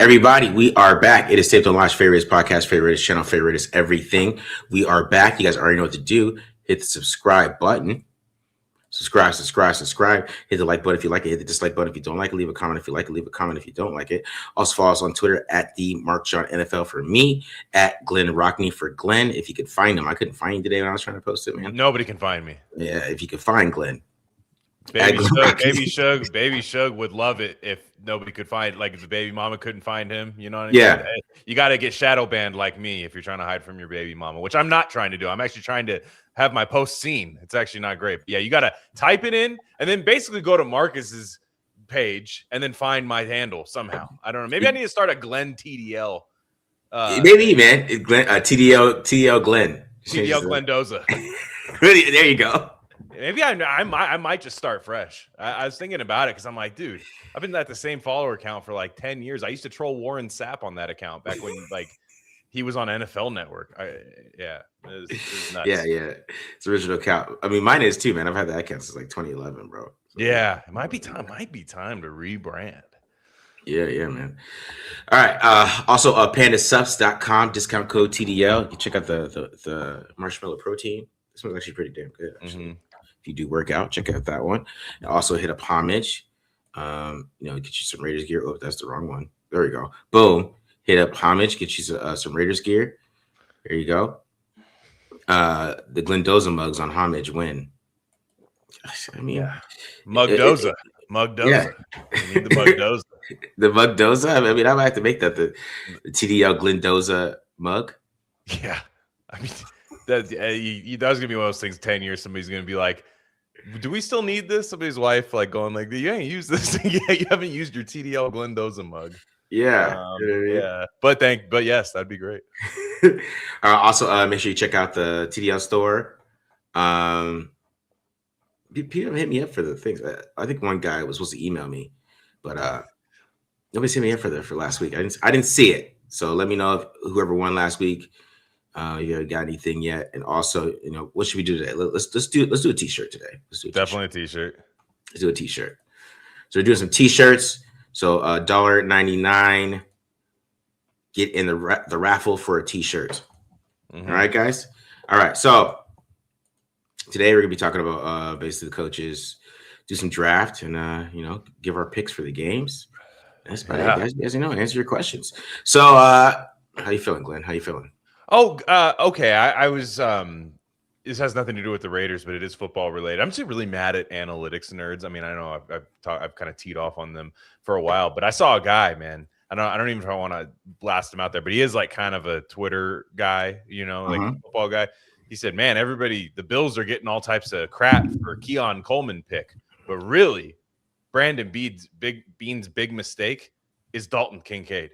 Everybody, we are back. It is Taped Online's favorite podcast, favorite channel, favorite is everything. We are back. You guys already know what to do. Hit the subscribe button. Subscribe. Hit the like button if you like it. Hit the dislike button if you don't like it. Leave a comment if you like it. Leave a comment if you don't like it. Also follow us on Twitter at the Mark John NFL for me, at Glenn Rockney for Glenn. If you could find him, I couldn't find him today when I was trying to post it, man. Nobody can find me. Yeah, if you could find Glenn. Baby Shug would love it if nobody could find, like if the baby mama couldn't find him. You know what I mean? Yeah. You got to get shadow banned like me if you're trying to hide from your baby mama, which I'm not trying to do. I'm actually trying to have my post seen. It's actually not great. But yeah, you got to type it in and then basically go to Marcus's page and then find my handle somehow. I don't know. Maybe I need to start a Glenn TDL. Maybe, man. Glenn, TDL Glenn. TDL Glendoza. Really? There you go. Maybe I might just start fresh. I was thinking about it because I'm like, dude, I've been at the same follower account for like 10 years. I used to troll Warren Sapp on that account back when like he was on NFL Network. It was nuts. Yeah. It's original account. I mean, mine is too, man. I've had that account since like 2011, bro. So, yeah, it might be time to rebrand. Yeah, man. All right. Also, pandasubs.com, discount code TDL. You check out the marshmallow protein. This one's actually pretty damn good, actually. Mm-hmm. If you do work out, check out that one. And also hit up Homage. Get you some Raiders gear. Oh, that's the wrong one. There we go. Boom. Hit up Homage. Get you some Raiders gear. There you go. The Glendoza mugs on Homage win. I mean, Mugdoza. Yeah. You need the Mugdoza. The Mugdoza. I mean, I might have to make that the TDL Glendoza mug. Yeah. I mean, that was gonna be one of those things. 10 years, somebody's gonna be like, "Do we still need this?" Somebody's wife like going like, "You ain't used this. Yeah, you haven't used your TDL Glendoza mug." Yeah, yeah. But yes, that'd be great. Also, make sure you check out the TDL store. People hit me up for the things. I think one guy was supposed to email me, but nobody's hit me up for last week. I didn't see it. So let me know if whoever won last week. You haven't got anything yet? And also, what should we do today? Let's do a t-shirt today. Definitely a t-shirt. Let's do a t-shirt. So we're doing some t-shirts. So $1.99. Get in the raffle for a t-shirt. Mm-hmm. All right, guys. All right. So today we're gonna be talking about basically the coaches, do some draft, and give our picks for the games. That's about it, guys. Answer your questions. So how you feeling, Glenn? How you feeling? Oh, okay. I was. This has nothing to do with the Raiders, but it is football related. I'm just really mad at analytics nerds. I mean, I know I've kind of teed off on them for a while, but I saw a guy, man. I don't even want to blast him out there, but he is like kind of a Twitter guy, like a football guy. He said, "Man, the Bills are getting all types of crap for Keon Coleman pick, but really, Brandon Beane's big mistake is Dalton Kincaid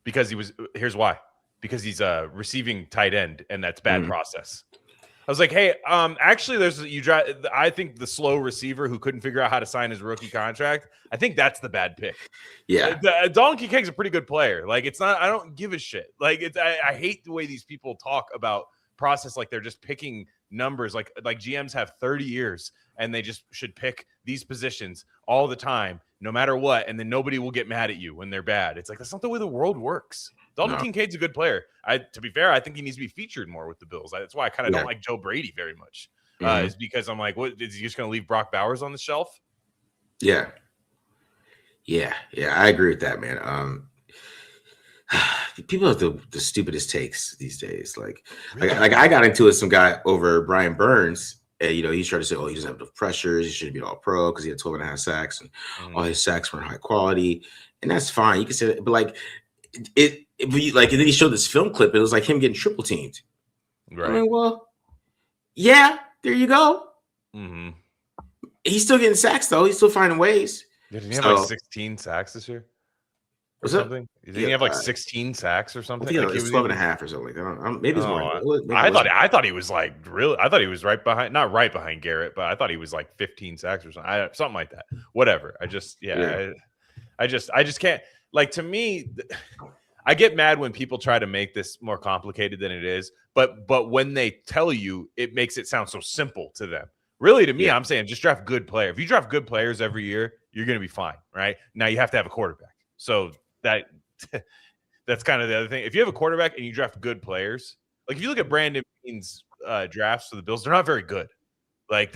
because here's why." Because he's a receiving tight end, and that's bad process. I was like, hey, actually, I think the slow receiver who couldn't figure out how to sign his rookie contract, I think that's the bad pick. Yeah. Dalton Kincaid's a pretty good player. Like, it's not, I don't give a shit. Like, I hate the way these people talk about process like they're just picking numbers. Like GMs have 30 years, and they just should pick these positions all the time, no matter what, and then nobody will get mad at you when they're bad. It's like, that's not the way the world works. Dalton Kincaid's a good player. To be fair, I think he needs to be featured more with the Bills. That's why I kind of don't like Joe Brady very much. Is because I'm like, what? Is he just going to leave Brock Bowers on the shelf? Yeah. I agree with that, man. People have the stupidest takes these days. Like I got into it with some guy over Brian Burns. And, he's trying to say, he doesn't have enough pressures. He shouldn't be all pro because he had 12.5 sacks, and all his sacks weren't high quality. And that's fine. You can say that, but like and then he showed this film clip. It was like him getting triple teamed. Right. I mean, well, yeah, there you go. Mm-hmm. He's still getting sacks though. He's still finding ways. Did he have like 16 sacks this year? Or something? Did he have like 16 sacks or something? I think it was 12.5 or something like that. Maybe it's more. I thought he was like really. I thought he was not right behind Garrett, but I thought he was like 15 sacks or something. Something like that. Whatever. I just can't. Like, to me, I get mad when people try to make this more complicated than it is. But when they tell you, it makes it sound so simple to them. Really, to me, I'm saying just draft good players. If you draft good players every year, you're going to be fine, right? Now you have to have a quarterback. So that that's kind of the other thing. If you have a quarterback and you draft good players, like if you look at Brandon Beane's drafts for the Bills, they're not very good. Like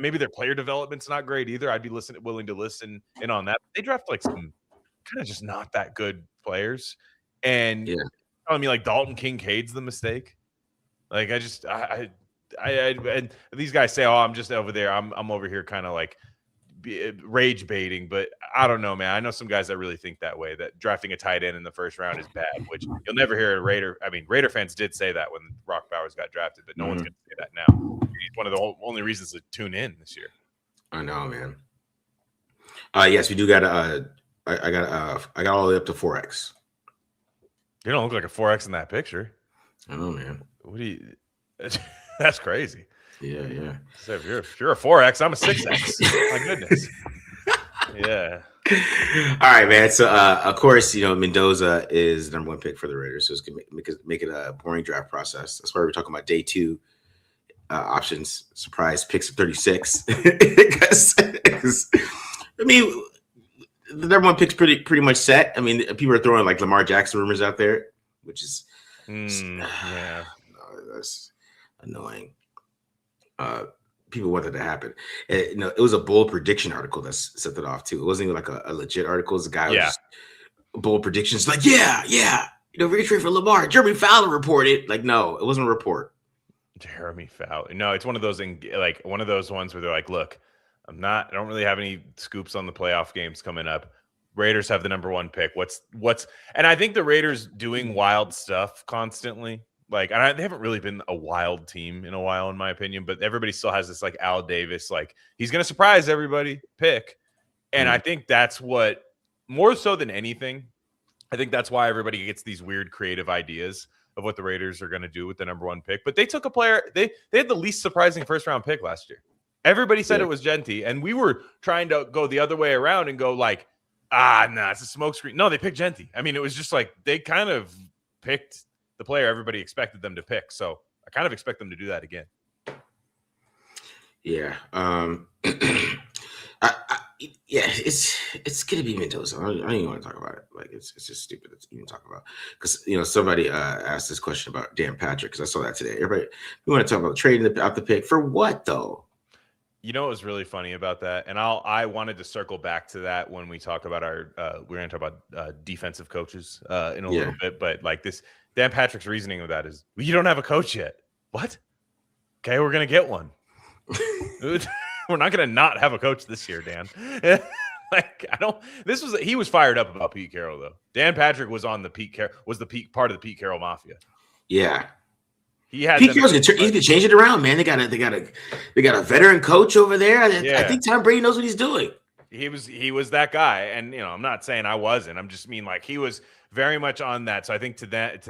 maybe their player development's not great either. I'd be willing to listen in on that. They draft like some kind of just not that good players, and telling me like Dalton Kincaid's the mistake. Like and these guys say, "Oh, I'm just over there. I'm over here, kind of like rage baiting." But I don't know, man. I know some guys that really think that way. That drafting a tight end in the first round is bad, which you'll never hear a Raider. I mean, Raider fans did say that when Brock Bowers got drafted, but no one's going to say that now. He's one of the only reasons to tune in this year. I know, man. Yes, we do got. I got all the way up to 4X. You don't look like a 4X in that picture. I know, man. What do you? That's crazy. Yeah. So if you're a 4X, I'm a 6X. My goodness. Yeah. All right, man. So, of course, Mendoza is the #1 pick for the Raiders, so it's gonna make it a boring draft process. That's why we're talking about day 2 options. Surprise picks of 36. Because I mean, the #1 pick's pretty much set. I mean, people are throwing like Lamar Jackson rumors out there, which is that's annoying. People want that to happen. It was a bold prediction article that set that off too. It wasn't even like a legit article. It was a guy with bold predictions. Like, we're gonna trade for Lamar. Jeremy Fowler reported. Like, no, it wasn't a report. Jeremy Fowler. No, it's one of those ones where they're like, look, I don't really have any scoops on the playoff games coming up. Raiders have the #1 pick. And I think the Raiders doing wild stuff constantly. Like, and they haven't really been a wild team in a while, in my opinion, but everybody still has this like Al Davis, like he's going to surprise everybody pick. And I think that's what, more so than anything, I think that's why everybody gets these weird creative ideas of what the Raiders are going to do with the #1 pick. But they took a player, they had the least surprising first round pick last year. Everybody said it was Genty, and we were trying to go the other way around and go like, it's a smokescreen. No, they picked Genty. I mean, it was just like they kind of picked the player everybody expected them to pick. So I kind of expect them to do that again. Yeah. It's gonna be Mendoza. I don't even want to talk about it. Like it's just stupid to even talk about. Because somebody asked this question about Dan Patrick, because I saw that today. Everybody, we want to talk about trading out the pick for what though? You know what was really funny about that, and I wanted to circle back to that when we talk about we're going to talk about defensive coaches in a little bit, but like this Dan Patrick's reasoning of that is, you don't have a coach yet. What? Okay, we're going to get one. We're not going to not have a coach this year, Dan. He was fired up about Pete Carroll though. Dan Patrick was on the part of the Pete Carroll mafia. Yeah. He had Pete Carroll's gonna change it around, man. They got a veteran coach over there. I think Tom Brady knows what he's doing. He was that guy, and I'm not saying I wasn't. I'm just mean like he was very much on that. So I think to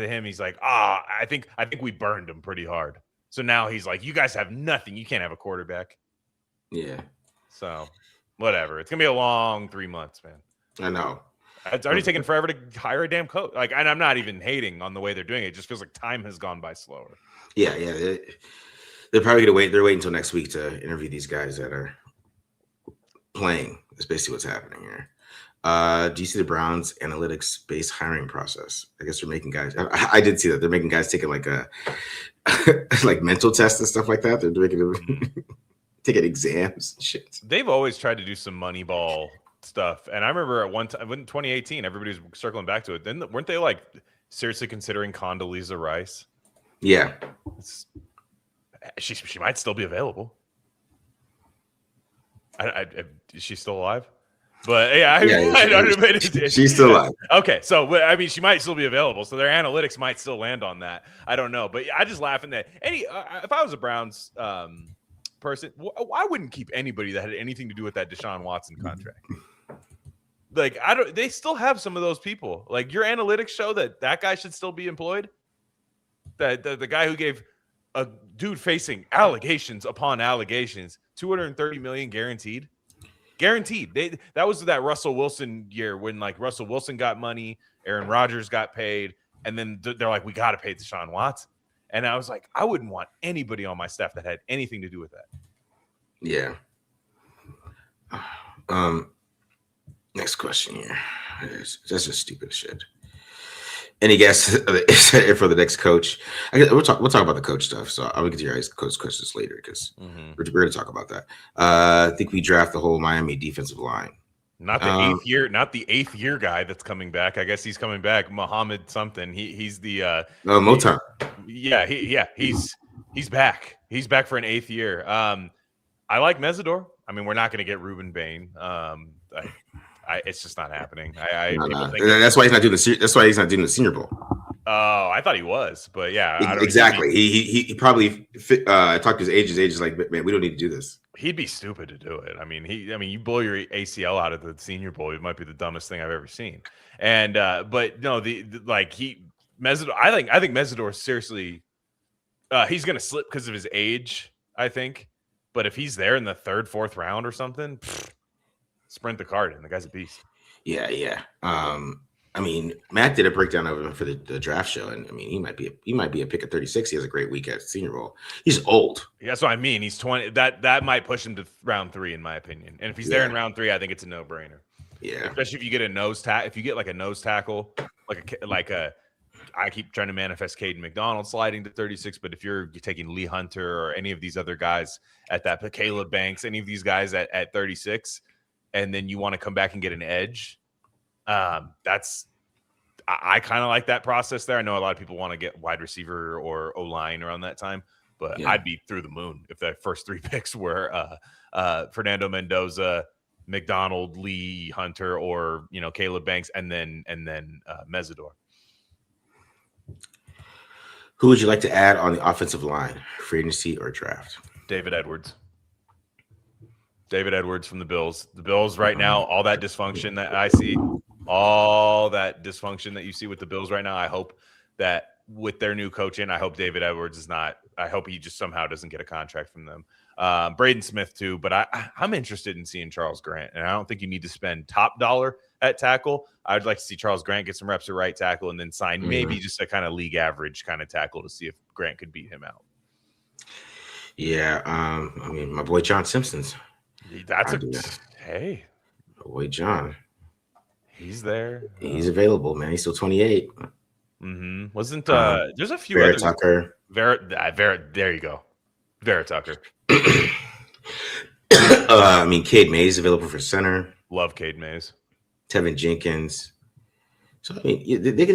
him, he's like, I think we burned him pretty hard. So now he's like, you guys have nothing. You can't have a quarterback. Yeah. So whatever. It's gonna be a long 3 months, man. I know. It's already taken forever to hire a damn coach. Like, and I'm not even hating on the way they're doing it. It just feels like time has gone by slower. Yeah. They're probably gonna wait. They're waiting until next week to interview these guys that are playing. That's basically what's happening here. Do you see the Browns analytics-based hiring process? I guess they're making guys. I did see that they're making guys taking like a like mental tests and stuff like that. They're doing taking exams and shit. They've always tried to do some Moneyball stuff, and I remember at one time in 2018, everybody was circling back to it. Then weren't they like seriously considering Condoleezza Rice? Yeah, she might still be available. Is she still alive? But she's still alive. Okay, so I mean, she might still be available, so their analytics might still land on that. I don't know, but I just laugh in that. If I was a Browns person, I wouldn't keep anybody that had anything to do with that Deshaun Watson contract. Like, they still have some of those people. Like, your analytics show that guy should still be employed. That the guy who gave a dude facing allegations upon allegations, $230 million guaranteed. That was that Russell Wilson year when like Russell Wilson got money, Aaron Rodgers got paid, and then they're like, we got to pay Deshaun Watson. And I was like, I wouldn't want anybody on my staff that had anything to do with that. Yeah. Next question here. That's just stupid shit. Any guess for the next coach? We'll talk about the coach stuff. So I'll get to your coach questions later because we're going to talk about that. I think we draft the whole Miami defensive line. Not the eighth year guy that's coming back. I guess he's coming back. Muhammad something. He's the Motown. He's back. He's back for an 8th year. I like Mesidor. I mean, we're not going to get Ruben Bain. It's just not happening. That's why he's not doing the Senior Bowl. Oh, I thought he was, but yeah, exactly. He probably talked to his agent. His agent's like, man, we don't need to do this. He'd be stupid to do it. I mean, you blow your ACL out of the Senior Bowl, it might be the dumbest thing I've ever seen. And but no, Mesidor. I think Mesidor seriously. He's going to slip because of his age, I think. But if he's there in the 3rd, 4th round or something, sprint the card in. The guy's a beast. Yeah. I mean, Matt did a breakdown of him for the draft show, and I mean, he might be a pick at 36. He has a great week at Senior Bowl. He's old. Yeah, that's what I mean. He's 20. That might push him to round 3, in my opinion. And if he's there in round 3, I think it's a no-brainer. Yeah, especially if you get a nose tackle. If you get like a nose tackle, I keep trying to manifest Caden McDonald sliding to 36, but if you're taking Lee Hunter or any of these other guys at that, Caleb Banks, any of these guys at 36, and then you want to come back and get an edge, I kind of like that process there. I know a lot of people want to get wide receiver or O-line around that time, but I'd be through the moon if the first 3 picks were Fernando Mendoza, McDonald, Lee Hunter, or Caleb Banks, and then Mesidor. Who would you like to add on the offensive line, free agency or draft? David Edwards. David Edwards from the Bills. The Bills right now, all that dysfunction that I see, all that dysfunction that you see with the Bills right now, I hope that with their new coaching, I hope David Edwards is not – I hope he just somehow doesn't get a contract from them. Braden Smith too, but I'm interested in seeing Charles Grant, and I don't think you need to spend top dollar at tackle. I'd like to see Charles Grant get some reps at right tackle and then sign maybe just a kind of league average kind of tackle to see if Grant could beat him out. Yeah, I mean, my boy John Simpson's. Hey, my boy John. He's there. He's available, man. He's still 28. Wasn't there's a few Vera other Tucker. Vera, there you go. Vera Tucker. I mean, Cade Mays available for center. Love Cade Mays. Tevin Jenkins. So I mean, they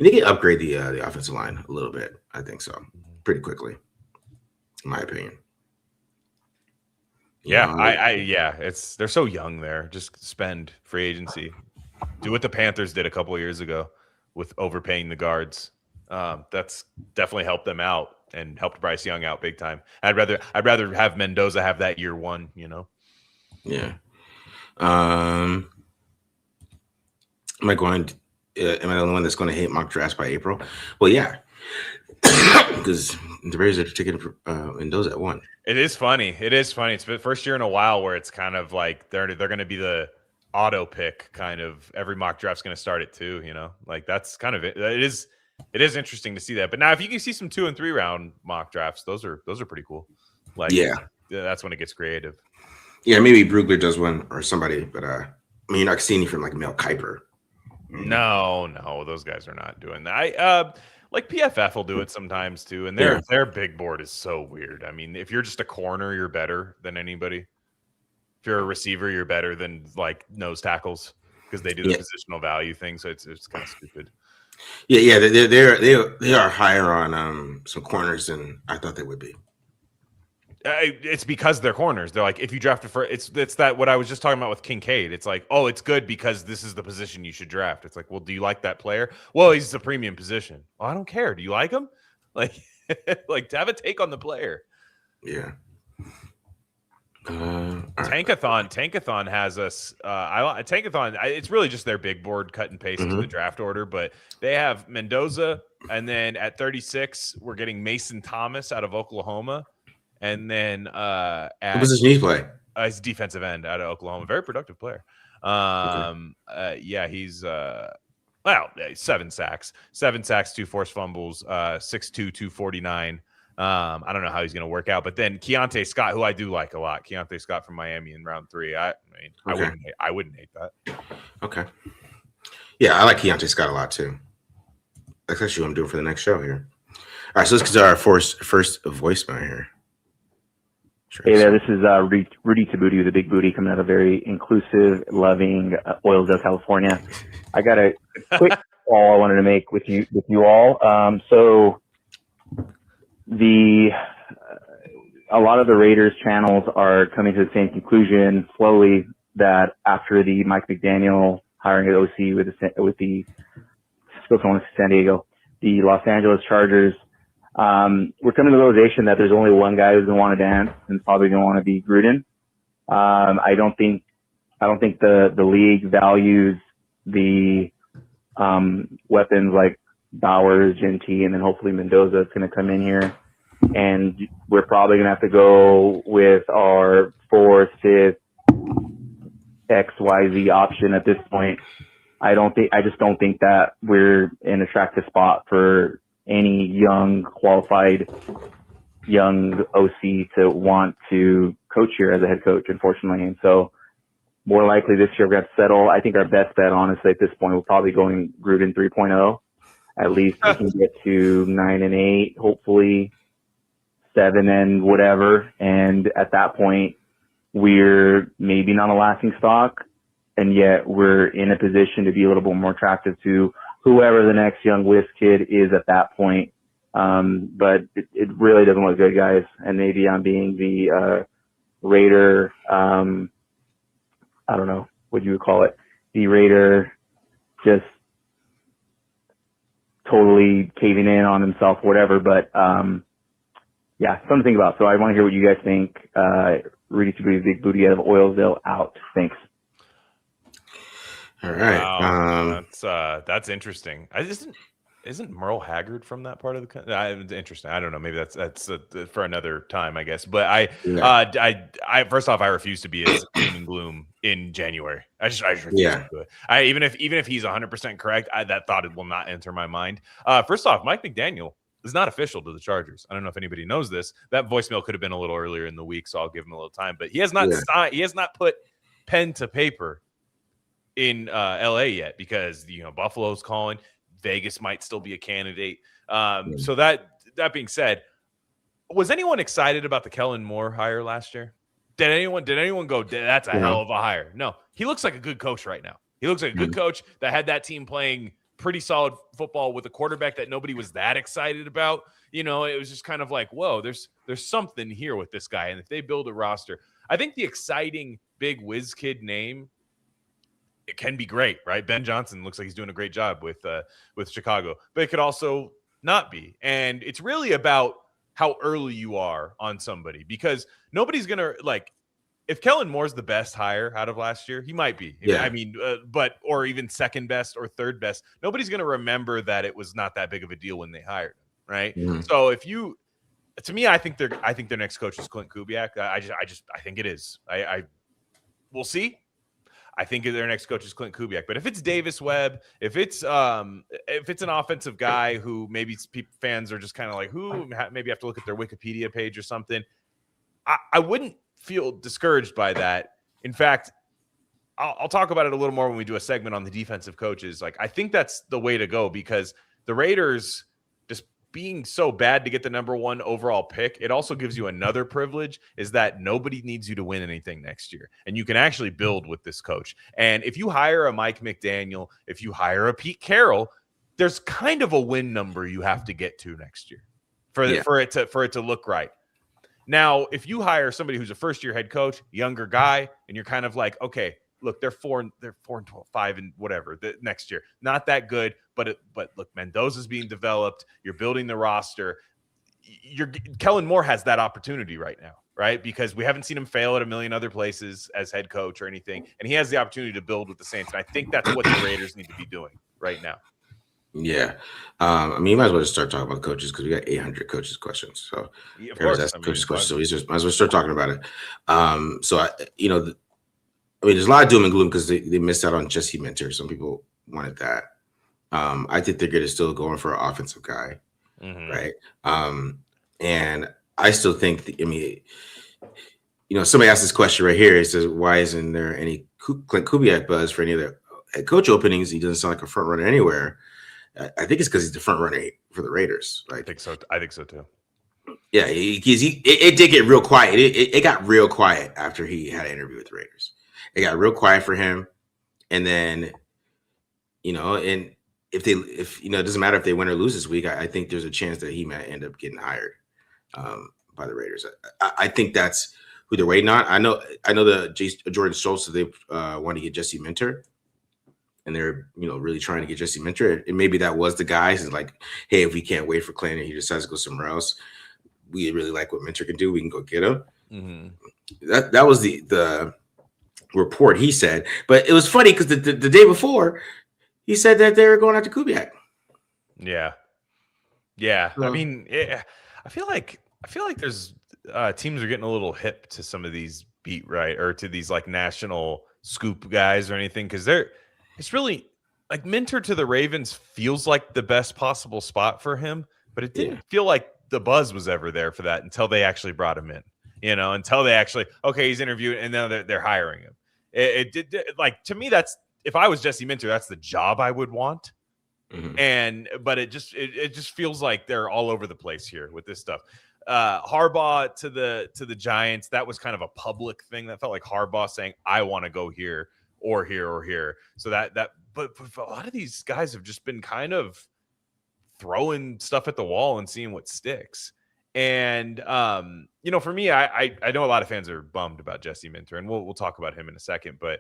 can upgrade the offensive line a little bit. I think so, pretty quickly, in my opinion. They're so young there. Just spend free agency. Do what the Panthers did a couple of years ago with overpaying the guards. That's definitely helped them out and helped Bryce Young out big time. I'd rather have Mendoza have that year 1, Yeah. Am I the only one that's going to hit mock drafts by April? Well, yeah, because the Raiders are taking Mendoza at 1. It is funny. It's the first year in a while where it's kind of like they're going to be the auto pick kind of. Every mock draft's going to start at 2. Like that's kind of it. It is interesting to see that. But now, if you can see some 2 and 3 round mock drafts, those are pretty cool. Like, that's when it gets creative. Yeah, maybe Brugler does one or somebody, but I mean, you're not seeing anything from like Mel Kiper. No, those guys are not doing that. Like PFF will do it sometimes too, and their big board is so weird. I mean, if you're just a corner, you're better than anybody. If you're a receiver, you're better than like nose tackles because they do the positional value thing. So it's kind of stupid. Yeah, they are higher on some corners than I thought they would be. It's because they're corners. They're like, if you draft it for it's that what I was just talking about with Kincaid. It's like, oh, it's good because this is the position you should draft. It's like, well, do you like that player? Well, he's a premium position. Well, I don't care. Do you like him? Like, like to have a take on the player. Yeah. Tankathon has us. Tankathon. It's really just their big board cut and paste to the draft order, but they have Mendoza, and then at 36, we're getting Mason Thomas out of Oklahoma. And then what position he play? He's defensive end out of Oklahoma. Very productive player. He's 7 sacks, 2 forced fumbles, 6'2", 249. I don't know how he's going to work out. But then Keontae Scott, who I do like a lot, Keontae Scott from Miami in round 3. I wouldn't hate that. Okay. Yeah, I like Keontae Scott a lot too. That's actually what I'm doing for the next show here. All right, so let's consider our first voicemail here. Hey there, this is Rudy Tabuti with a big booty coming out of very inclusive, loving Oilsdale, California. I got a quick call I wanted to make with you all. So a lot of the Raiders channels are coming to the same conclusion slowly that after the Mike McDaniel hiring at OC with the San Diego, the Los Angeles Chargers. We're coming to the realization that there's only one guy who's going to want to dance and probably going to want to be Gruden. I don't think the league values the weapons like Bowers, Genty, and then hopefully Mendoza is going to come in here. And we're probably going to have to go with our 4th, 5th, XYZ option at this point. I just don't think that we're in an attractive spot for any young, qualified, young OC to want to coach here as a head coach, unfortunately. And so more likely this year we're going to settle. I think our best bet, honestly, at this point, we're probably going Gruden 3.0. At least we can get to 9-8, hopefully 7 and whatever. And at that point, we're maybe not a lasting stock, and yet we're in a position to be a little bit more attractive to whoever the next young whiz kid is at that point. But it really doesn't look good, guys. And maybe I'm being the Raider, I don't know what you would call it, the Raider just totally caving in on himself, whatever. But yeah, something to think about. So I want to hear what you guys think. Rudy Tabuti, big booty out of Oilsdale, out. Thanks. All right. Wow, that's interesting. Isn't Merle Haggard from that part of the country? It's interesting. I don't know. Maybe that's for another time, I guess. But I first off, I refuse to be as doom and gloom in January. I just refuse to do it. Even if he's 100% correct, that thought will not enter my mind. First off, Mike McDaniel is not official to the Chargers. I don't know if anybody knows this. That voicemail could have been a little earlier in the week, so I'll give him a little time. But he has not signed. He has not put pen to paper in LA yet, because Buffalo's calling. Vegas might still be a candidate. So that being said, was anyone excited about the Kellen Moore hire last year? Did anyone go, that's a hell of a hire? No. He looks like a good coach right now. He looks like a good coach that had that team playing pretty solid football with a quarterback that nobody was that excited about. It was just kind of like, whoa, there's something here with this guy. And if they build a roster, I think the exciting big whiz kid name, it can be great, right? Ben Johnson looks like he's doing a great job with Chicago, but it could also not be. And it's really about how early you are on somebody, because nobody's going to if Kellen Moore's the best hire out of last year, he might be. Yeah. I mean, or even second best or third best, nobody's going to remember that it was not that big of a deal when they hired him, right? Mm-hmm. So to me, I think their next coach is Clint Kubiak. I think it is. We'll see. I think their next coach is Clint Kubiak. But if it's Davis Webb, if it's an offensive guy who maybe fans are just kind of like, who maybe have to look at their Wikipedia page or something, I wouldn't feel discouraged by that. In fact, I'll talk about it a little more when we do a segment on the defensive coaches. I think that's the way to go, because the Raiders just being so bad to get the number 1 overall pick, it also gives you another privilege, is that nobody needs you to win anything next year. And you can actually build with this coach. And if you hire a Mike McDaniel, if you hire a Pete Carroll, there's kind of a win number you have to get to next year for it to look right. Now, if you hire somebody who's a first-year head coach, younger guy, and you're kind of like, okay, look, they're 4-12, 5 and whatever the next year, not that good, but look, Mendoza's being developed. You're building the roster. Kellen Moore has that opportunity right now, right? Because we haven't seen him fail at a million other places as head coach or anything, and he has the opportunity to build with the Saints. And I think that's what the Raiders need to be doing right now. Yeah. You might as well just start talking about coaches, because we got 800 coaches questions. So of course, coaches questions. So we just might as well start talking about it. There's a lot of doom and gloom because they missed out on Jesse Minter. Some people wanted that. I think they're going to still going for an offensive guy, right? And I still think, somebody asked this question right here. It says, why isn't there any Clint Kubiak buzz for any of the at coach openings, he doesn't sound like a front runner anywhere. I think it's because he's the front runner for the Raiders. Like, I think so too. Yeah, it did get real quiet. It got real quiet after he had an interview with the Raiders. It got real quiet for him, and then, and if it doesn't matter if they win or lose this week, I think there's a chance that he might end up getting hired by the Raiders. I think that's who they're waiting on. I know the Jordan Schultz, so they want to get Jesse Minter, and they're really trying to get Jesse Minter. And maybe that was the guy who's like, hey, if we can't wait for Clinton, he decides to go somewhere else. We really like what Minter can do. We can go get him. Mm-hmm. That was the report he said. But it was funny because the day before, he said that they were going after Kubiak. Yeah. I mean, I feel like there's teams are getting a little hip to some of these beat right or to these like national scoop guys or anything, because it's really like Minter to the Ravens feels like the best possible spot for him, but it didn't feel like the buzz was ever there for that until they actually brought him in, until they actually, okay, he's interviewed and now they're hiring him. It did like, to me, that's, if I was Jesse Minter, that's the job I would want. Mm-hmm. But it just feels like they're all over the place here with this stuff. Harbaugh to the Giants, that was kind of a public thing that felt like Harbaugh saying, I want to go here or here or here. So but a lot of these guys have just been kind of throwing stuff at the wall and seeing what sticks. And for me, I know a lot of fans are bummed about Jesse Minter, and we'll talk about him in a second, but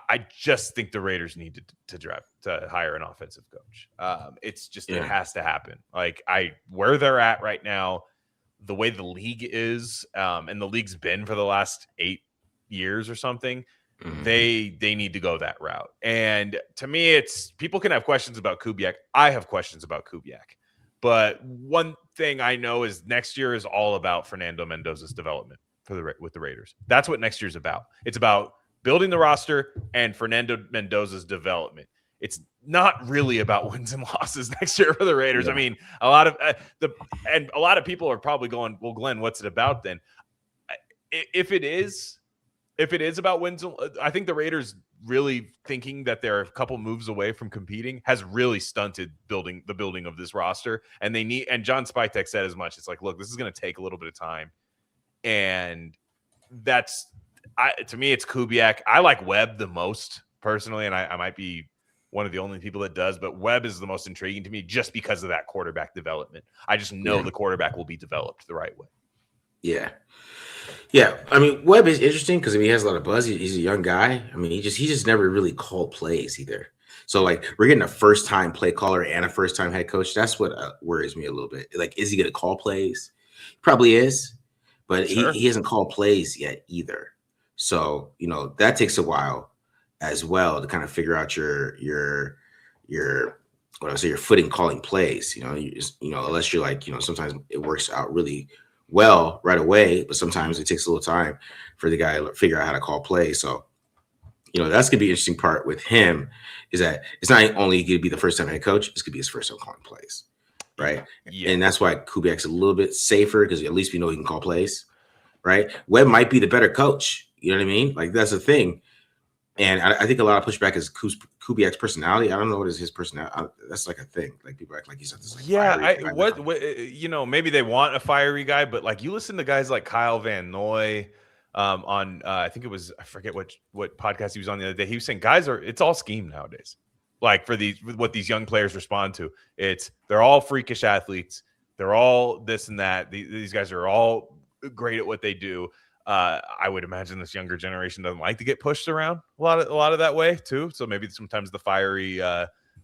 I just think the Raiders need to hire an offensive coach. It's just, it has to happen. Like where they're at right now, the way the league is, and the league's been for the last 8 years or something, they need to go that route. And to me, it's, people can have questions about Kubiak. I have questions about Kubiak. But one thing I know is next year is all about Fernando Mendoza's development with the Raiders. That's what next year's about. It's about building the roster and Fernando Mendoza's development. It's not really about wins and losses next year for the Raiders. Yeah. I mean, a lot of people are probably going, well, Glenn, what's it about then? If it is about wins, I think the Raiders really thinking that they're a couple moves away from competing has really stunted the building of this roster. And John Spytek said as much. It's like, look, this is going to take a little bit of time. And to me, it's Kubiak. I like Webb the most personally, and I might be one of the only people that does, but Webb is the most intriguing to me just because of that quarterback development. I just know the quarterback will be developed the right way. Yeah. I mean, Webb is interesting because he has a lot of buzz. He's a young guy. I mean, he just never really called plays either. So like, we're getting a first-time play caller and a first-time head coach. That's what worries me a little bit. Like, is he going to call plays? He probably is, but sure. he hasn't called plays yet either. So, that takes a while as well to kind of figure out your footing calling plays, unless you're like, sometimes it works out really well right away, but sometimes it takes a little time for the guy to figure out how to call plays. So, that's going to be an interesting part with him is that it's not only going to be the first time head coach, it's going to be his first time calling plays. Right. Yeah. And that's why Kubiak's a little bit safer because at least we know he can call plays. Right. Webb might be the better coach. You know what I mean? Like, that's the thing. And I think a lot of pushback is Kubiak's personality. I don't know what is his personality. That's like a thing. Like, people act like he's this like maybe they want a fiery guy, but like you listen to guys like Kyle Van Noy on I think it was, I forget what podcast he was on the other day. He was saying it's all scheme nowadays. Like what these young players respond to, they're all freakish athletes. They're all this and that. These guys are all great at what they do. I would imagine this younger generation doesn't like to get pushed around a lot of that way too. So maybe sometimes the fiery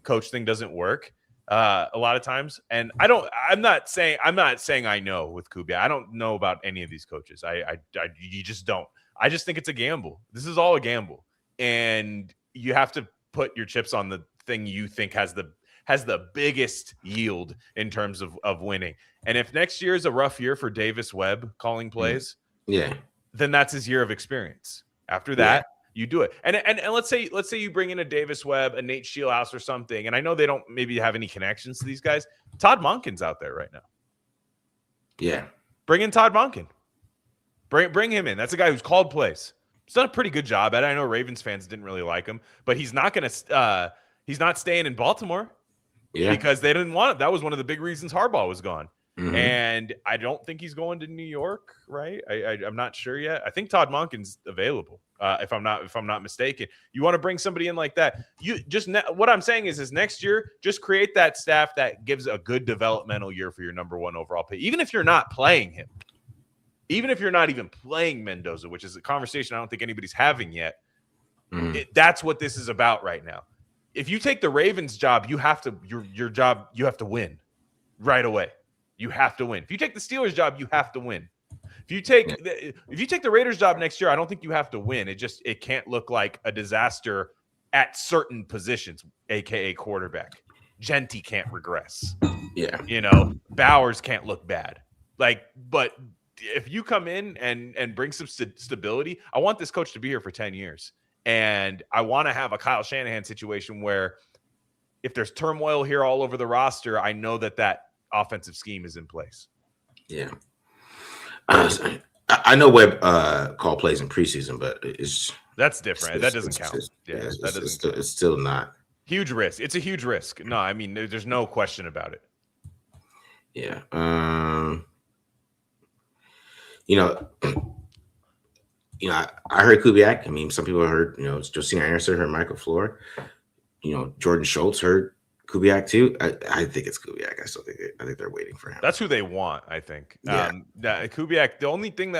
coach thing doesn't work a lot of times. And I'm not saying I know with Kubiak. I don't know about any of these coaches. You just don't. I just think it's a gamble. This is all a gamble, and you have to put your chips on the thing you think has the biggest yield in terms of winning. And if next year is a rough year for Davis Webb calling plays, then that's his year of experience. After that, you do it. And let's say you bring in a Davis Webb, a Nate Scheelhaus or something. And I know they don't maybe have any connections to these guys. Todd Monken's out there right now. Yeah. Bring in Todd Monken. Bring him in. That's a guy who's called plays. He's done a pretty good job at it. I know Ravens fans didn't really like him, but he's not staying in Baltimore because they didn't want it. That was one of the big reasons Harbaugh was gone. Mm-hmm. And I don't think he's going to New York, right? I'm not sure yet. I think Todd Monken's available, if I'm not mistaken. You want to bring somebody in like that? What I'm saying is next year, just create that staff that gives a good developmental year for your number 1 overall pick, even if you're not playing him, even if you're not even playing Mendoza, which is a conversation I don't think anybody's having yet. Mm-hmm. That's what this is about right now. If you take the Ravens job, you have to your job. You have to win right away. You have to win. If you take the Steelers job, you have to win. If you take the Raiders job next year, I don't think you have to win. It can't look like a disaster at certain positions, aka quarterback. Genty can't regress. Yeah. Bowers can't look bad. But if you come in and bring some stability, I want this coach to be here for 10 years. And I want to have a Kyle Shanahan situation where if there's turmoil here all over the roster, I know that offensive scheme is in place. Yeah. I know Webb call plays in preseason, but that's different. That doesn't count. It's still not. Huge risk. It's a huge risk. No, I mean, there's no question about it. Yeah. I heard Kubiak. I mean, some people heard, Josina Anderson heard Michael Floor. Jordan Schultz heard Kubiak too. I think it's Kubiak. I think they're waiting for him. That's who they want, I think. Yeah. Kubiak. The only thing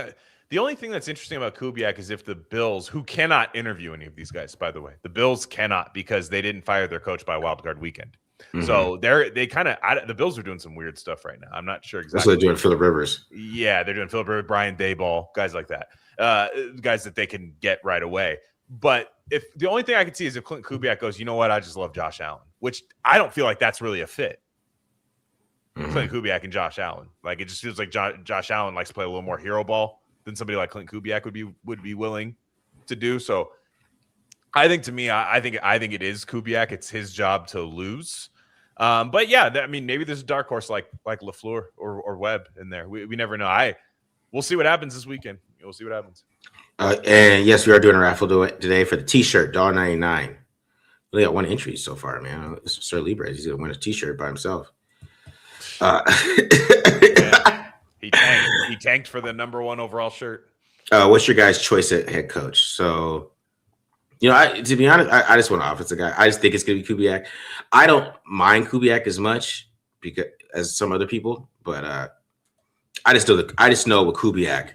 that's interesting about Kubiak is if the Bills, who cannot interview any of these guys, by the way, the Bills cannot because they didn't fire their coach by Wild Card Weekend. Mm-hmm. So the Bills are doing some weird stuff right now. I'm not sure exactly. That's what they're doing. Phillip Rivers. Yeah, they're doing Phillip Rivers, Brian Daboll, guys like that. Guys that they can get right away. But if the only thing I can see is if Clinton Kubiak goes, you know what, I just love Josh Allen, which I don't feel like that's really a fit. Mm-hmm. Clinton Kubiak and Josh Allen. It just feels like Josh Allen likes to play a little more hero ball than somebody like Clinton Kubiak would be willing to do. So I think it is Kubiak. It's his job to lose. But yeah, maybe there's a dark horse like LaFleur or Webb in there. We never know. We'll see what happens this weekend. We'll see what happens. And yes, we are doing a raffle today for the T-shirt, $1.99. We got one entry so far, man. Sir Libre, he's gonna win a T-shirt by himself. Yeah. He tanked for the number 1 overall shirt. What's your guys' choice at head coach? So, to be honest, I just want an offensive guy. I just think it's gonna be Kubiak. I don't mind Kubiak as much as some other people, but I just know with Kubiak,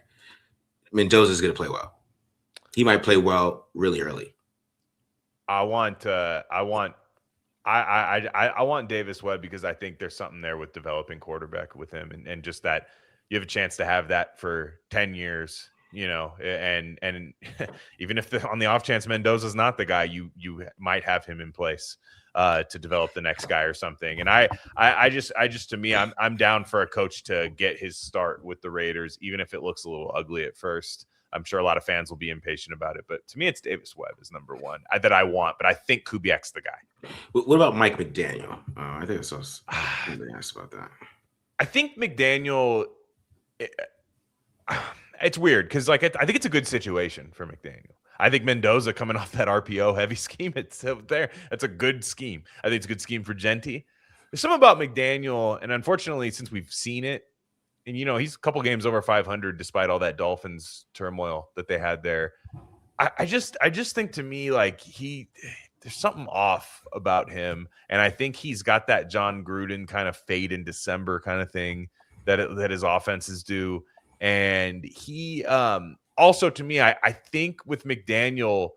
Mendoza is going to play well. He might play well really early. I want Davis Webb because I think there's something there with developing quarterback with him and just that you have a chance to have that for 10 years, and even if on the off chance Mendoza's not the guy, you might have him in place to develop the next guy or something. And I just to me, I'm down for a coach to get his start with the Raiders, even if it looks a little ugly at first. I'm sure a lot of fans will be impatient about it, but to me, it's Davis Webb is number 1 that I want. But I think Kubiak's the guy. What about Mike McDaniel? I think I was asked about that. I think McDaniel. It's weird because I think it's a good situation for McDaniel. I think Mendoza coming off that RPO heavy scheme, it's there. That's a good scheme. I think it's a good scheme for Genty. There's something about McDaniel, and unfortunately, since we've seen it, and he's a couple games over 500 despite all that Dolphins turmoil that they had there. I just think to me there's something off about him, and I think he's got that John Gruden kind of fade in December kind of thing that his offenses do, and he also, to me, I think with McDaniel,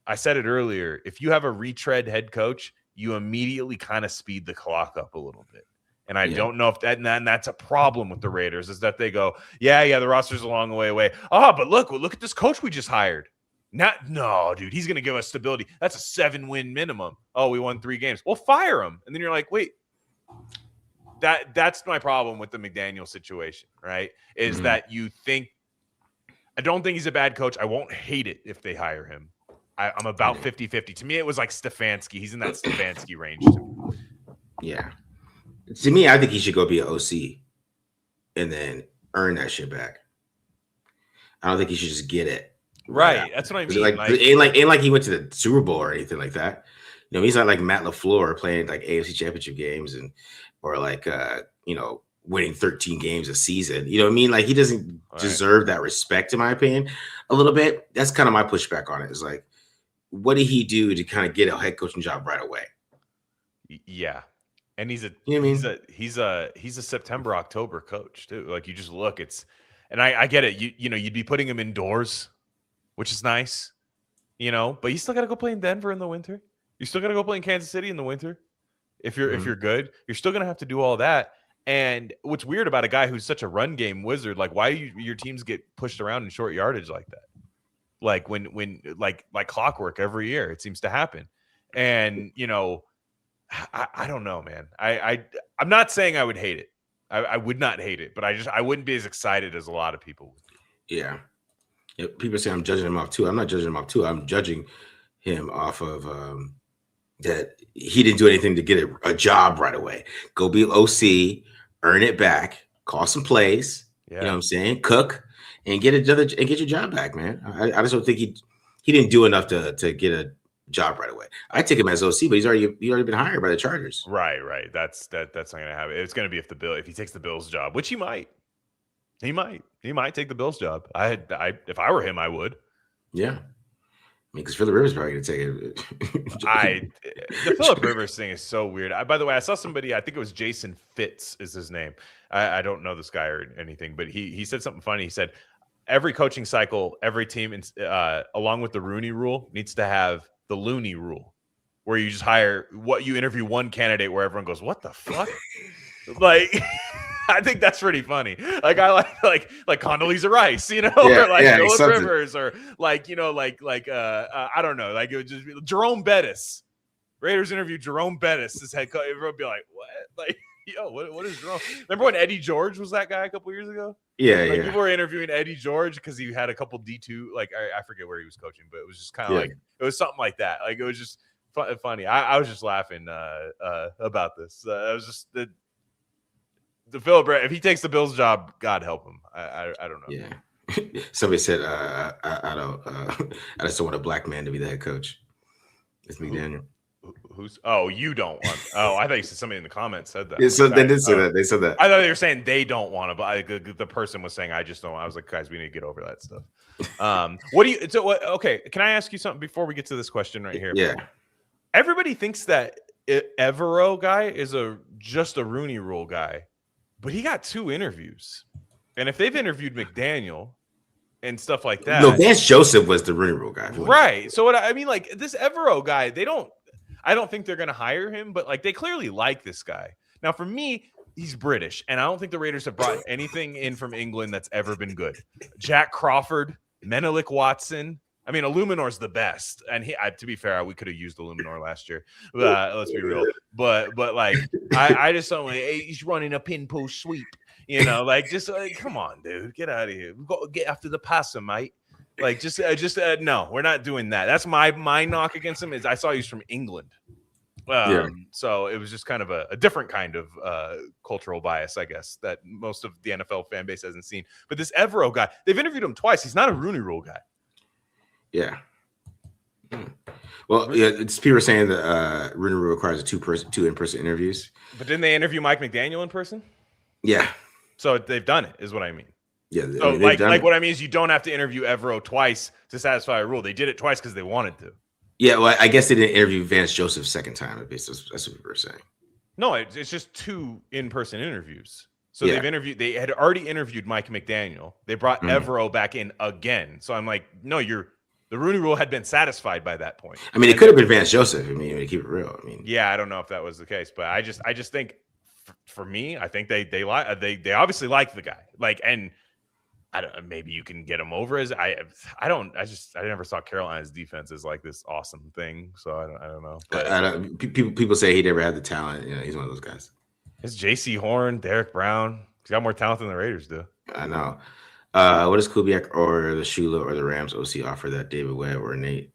I said it earlier, if you have a retread head coach, you immediately kind of speed the clock up a little bit. And I don't know if that's a problem with the Raiders is that they go, yeah, the roster's a long way away. Oh, but look at this coach we just hired. No, dude, he's going to give us stability. That's a 7-win minimum. Oh, we won 3 games. Well, fire him. And then you're like, wait, that's my problem with the McDaniel situation, right? Is that you think, I don't think he's a bad coach. I won't hate it if they hire him. I'm about 50-50. To me, it was like Stefanski. He's in that Stefanski range. Yeah. To me, I think he should go be an OC and then earn that shit back. I don't think he should just get it Right. That's what I mean. Like, ain't like he went to the Super Bowl or anything like that. You know, he's not like Matt LaFleur playing like AFC Championship games or like winning 13 games a season. You know what I mean? Like he doesn't deserve that respect, in my opinion, a little bit. That's kind of my pushback on it. Is like, what did he do to kind of get a head coaching job right away? Yeah. And he's a September, October coach too. Like you just look, and I get it. You'd be putting him indoors, which is nice, but you still got to go play in Denver in the winter. You still got to go play in Kansas City in the winter. If you're good, you're still going to have to do all that. And what's weird about a guy who's such a run game wizard, like why your teams get pushed around in short yardage like that? Like when like clockwork every year, it seems to happen. And, I don't know, man. I'm not saying I would hate it. I would not hate it, but I wouldn't be as excited as a lot of people would be. Yeah. People say I'm judging him off too. I'm not judging him off too. I'm judging him off of that he didn't do anything to get a job right away. Go be OC, earn it back, call some plays. Yeah. You know what I'm saying? Cook and get your job back, man. I just don't think he didn't do enough to get a job right away. I take him as OC, but he's already been hired by the Chargers. Right. That's not gonna happen. It's gonna be if he takes the Bills job, which he might. He might take the Bills job. If I were him, I would. Yeah. Because Phillip Rivers probably going to take it. The Phillip Rivers thing is so weird. By the way, I saw somebody, I think it was Jason Fitz is his name. I don't know this guy or anything, but he said something funny. He said, every coaching cycle, every team, along with the Rooney rule, needs to have the Looney rule, where you just you interview one candidate where everyone goes, what the fuck? Like... I think that's pretty funny. Like I like Condoleezza Rice, or like Phillip Rivers, or like I don't know, like it would just be Jerome Bettis. Raiders interview Jerome Bettis as head coach. Everyone would be like, what? Like, what is Jerome? Remember when Eddie George was that guy a couple years ago? Yeah, People were interviewing Eddie George because he had a couple D2. Like I forget where he was coaching, but it was just kind of like it was something like that. Like it was just funny. I was just laughing about this. I was just the Phillip, if he takes the Bills job, God help him. I don't know. Yeah. Somebody said, I just don't want a black man to be the head coach. It's McDaniel. You don't want. I thought you said somebody in the comments said that. Yeah, so they did say that. They said that. I thought they were saying they don't want to, but the person was saying I just don't. I was like, guys, we need to get over that stuff. Okay, can I ask you something before we get to this question right here? Yeah. Everybody thinks that Evero guy is just a Rooney Rule guy. But he got 2 interviews. And if they've interviewed McDaniel and stuff like that. No, Vance Joseph was the Rooney Rule guy. Right. So what I mean, like this Evero guy, I don't think they're going to hire him, but like they clearly like this guy. Now, for me, he's British, and I don't think the Raiders have brought anything in from England that's ever been good. Jack Crawford, Menelik Watson. I mean, Illuminor's the best, and to be fair, we could have used Illuminor last year. Let's be real, but like, I just don't like. Hey, he's running a pin post sweep, like just come on, dude, get out of here. We've got to get after the passer, mate. Like, just no, we're not doing that. That's my knock against him. Is I saw he's from England, so it was just kind of a different kind of cultural bias, I guess, that most of the NFL fan base hasn't seen. But this Evero guy, they've interviewed him twice. He's not a Rooney Rule guy. Yeah. Well, yeah, it's people saying that Rooney Rule requires two in-person interviews. But didn't they interview Mike McDaniel in person? Yeah. So they've done it, is what I mean. Yeah. So what I mean is you don't have to interview Evero twice to satisfy a rule. They did it twice because they wanted to. Yeah, well, I guess they didn't interview Vance Joseph second time. That's what we were saying. No, it's just 2 in-person interviews. So they had already interviewed Mike McDaniel. They brought Evero back in again. So I'm like, no, the Rooney Rule had been satisfied by that point. I mean, it could have been Vance Joseph. I mean, to keep it real. I mean, yeah, I don't know if that was the case, but I just think for me, I think they obviously like the guy. Like, and I don't. Maybe you can get him over as I never saw Carolina's defense as like this awesome thing. So I don't know. But people say he never had the talent. He's one of those guys. It's J.C. Horn, Derek Brown. He's got more talent than the Raiders do. I know. What does Kubiak or the Shula or the Rams OC offer that David Webb or Nate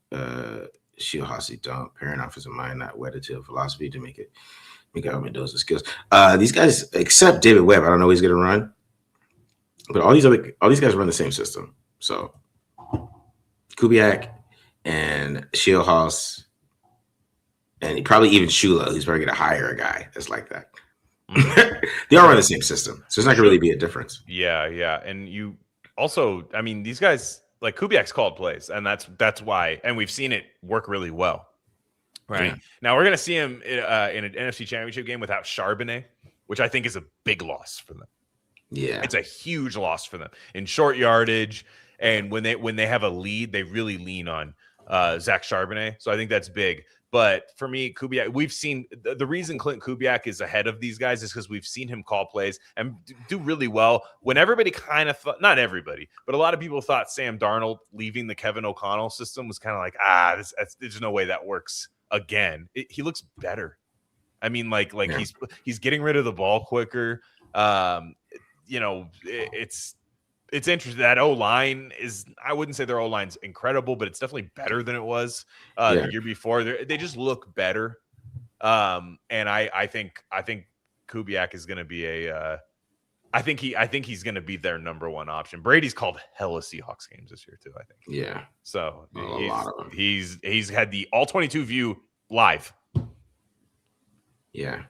Shiohasi don't? Parent offensive mind, not wedded to a philosophy to make out Mendoza's skills. These guys, except David Webb, I don't know who he's going to run, but all these guys run the same system. So Kubiak and Shieldhouse, and probably even Shula, who's probably going to hire a guy that's like that. They all run the same system, so it's not going to really be a difference. Yeah, and you also, I mean, these guys like Kubiak's called plays, and that's why, and we've seen it work really well. Right now, we're going to see him in an NFC Championship game without Charbonnet, which I think is a big loss for them. Yeah, it's a huge loss for them in short yardage, and when they have a lead, they really lean on Zach Charbonnet. So I think that's big. But for me, Kubiak, we've seen the reason Clint Kubiak is ahead of these guys is because we've seen him call plays and do really well. When everybody kind of thought, not everybody, but a lot of people thought Sam Darnold leaving the Kevin O'Connell system was kind of like, there's no way that works again. He looks better. I mean, like he's getting rid of the ball quicker. It's interesting. That O-line is, I wouldn't say their O-line's incredible, but it's definitely better than it was the year before. They just look better. And I think Kubiak is going to be I think he's going to be their number one option. Brady's called hella Seahawks games this year too, I think. Yeah. So he's had the all 22 view live. Yeah.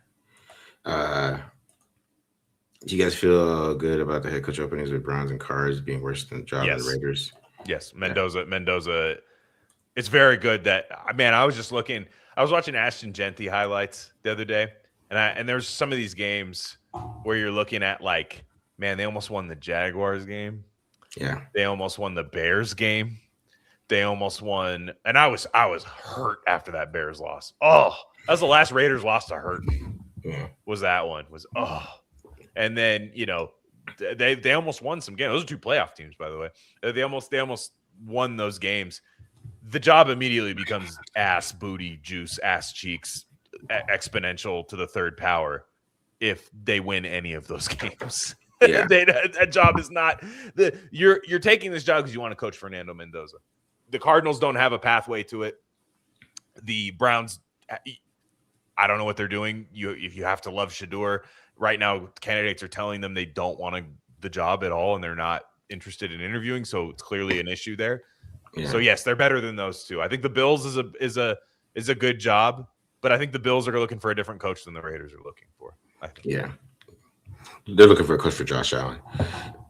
Do you guys feel good about the head coach openings with Browns and Cards being worse than the job of the Raiders? Yes, Mendoza. It's very good that, man, I was watching Ashton Genty highlights the other day, and there's some of these games where you're looking at like, man, they almost won the Jaguars game. Yeah. They almost won the Bears game. They almost won, and I was hurt after that Bears loss. Oh, that was the last Raiders loss to hurt me. Yeah. Was that one. And then, they almost won some games. Those are two playoff teams, by the way. They almost won those games. The job immediately becomes ass booty juice, ass cheeks, exponential to the third power if they win any of those games. Yeah. That job is not you're taking this job because you want to coach Fernando Mendoza. The Cardinals don't have a pathway to it. The Browns, I don't know what they're doing. If you have to love Shador. Right now, candidates are telling them they don't want the job at all, and they're not interested in interviewing. So it's clearly an issue there. Yeah. So yes, they're better than those two. I think the Bills is a good job, but I think the Bills are looking for a different coach than the Raiders are looking for. I think. Yeah, they're looking for a coach for Josh Allen.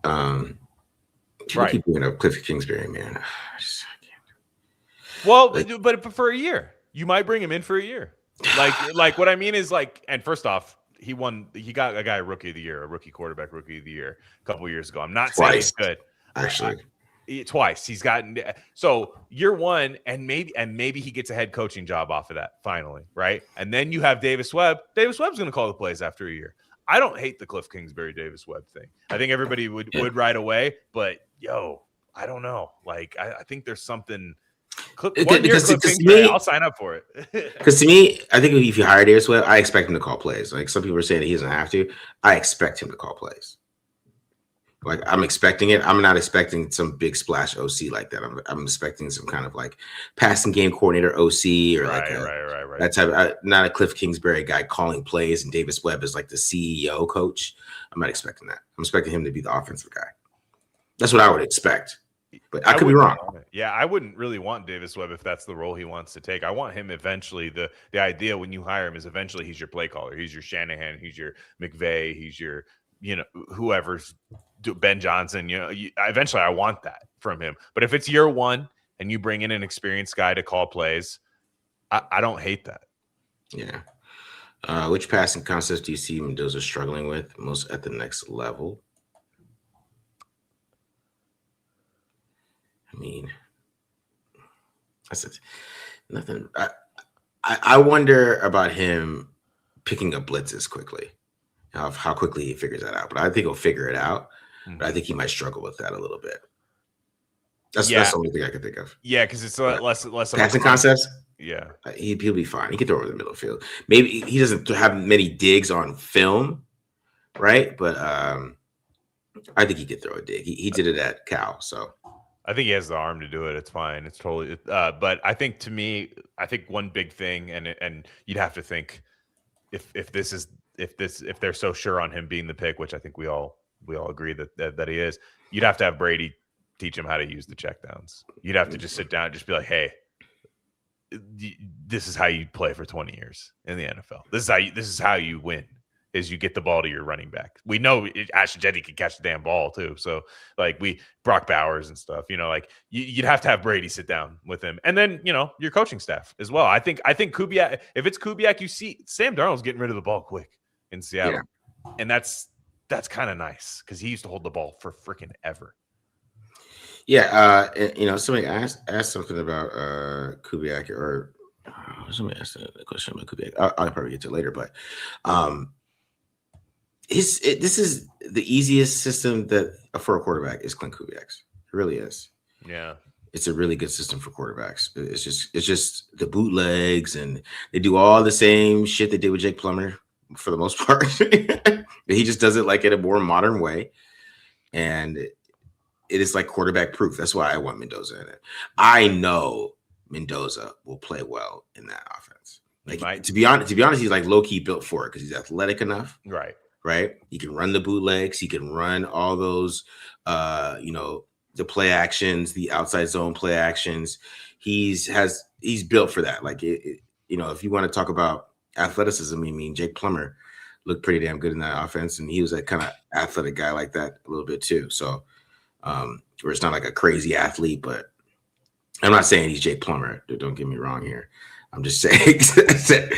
Right. Keep bringing up Cliff Kingsbury, man. I can't. Well, but for a year, you might bring him in for a year. Like what I mean is like, and first off, he got a guy rookie of the year, a rookie quarterback rookie of the year a couple of years ago. I'm not saying he's good. Actually. Twice. He's gotten so year one, and maybe he gets a head coaching job off of that finally, right? And then you have Davis Webb. Davis Webb's going to call the plays after a year. I don't hate the Cliff Kingsbury Davis Webb thing. I think everybody would right away, but I don't know. Like I think there's something. Cliff Kingsbury, I'll sign up for it. Because to me, I think if you hire Davis Webb, I expect him to call plays. Like some people are saying that he doesn't have to. I expect him to call plays. Like I'm expecting it. I'm not expecting some big splash OC like that. I'm expecting some kind of like passing game coordinator OC or right. That type. Not a Cliff Kingsbury guy calling plays and Davis Webb is like the CEO coach. I'm not expecting that. I'm expecting him to be the offensive guy. That's what I would expect. But I could be wrong. Yeah, I wouldn't really want Davis Webb if that's the role he wants to take. I want him eventually. The idea when you hire him is eventually he's your play caller. He's your Shanahan. He's your McVay. He's your whoever's Ben Johnson. Eventually I want that from him. But if it's year one and you bring in an experienced guy to call plays, I don't hate that. Yeah. Which passing concepts do you see Mendoza struggling with most at the next level? I mean, that's it. Nothing. I wonder about him picking up blitzes quickly, how quickly he figures that out. But I think he'll figure it out. But I think he might struggle with that a little bit. That's the only thing I can think of. Yeah, because it's less passing concepts. Yeah, he'll be fine. He can throw over the middle field. Maybe he doesn't have many digs on film, right? But I think he could throw a dig. He did it at Cal, so. I think he has the arm to do it. It's fine. It's totally. But I think one big thing, and you'd have to think if they're so sure on him being the pick, which I think we all agree that he is, you'd have to have Brady teach him how to use the checkdowns. You'd have to just sit down and just be like, hey, this is how you play for 20 years in the NFL. This is how you win. Is you get the ball to your running back. We know Ashton Jetty can catch the damn ball too. So like Brock Bowers and stuff, like you'd have to have Brady sit down with him. And then, your coaching staff as well. I think Kubiak, if it's Kubiak, you see Sam Darnold's getting rid of the ball quick in Seattle. Yeah. And that's kind of nice because he used to hold the ball for freaking ever. Yeah. Somebody asked something about Kubiak or somebody asked a question about Kubiak. I'll probably get to it later, but this is the easiest system for a quarterback is Clint Kubiak's. It really is. Yeah. It's a really good system for quarterbacks. It's just the bootlegs, and they do all the same shit they did with Jake Plummer for the most part. He just does it like in a more modern way. And it is like quarterback proof. That's why I want Mendoza in it. I know Mendoza will play well in that offense. Like to be honest, he's like low key built for it because he's athletic enough. Right. He can run the bootlegs. He can run all those, the play actions, the outside zone play actions. He's built for that. Like if you want to talk about athleticism, Jake Plummer looked pretty damn good in that offense, and he was that kind of athletic guy like that a little bit too. So, where it's not like a crazy athlete, but I'm not saying he's Jake Plummer. Don't get me wrong here. I'm just saying that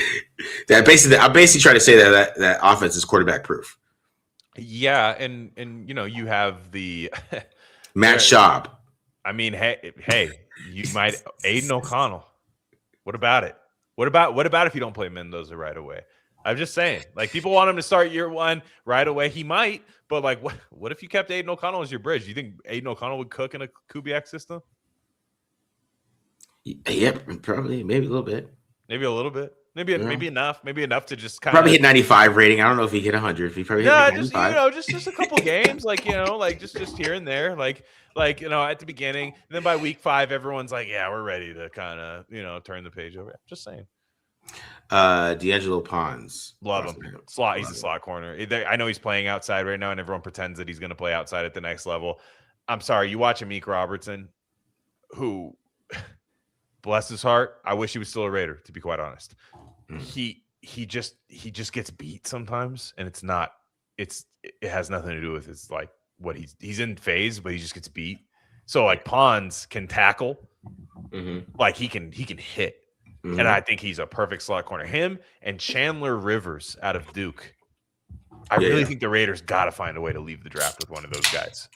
I'm basically trying to say that offense is quarterback proof. Yeah, and you have the Matt Schaub. Hey, you might Aiden O'Connell. What about it? What about if you don't play Mendoza right away? I'm just saying, like, people want him to start year one right away. He might, but like, what if you kept Aiden O'Connell as your bridge? Do you think Aiden O'Connell would cook in a Kubiak system? Yeah, probably, maybe a little bit. Maybe enough. Maybe enough to just kind probably hit 95 rating. I don't know if he hit 100. He probably hit 95. Just a couple games, like just here and there, like at the beginning. And then by week 5, everyone's like, yeah, we're ready to kind of turn the page over. Just saying. D'Angelo Pons, love him. Slot. He's a slot corner. I know he's playing outside right now, and everyone pretends that he's going to play outside at the next level. I'm sorry. You watch Amik Robertson, who. Bless his heart. I wish he was still a Raider, to be quite honest. He just gets beat sometimes, and it has nothing to do with it's like what he's in phase, but he just gets beat. So like Pons can tackle, like he can hit, and I think he's a perfect slot corner. Him and Chandler Rivers out of Duke. I really think the Raiders got to find a way to leave the draft with one of those guys.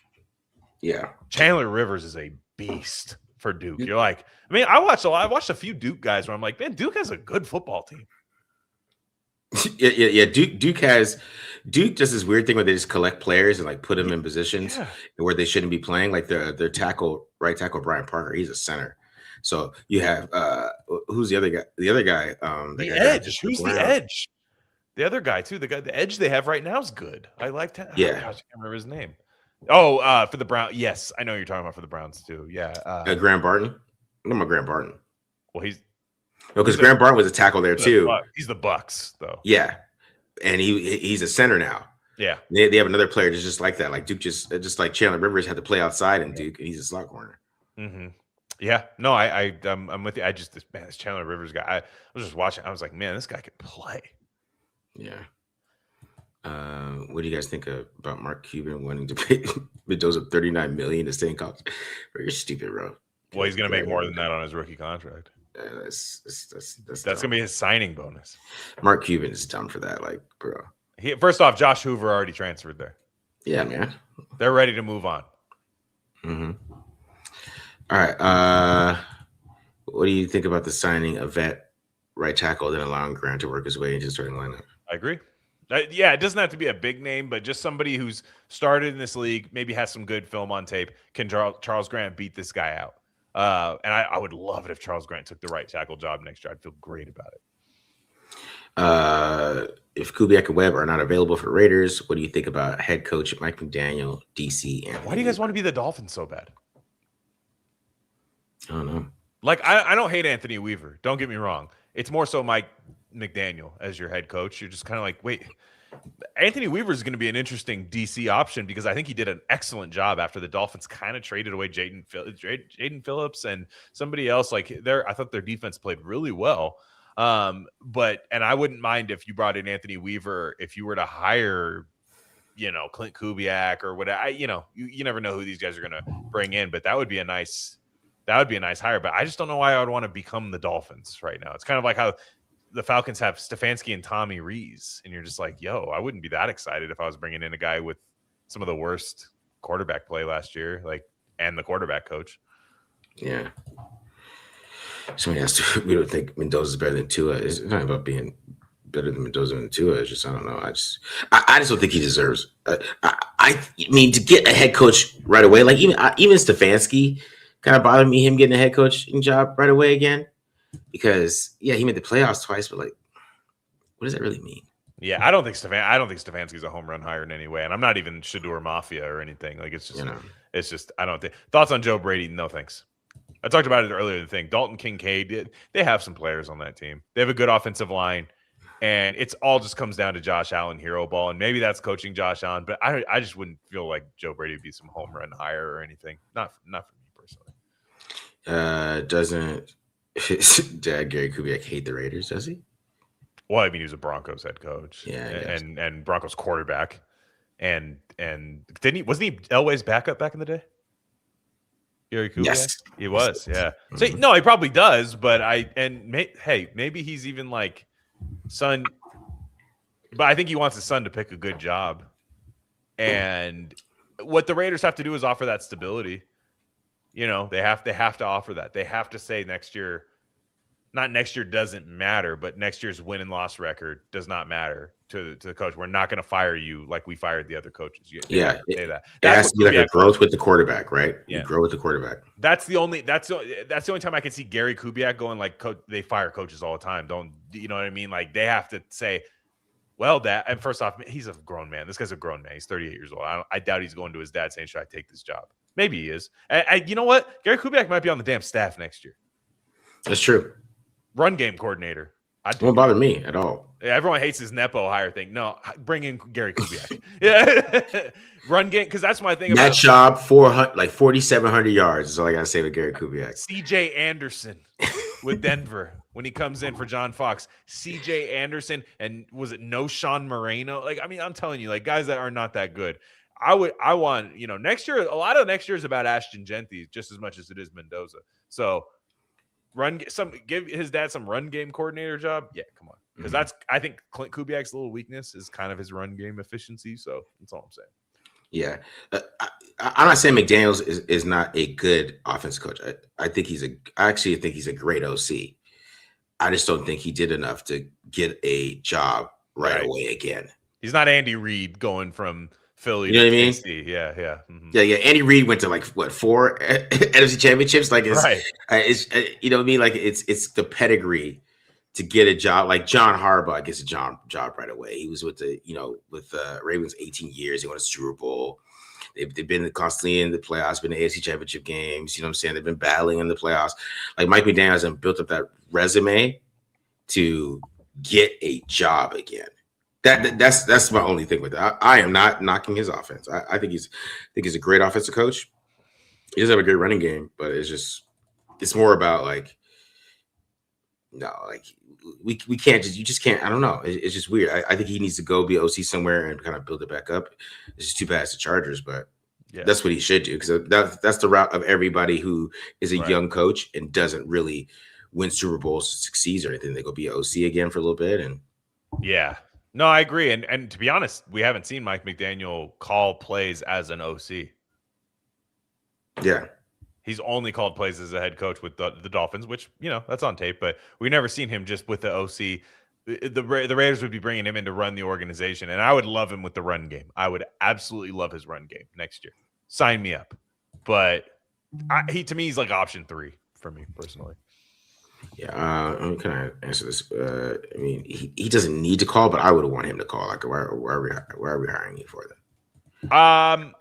Yeah, Chandler Rivers is a beast. For Duke, you're like, I watched a few Duke guys where I'm like, man, Duke has a good football team. Yeah. Duke does this weird thing where they just collect players and like put them in positions where they shouldn't be playing. Like their right tackle Brian Parker, he's a center. So you have who's the other guy? The other guy, the edge. Who's the edge? The other guy too. The edge they have right now is good. I like that. Yeah, I can't remember his name. Oh, for the Browns. Yes, I know you're talking about for the Browns too. Yeah. Graham Barton. I'm about Graham Barton. Well, because Graham Barton was a tackle there too. He's the Bucks though. Yeah, and he's a center now. Yeah. They have another player just like that. Like Duke just like Chandler Rivers had to play outside in Duke, and he's a slot corner. Mm-hmm. Yeah. No, I'm with you. This Chandler Rivers guy. I was just watching. I was like, man, this guy could play. Yeah. What do you guys think about Mark Cuban wanting to pay Mendoza $39 million to stay in college? You're stupid, bro. Well, he's gonna make more than that on his rookie contract. That's gonna be his signing bonus. Mark Cuban is dumb for that, like, bro. First off, Josh Hoover already transferred there. Yeah, man. They're ready to move on. Mm-hmm. All right. What do you think about the signing of vet right tackle, then allowing Grant to work his way into the starting lineup? I agree. Yeah, it doesn't have to be a big name, but just somebody who's started in this league, maybe has some good film on tape. Can Charles Grant beat this guy out? And I would love it if Charles Grant took the right tackle job next year. I'd feel great about it. If Kubiak and Webb are not available for Raiders, what do you think about head coach Mike McDaniel, DC? And why do you guys want to be the Dolphins so bad? I don't know. Like, I don't hate Anthony Weaver. Don't get me wrong. It's more so Mike McDaniel as your head coach. You're just kind of like, wait, Anthony Weaver is going to be an interesting DC option because I think he did an excellent job after the Dolphins kind of traded away Jaden Phillips and somebody else. Like I thought their defense played really well. And I wouldn't mind if you brought in Anthony Weaver if you were to hire, Clint Kubiak or whatever. You never know who these guys are going to bring in, but that would be a nice hire. But I just don't know why I would want to become the Dolphins right now. It's kind of like how the Falcons have Stefanski and Tommy Rees, and you're just like, yo, I wouldn't be that excited if I was bringing in a guy with some of the worst quarterback play last year, and the quarterback coach. Yeah. Somebody has to. We don't think Mendoza's better than Tua. It's not about being better than Mendoza and Tua. It's just I don't know. I just don't think he deserves. I mean, to get a head coach right away, like even Stefanski, kind of bothered me him getting a head coaching job right away again. Because he made the playoffs twice, but what does that really mean? Yeah, I don't think Stefanski's a home run hire in any way, and I'm not even Shador Mafia or anything. Like it's just I don't think. Thoughts on Joe Brady? No thanks. I talked about it earlier. The thing, Dalton Kincaid, they have some players on that team. They have a good offensive line, and it's all just comes down to Josh Allen hero ball, and maybe that's coaching Josh Allen. But I just wouldn't feel like Joe Brady would be some home run hire or anything. Not for me personally. Doesn't his dad Gary Kubiak hate the Raiders? Does he? Well, I mean, he was a Broncos head coach, and Broncos quarterback, and wasn't he Elway's backup back in the day? Gary Kubiak? Yes, he was. Yeah. So no, he probably does, but maybe he's even like son. But I think he wants his son to pick a good job, and what the Raiders have to do is offer that stability. They have to offer that. They have to say next year doesn't matter, but next year's win and loss record does not matter to the coach. We're not going to fire you like we fired the other coaches. Say that. It has to be like a growth with the quarterback, right? Yeah. You grow with the quarterback. That's the only time I can see Gary Kubiak going like, they fire coaches all the time. Don't you know what I mean? Like they have to say, well, and first off, he's a grown man. This guy's a grown man. He's 38 years old. I doubt he's going to his dad saying, should I take this job? Maybe he is. You know what? Gary Kubiak might be on the damn staff next year. That's true. Run game coordinator. It won't bother me at all. Everyone hates his Nepo hire thing. No, bring in Gary Kubiak. Yeah. Run game, because that's my thing about that job. 4,700 yards is all I gotta say with Gary Kubiak. CJ Anderson with Denver when he comes in for John Fox. CJ Anderson, and was it Sean Moreno? Like, I mean, I'm telling you, like guys that are not that good. I want, next year, a lot of next year is about Ashton Genty just as much as it is Mendoza. So give his dad some run game coordinator job. Yeah, come on. Because I think Clint Kubiak's little weakness is kind of his run game efficiency. So that's all I'm saying. Yeah. I'm not saying McDaniels is not a good offense coach. I actually think he's a great OC. I just don't think he did enough to get a job right away again. He's not Andy Reid going from Philly, you know what I mean? KC. Yeah. Mm-hmm. Yeah. Andy Reid went to 4 NFC championships. Like it's, right. It's you know what I mean? Like it's the pedigree to get a job. Like John Harbaugh gets a job right away. He was with the Ravens 18 years. He won a Super Bowl. They've been constantly in the playoffs, been in the AFC championship games. You know what I'm saying? They've been battling in the playoffs. Like Mike McDaniel hasn't built up that resume to get a job again. That's my only thing with it. I am not knocking his offense. I think he's a great offensive coach. He does have a great running game, but it's more about we can't you just can't. I don't know. It's just weird. I think he needs to go be OC somewhere and kind of build it back up. It's just too bad it's the Chargers, but that's what he should do because that's the route of everybody who is a young coach and doesn't really win Super Bowls, succeeds or anything. They go be OC again for a little bit and No, I agree. And to be honest, we haven't seen Mike McDaniel call plays as an OC. Yeah. He's only called plays as a head coach with the Dolphins, which, that's on tape, but we've never seen him just with the OC. The Raiders would be bringing him in to run the organization, and I would love him with the run game. I would absolutely love his run game next year. Sign me up. But to me, he's like option 3 for me personally. Yeah, can I answer this? I mean, he doesn't need to call, but I would want him to call. Like, why are we hiring you for that?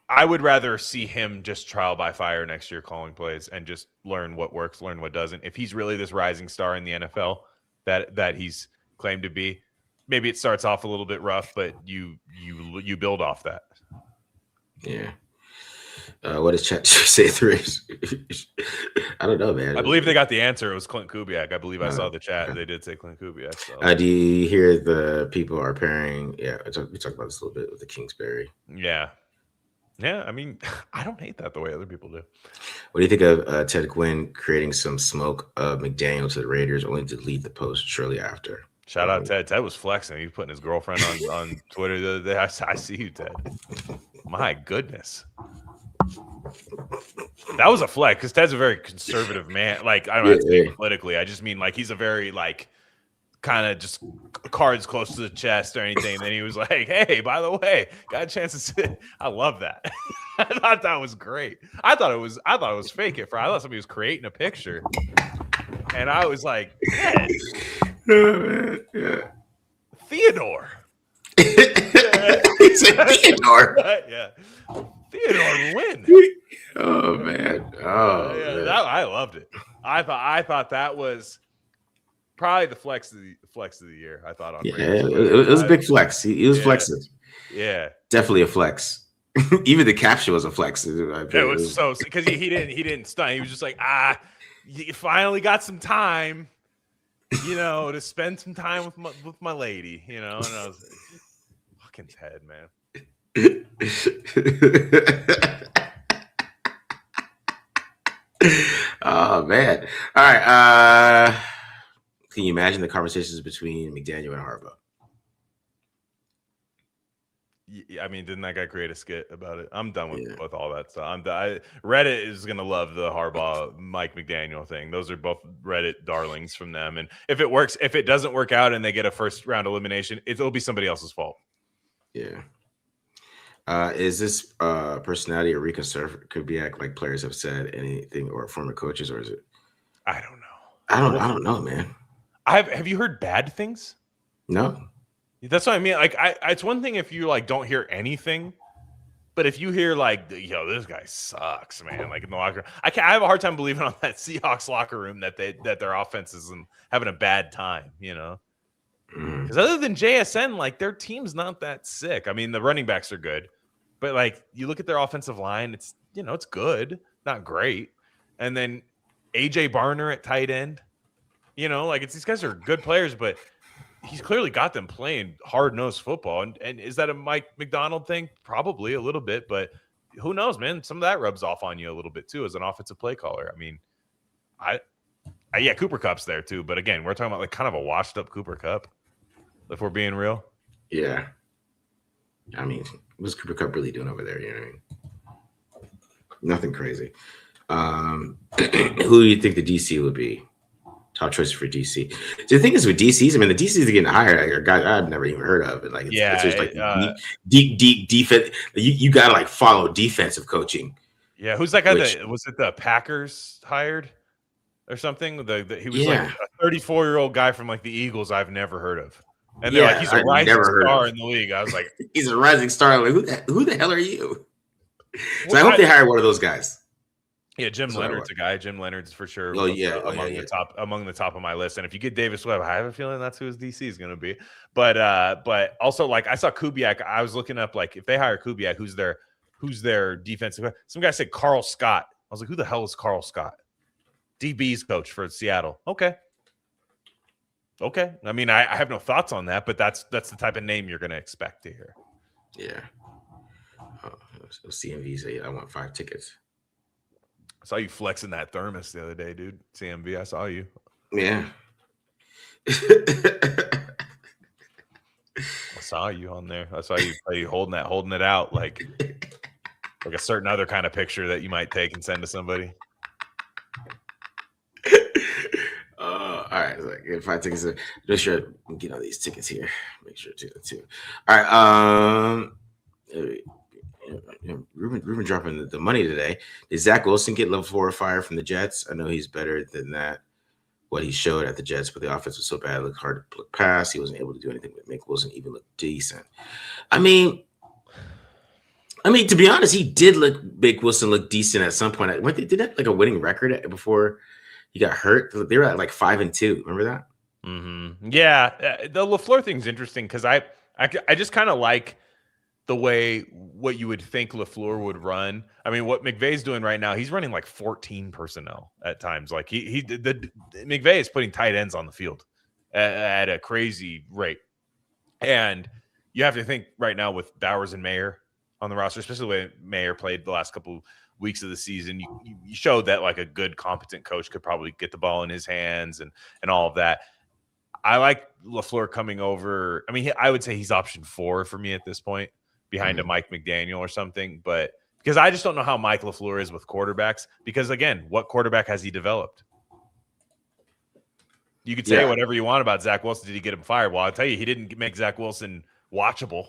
I would rather see him just trial by fire next year, calling plays and just learn what works, learn what doesn't. If he's really this rising star in the NFL that he's claimed to be, maybe it starts off a little bit rough, but you build off that. Yeah. What does chat say through? I don't know, man. I believe they got the answer. It was Clint Kubiak. I believe I saw the chat. They did say Clint Kubiak. So. Do you hear the people are pairing? Yeah, we talked about this a little bit with the Kingsbury. Yeah. Yeah, I mean, I don't hate that the way other people do. What do you think of Ted Quinn creating some smoke of McDaniel to the Raiders, only to delete the post shortly after? Shout out Ted. Ted was flexing. He was putting his girlfriend on Twitter the other day. I see you, Ted. My goodness. That was a flex because Ted's a very conservative man. Like, I don't have to say politically. I just mean like he's a very like kind of just cards close to the chest or anything. And then he was like, "Hey, by the way, got a chance to sit." I love that. I thought that was great. I thought it was fake at first. I thought somebody was creating a picture, and I was like, "Ted, Theodore." He said Theodore. Yeah. Theodore will win. Oh man! Oh, yeah, man. I loved it. I thought that was probably the flex of the year. I thought on it was a big flex. He was flexing. Yeah, definitely a flex. Even the caption was a flex. It was so because he didn't stun. He was just like, you finally got some time, to spend some time with my lady, And I was like, fucking Ted, man. Oh man! All right. Can you imagine the conversations between McDaniel and Harbaugh? I mean, didn't that guy create a skit about it? I'm done with all that stuff. Reddit is gonna love the Harbaugh Mike McDaniel thing. Those are both Reddit darlings from them. And if it works, if it doesn't work out and they get a first round elimination, it'll be somebody else's fault. Yeah. Is this personality or reconserve could be like players have said anything or former coaches, or is it? I don't know. I don't know, man. Have you heard bad things? No. That's what I mean. Like, it's one thing if you like don't hear anything, but if you hear like, this guy sucks, man. Like in the locker room, I have a hard time believing on that Seahawks locker room that their offense is having a bad time. Because other than JSN, like their team's not that sick. I mean, the running backs are good, but like you look at their offensive line, it's it's good, not great. And then AJ Barner at tight end, like these guys are good players, but he's clearly got them playing hard-nosed football. And is that a Mike McDonald thing? Probably a little bit, but who knows, man? Some of that rubs off on you a little bit too as an offensive play caller. I mean, Cooper Kupp's there too, but again, we're talking about like kind of a washed-up Cooper Kupp. If we're being real. Yeah. I mean, what's Cooper Kupp really doing over there? You know what I mean? Nothing crazy. Who do you think the DC would be? Top choice for DC. So the thing is with DCs, I mean, the DCs are getting hired. Like, guys I've never even heard of. And like, it's just like deep defense. You got to like follow defensive coaching. Yeah. Who's that guy was it the Packers hired or something? He was like a 34-year-old guy from like the Eagles I've never heard of. And they're like, he's a rising star in the league. I was like, he's a rising star. I'm like, who the hell are you? So I hope they hire one of those guys. Yeah, Jim Leonard's a guy. Jim Leonard's for sure. Oh yeah, among the top of my list. And if you get Davis Webb, I have a feeling that's who his DC is going to be. But also like I saw Kubiak. I was looking up like if they hire Kubiak, who's their defensive? Some guy said Carl Scott. I was like, who the hell is Carl Scott? DB's coach for Seattle. Okay. I mean, I have no thoughts on that, but that's the type of name you're going to expect to hear. Yeah. So CMV say I want 5 tickets. I saw you flexing that thermos the other day, dude. CMV, I saw you. Yeah. I saw you on there. I saw you holding it out like a certain other kind of picture that you might take and send to somebody. All right, like 5 tickets. Just sure get all these tickets here. Make sure to too. All right. Ruben dropping the money today. Did Zach Wilson get level 4 fire from the Jets? I know he's better than that. What he showed at the Jets, but the offense was so bad, it looked hard to pass. He wasn't able to do anything but make Wilson even look decent. I mean, to be honest, he did make Wilson look decent at some point. Did that like a winning record before he got hurt? They were at like 5-2. Remember that? Yeah, the LaFleur thing's interesting because I just kind of like the way what you would think LaFleur would run. I mean, what McVay's doing right now, he's running like 14 personnel at times. Like McVay is putting tight ends on the field at a crazy rate. And you have to think right now with Bowers and Mayer on the roster, especially the way Mayer played the last couple weeks of the season, you showed that like a good, competent coach could probably get the ball in his hands and all of that. I like LaFleur coming over. I mean, I would say he's option 4 for me at this point, behind a Mike McDaniel or something. But because I just don't know how Mike LaFleur is with quarterbacks. Because again, what quarterback has he developed? You could say whatever you want about Zach Wilson. Did he get him fired? Well, I'll tell you, he didn't make Zach Wilson watchable.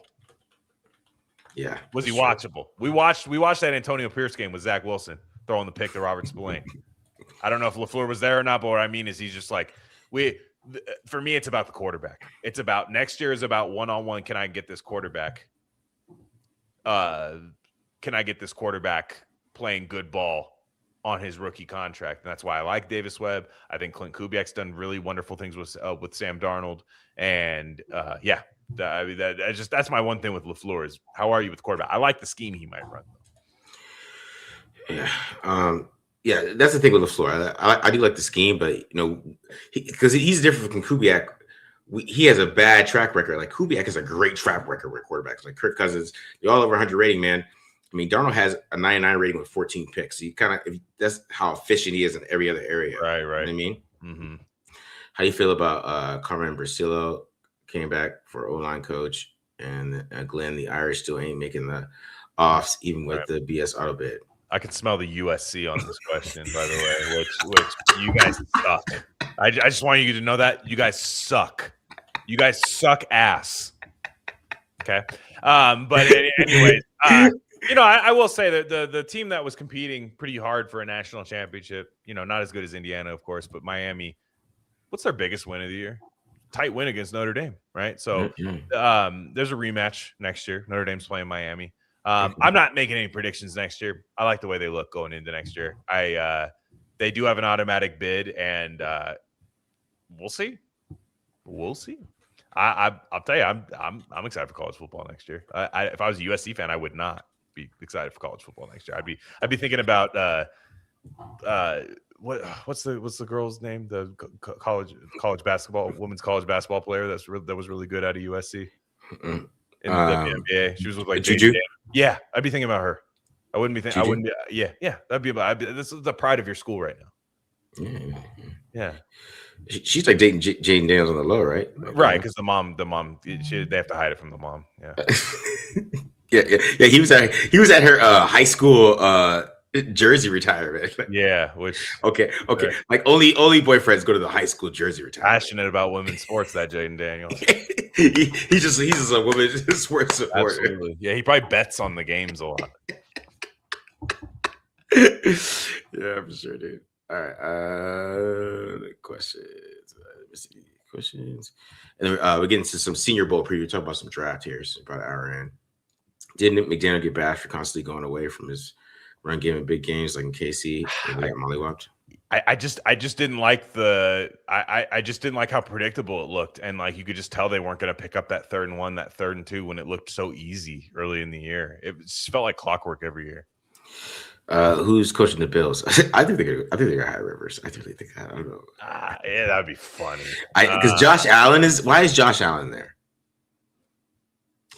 Yeah. Was he watchable? We watched that Antonio Pierce game with Zach Wilson throwing the pick to Robert Spillane. I don't know if LaFleur was there or not, but what I mean is he's just like, for me, it's about the quarterback. It's about next year is about one-on-one. Can I get this quarterback? Can I get this quarterback playing good ball on his rookie contract? And that's why I like Davis Webb. I think Clint Kubiak's done really wonderful things with Sam Darnold. And that's my one thing with LaFleur is how are you with quarterback? I like the scheme he might run though. Yeah. Yeah, that's the thing with LaFleur. I do like the scheme, but because he's different from Kubiak. He has a bad track record. Like Kubiak has a great track record with quarterbacks. Like Kirk Cousins, the all over 100 rating man. I mean, Darnold has a 99 rating with 14 picks. So that's how efficient he is in every other area. Right. You know what I mean? Mm-hmm. How do you feel about Carmen Bracillo came back for O-line coach, and Glenn the Irish still ain't making the offs even with the BS auto bid? I can smell the USC on this question, by the way, which you guys suck. I just want you to know that you guys suck. You guys suck ass. Okay. But anyways, I will say that the team that was competing pretty hard for a national championship, not as good as Indiana, of course, but Miami, what's their biggest win of the year? Tight win against Notre Dame, right? So there's a rematch next year. Notre Dame's playing Miami. I'm not making any predictions next year. I like the way they look going into next year. They do have an automatic bid, and we'll see. We'll see. I'll tell you, I'm excited for college football next year. If I was a USC fan, I would not be excited for college football next year. I'd be thinking about what's the girl's name? The college basketball women's college basketball player that was really good out of USC. In the WNBA. She was with like Juju. Yeah, I'd be thinking about her. I wouldn't be thinking. I wouldn't. Yeah. That'd be about. This is the pride of your school right now. Yeah. She's like dating Jaden Daniels on the low, right? Right, because the mom, they have to hide it from the mom. Yeah. yeah. He was at her high school jersey retirement. Yeah, which okay. Like only boyfriends go to the high school jersey retirement. Passionate about women's sports, that Jaden Daniels. he's just a women's sports supporter. Absolutely. Yeah, he probably bets on the games a lot. Yeah, for sure, dude. All right. Questions. Let me see questions. And then we're getting to some Senior Bowl preview. Talk about some draft here. So about an hour in. Didn't McDaniel get bashed for constantly going away from his run game in big games like in KC? And they got mollywopped. I just didn't like I just didn't like how predictable it looked, and like you could just tell they weren't going to pick up that 3rd and 1, that 3rd and 2 when it looked so easy early in the year. It just felt like clockwork every year. Who's coaching the Bills? I think they're gonna hire Rivers. I think that. I don't know. Yeah, that'd be funny. Because Josh Allen why is Josh Allen there?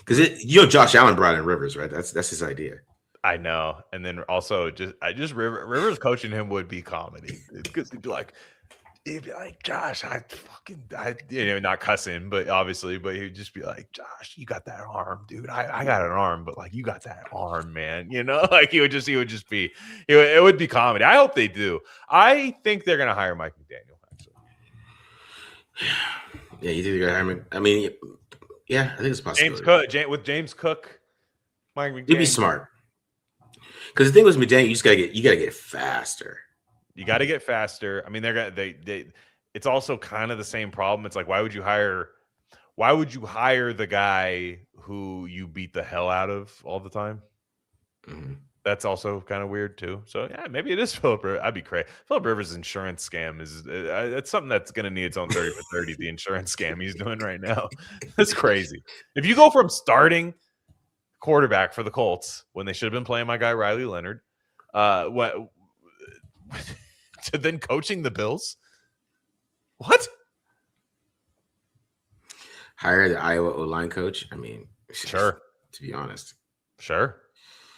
Because Josh Allen brought in Rivers, right? That's his idea. I know, and then also Rivers coaching him would be comedy because he'd be like, Josh, not cussing, but obviously, but he'd just be like, Josh, you got that arm, dude. I got an arm, but like you got that arm, man. Like it would be comedy. I hope they do. I think they're gonna hire Mike McDaniel. Actually, yeah, you think they're gonna hire him? I mean, yeah, I think it's possible. James Cook, Mike McDaniel. You'd be smart. Because the thing with McDaniel, you gotta get faster. You got to get faster. I mean, it's also kind of the same problem. It's like, why would you hire the guy who you beat the hell out of all the time? Mm-hmm. That's also kind of weird too. So yeah, maybe it is Philip Rivers. I'd be crazy. Philip Rivers' insurance scam is it's something that's going to need its own 30 for 30. The insurance scam he's doing right now. That's crazy. If you go from starting quarterback for the Colts when they should have been playing my guy Riley Leonard, what to then coaching the Bills, what? Hire the Iowa O-line coach. I mean, Sure. To be honest, sure,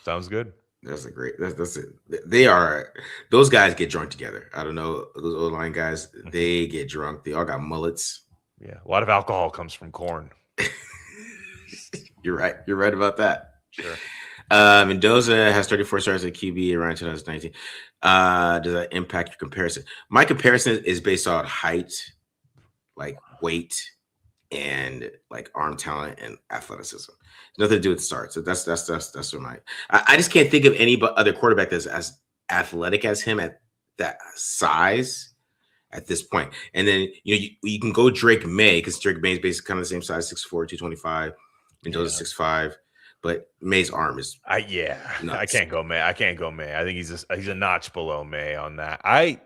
sounds good. That's a great. That's it. They are. Those guys get drunk together. I don't know those O-line guys. They get drunk. They all got mullets. Yeah, a lot of alcohol comes from corn. You're right. You're right about that. Sure. Mendoza has 34 starts at QB around 2019. Does that impact your comparison? My comparison is based on height, like weight, and like arm talent and athleticism. Nothing to do with starts. So that's what I just can't think of any other quarterback that's as athletic as him at that size at this point. And then you can go Drake May, because Drake May is basically kind of the same size, 6'4", 225. Mendoza 6'5", but May's arm is I can't go May. I think he's a notch below May on that. I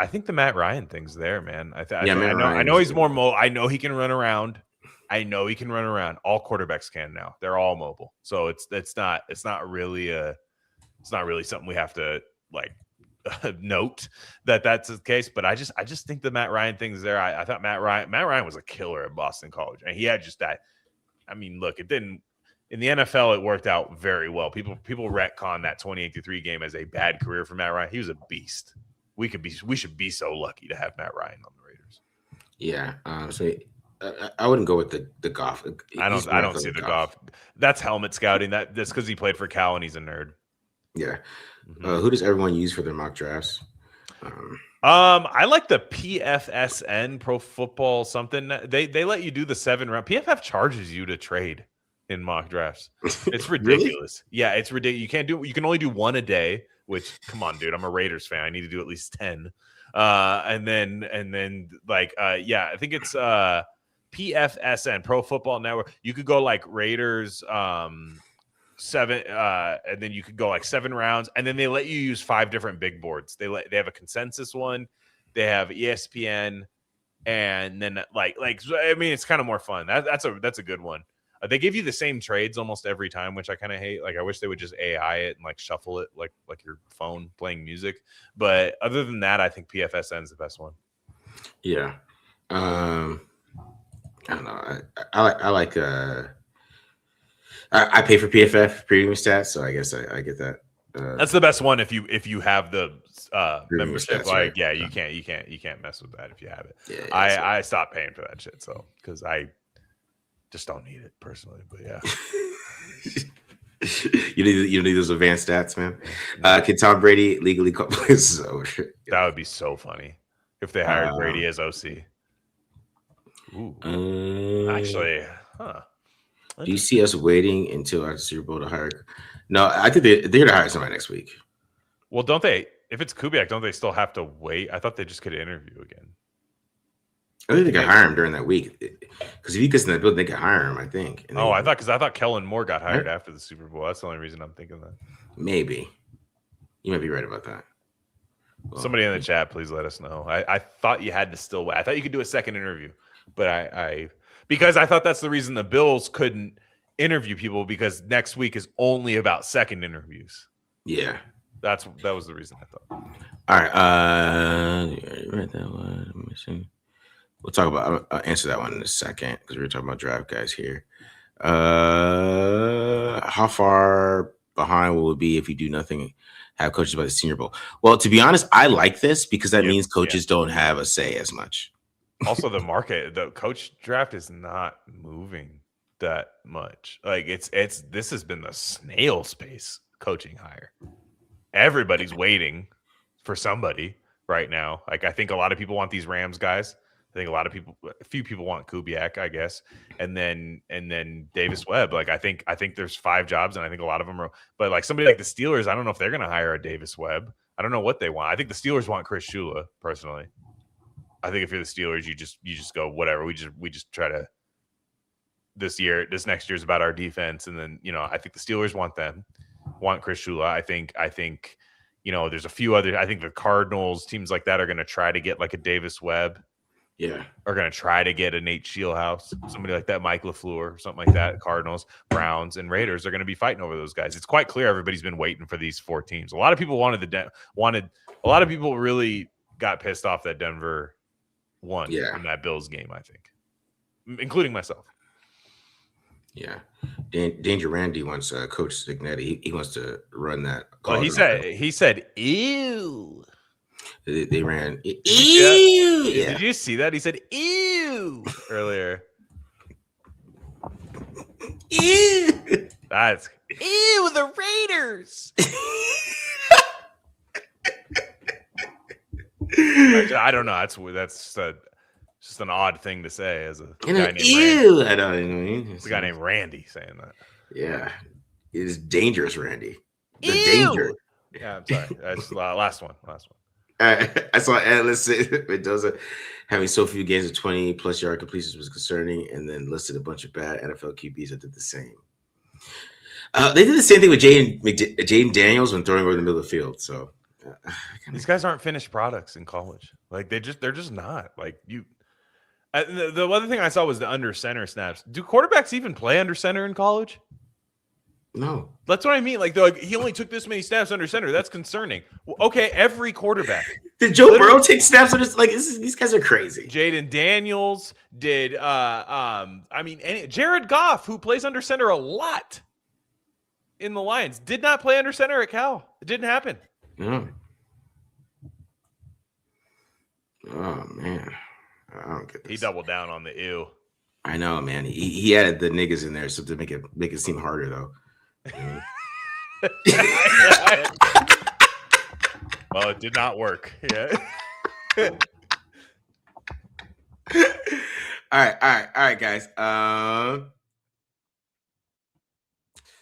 think the Matt Ryan thing's there, man. I know he's more mobile. I know he can run around. All quarterbacks can now. They're all mobile. So it's not really something we have to like note that's the case. But I just think the Matt Ryan thing's there. I thought Matt Ryan was a killer at Boston College, and he had just that. I mean, look, it didn't. In the NFL, it worked out very well. People retcon that 28-3 game as a bad career for Matt Ryan. He was a beast. We should be so lucky to have Matt Ryan on the Raiders. Yeah. So I wouldn't go with the Goff. I don't see the Goff. That's helmet scouting. That's because he played for Cal and he's a nerd. Yeah. Who does everyone use for their mock drafts? I like the PFSN Pro Football something. They let you do the 7 round. PFF charges you to trade in mock drafts. It's ridiculous. Really? Yeah, it's ridiculous. You can only do 1 a day, which come on, dude. I'm a Raiders fan. I need to do at least 10. And then I think it's PFSN Pro Football Network. You could go like Raiders 7 and then you could go like 7 rounds, and then they let you use 5 different big boards. They have a consensus one, they have ESPN, and then like I mean, it's kind of more fun. That's a good one. They give you the same trades almost every time, which I kind of hate. Like, I wish they would just AI it and like shuffle it like your phone playing music. But other than that, I think PFSN is the best one. Yeah. I don't know. I like I pay for PFF premium stats, so I guess I get that. That's the best one if you have the membership. Stats, like, right? Yeah, you can't mess with that if you have it. Yeah, I stopped paying for that shit, so because I just don't need it personally. But yeah, you need those advanced stats, man. Can Tom Brady legally call plays? That would be so funny if they hired Brady as OC. Ooh. Actually, huh? Do you see us waiting until our Super Bowl to hire? No, I think they're going to hire somebody next week. Well, don't they? If it's Kubiak, don't they still have to wait? I thought they just could interview again. I think they can hire him during that week, because if he gets in that building, they can hire him. I think. I thought Kellen Moore got hired after the Super Bowl. That's the only reason I'm thinking that. Maybe you might be right about that. Well, somebody in the chat, please let us know. I thought you had to still wait. I thought you could do a second interview, but because I thought that's the reason the Bills couldn't interview people, because next week is only about second interviews. Yeah. That was the reason I thought. All right. You read that one. We'll talk about. I'll answer that one in a second, because we were talking about draft guys here. How far behind will it be if you do nothing? Have coaches by the Senior Bowl? Well, to be honest, I like this because that means coaches don't have a say as much. Also, the coach draft is not moving that much. Like this has been the snail space coaching hire. Everybody's waiting for somebody right now. Like, I think a lot of people want these Rams guys. I think a few people want Kubiak, I guess, and then Davis Webb. Like, I think there's 5 jobs, and I think a lot of them are. But like somebody like the Steelers, I don't know if they're going to hire a Davis Webb. I don't know what they want. I think the Steelers want Chris Shula, personally. I think if you're the Steelers, you just go whatever. We just try to. This next year is about our defense, and then I think the Steelers want them. want Chris Shula. I think, there's a few other. I think the Cardinals, teams like that, are going to try to get like a Davis Webb. Yeah. Are going to try to get a Nate Shieldhouse, somebody like that, Mike LaFleur, something like that. Cardinals, Browns, and Raiders are going to be fighting over those guys. It's quite clear everybody's been waiting for these 4 teams. A lot of people a lot of people really got pissed off that Denver won in that Bills game, I think, including myself. Yeah. Danger Randy wants Coach Signetti. He wants to run that. Well, he said, ew. They ran. Ew. Yeah. Did you see that? He said, ew, earlier. Ew. That's ew, the Raiders. I don't know. That's just an odd thing to say as a guy named ew. Randy. I don't know. It's a guy named Randy saying that. Yeah. It is dangerous, Randy. The ew. danger. Yeah, I'm sorry. That's last one. I saw analysts say Mendoza having so few games of 20+ yard completions was concerning, and then listed a bunch of bad NFL QBs that did the same. They did the same thing with Jaden Daniels when throwing over the middle of the field. So these guys aren't finished products in college. Like they're just not. Like you. The other thing I saw was the under center snaps. Do quarterbacks even play under center in college? No. That's what I mean. Like he only took this many snaps under center. That's concerning. Well, okay, every quarterback. Did Joe Burrow take snaps on this? Like these guys are crazy. Jaden Daniels did. Jared Goff, who plays under center a lot in the Lions, did not play under center at Cal. It didn't happen. No. Oh man, I don't get this. He doubled down on the ew. I know, man. He added the niggas in there so to make it seem harder though. Well, it did not work. Yeah. All right, guys.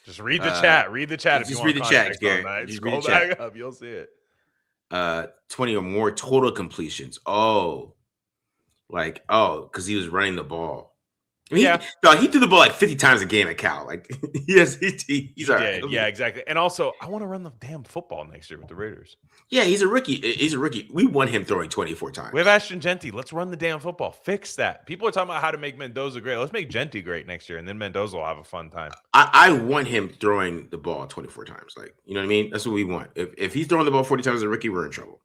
Just read the chat. Read the chat if you want. Just read the chat, Gary. Just scroll back up. You'll see it. 20 or more total completions. Because he was running the ball. I mean, he threw the ball like 50 times a game at Cal. Like, he's all right. Yeah, exactly. And also, I want to run the damn football next year with the Raiders. Yeah, he's a rookie. We want him throwing 24 times. We have Ashton Genty. Let's run the damn football. Fix that. People are talking about how to make Mendoza great. Let's make Genty great next year, and then Mendoza will have a fun time. I want him throwing the ball 24 times. Like, you know what I mean? That's what we want. If he's throwing the ball 40 times as a rookie, we're in trouble.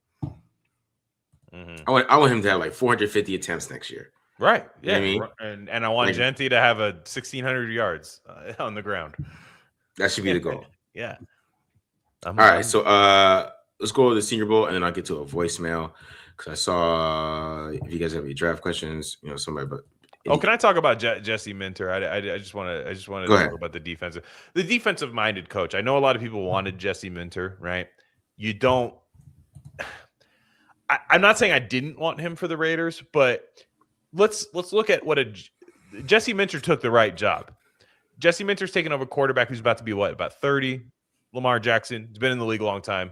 Mm-hmm. I want him to have like 450 attempts next year. Right. Yeah. You know what I mean? And I want Genty to have 1,600 yards on the ground. That should be the goal. Yeah. All right. So let's go to the Senior Bowl, and then I'll get to a voicemail because I saw if you guys have any draft questions, somebody. But can I talk about Jesse Minter? I just want to talk about the defensive minded coach. I know a lot of people wanted Jesse Minter, right? You don't. I'm not saying I didn't want him for the Raiders, but let's look at what Jesse Minter took the right job. Jesse Minter's taken over quarterback who's about to be about 30. Lamar Jackson has been in the league a long time.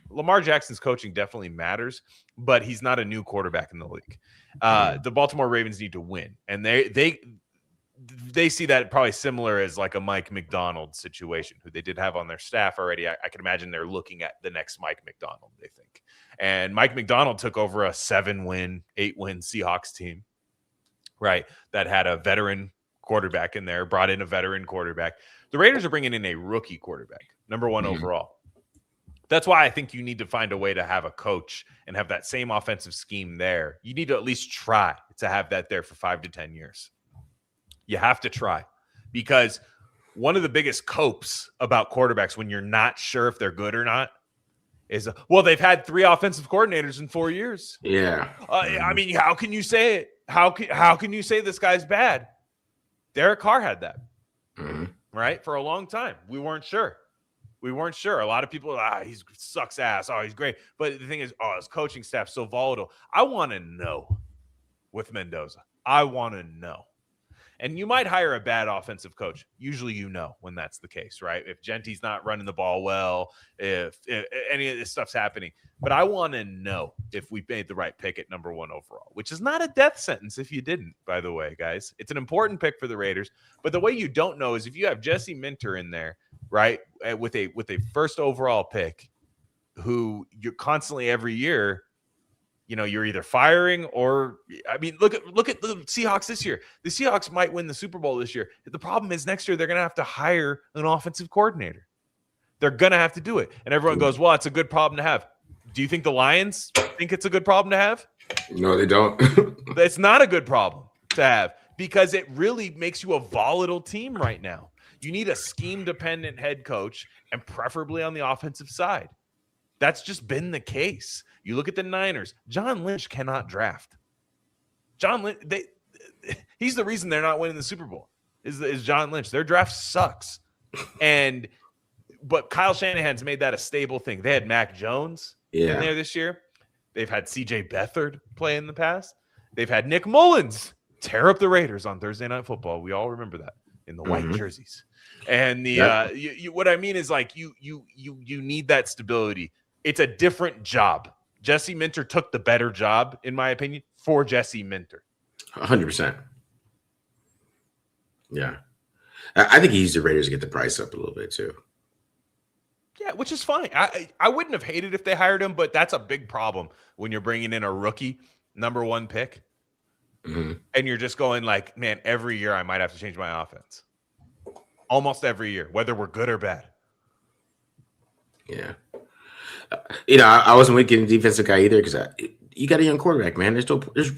Lamar Jackson's coaching definitely matters, but he's not a new quarterback in the league. The Baltimore Ravens need to win, and they see that probably similar as like a Mike McDonald situation, who they did have on their staff already. I can imagine they're looking at the next Mike McDonald, they think. And Mike McDonald took over a 7-win, 8-win Seahawks team, right, that had a veteran quarterback in there, brought in a veteran quarterback. The Raiders are bringing in a rookie quarterback, number 1 overall. That's why I think you need to find a way to have a coach and have that same offensive scheme there. You need to at least try to have that there for 5 to 10 years. You have to try, because one of the biggest copes about quarterbacks when you're not sure if they're good or not is, they've had 3 offensive coordinators in 4 years. Yeah. I mean, how can you say it? How can you say this guy's bad? Derek Carr had that, right? For a long time. We weren't sure. A lot of people, he sucks ass. Oh, he's great. But the thing is, his coaching staff's so volatile. I want to know with Mendoza. I want to know. And you might hire a bad offensive coach. Usually when that's the case, right? If Genty's not running the ball well, if any of this stuff's happening. But I want to know if we made the right pick at number 1 overall, which is not a death sentence if you didn't, by the way, guys. It's an important pick for the Raiders. But the way you don't know is if you have Jesse Minter in there right? With a first overall pick, who you're constantly every year, you're either firing or, I mean, look at the Seahawks this year. The Seahawks might win the Super Bowl this year. The problem is next year they're going to have to hire an offensive coordinator. They're going to have to do it. And everyone goes, well, it's a good problem to have. Do you think the Lions think it's a good problem to have? No, they don't. It's not a good problem to have because it really makes you a volatile team right now. You need a scheme-dependent head coach and preferably on the offensive side. That's just been the case. You look at the Niners. John Lynch cannot draft. John Lynch, he's the reason they're not winning the Super Bowl. Is John Lynch? Their draft sucks. But Kyle Shanahan's made that a stable thing. They had Mac Jones in there this year. They've had C.J. Beathard play in the past. They've had Nick Mullins tear up the Raiders on Thursday Night Football. We all remember that in the white jerseys. And what I mean is like you need that stability. It's a different job. Jesse Minter took the better job, in my opinion, for Jesse Minter. 100%. Yeah. I think he used the Raiders to get the price up a little bit too. Yeah, which is fine. I wouldn't have hated if they hired him, but that's a big problem when you're bringing in a rookie number 1 pick. And you're just going like, man, every year I might have to change my offense. Almost every year, whether we're good or bad. Yeah. I wasn't getting a defensive guy either because you got a young quarterback, man. There's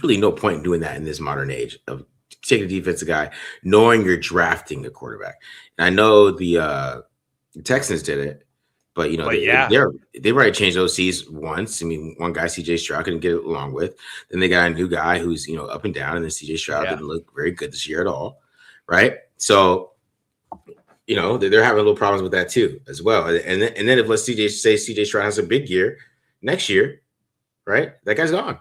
really no point in doing that in this modern age of taking a defensive guy, knowing you're drafting a quarterback. And I know the Texans did it, but they've already changed OCs once. I mean, one guy, CJ Stroud, couldn't get along with. Then they got a new guy who's up and down, and then CJ Stroud didn't look very good this year at all, right? So they're having little problems with that too, as well. And then if let's CJ Stroud has a big year next year, right? That guy's gone.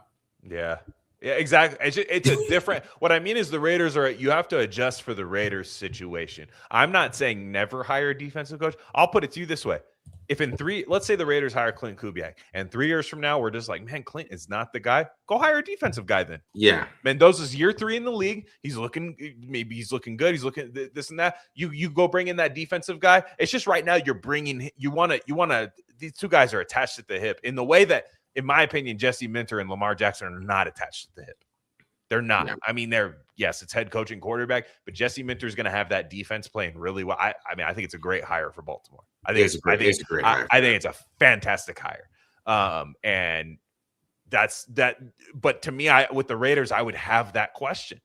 Yeah, exactly. It's a different. What I mean is the Raiders you have to adjust for the Raiders situation. I'm not saying never hire a defensive coach. I'll put it to you this way: if let's say the Raiders hire Clint Kubiak, and 3 years from now we're just like, man, Clint is not the guy. Go hire a defensive guy then. Yeah, Mendoza's year 3 in the league. He's looking good. He's looking this and that. You go bring in that defensive guy. It's just right now you're bringing. You want to. These two guys are attached at the hip in the way that, in my opinion, Jesse Minter and Lamar Jackson are not attached at the hip. They're not. Yeah. I mean, it's head coaching quarterback, but Jesse Minter is going to have that defense playing really well. I think it's a great hire for Baltimore. I think it's a fantastic hire. And that's that. But to me, with the Raiders, I would have that question.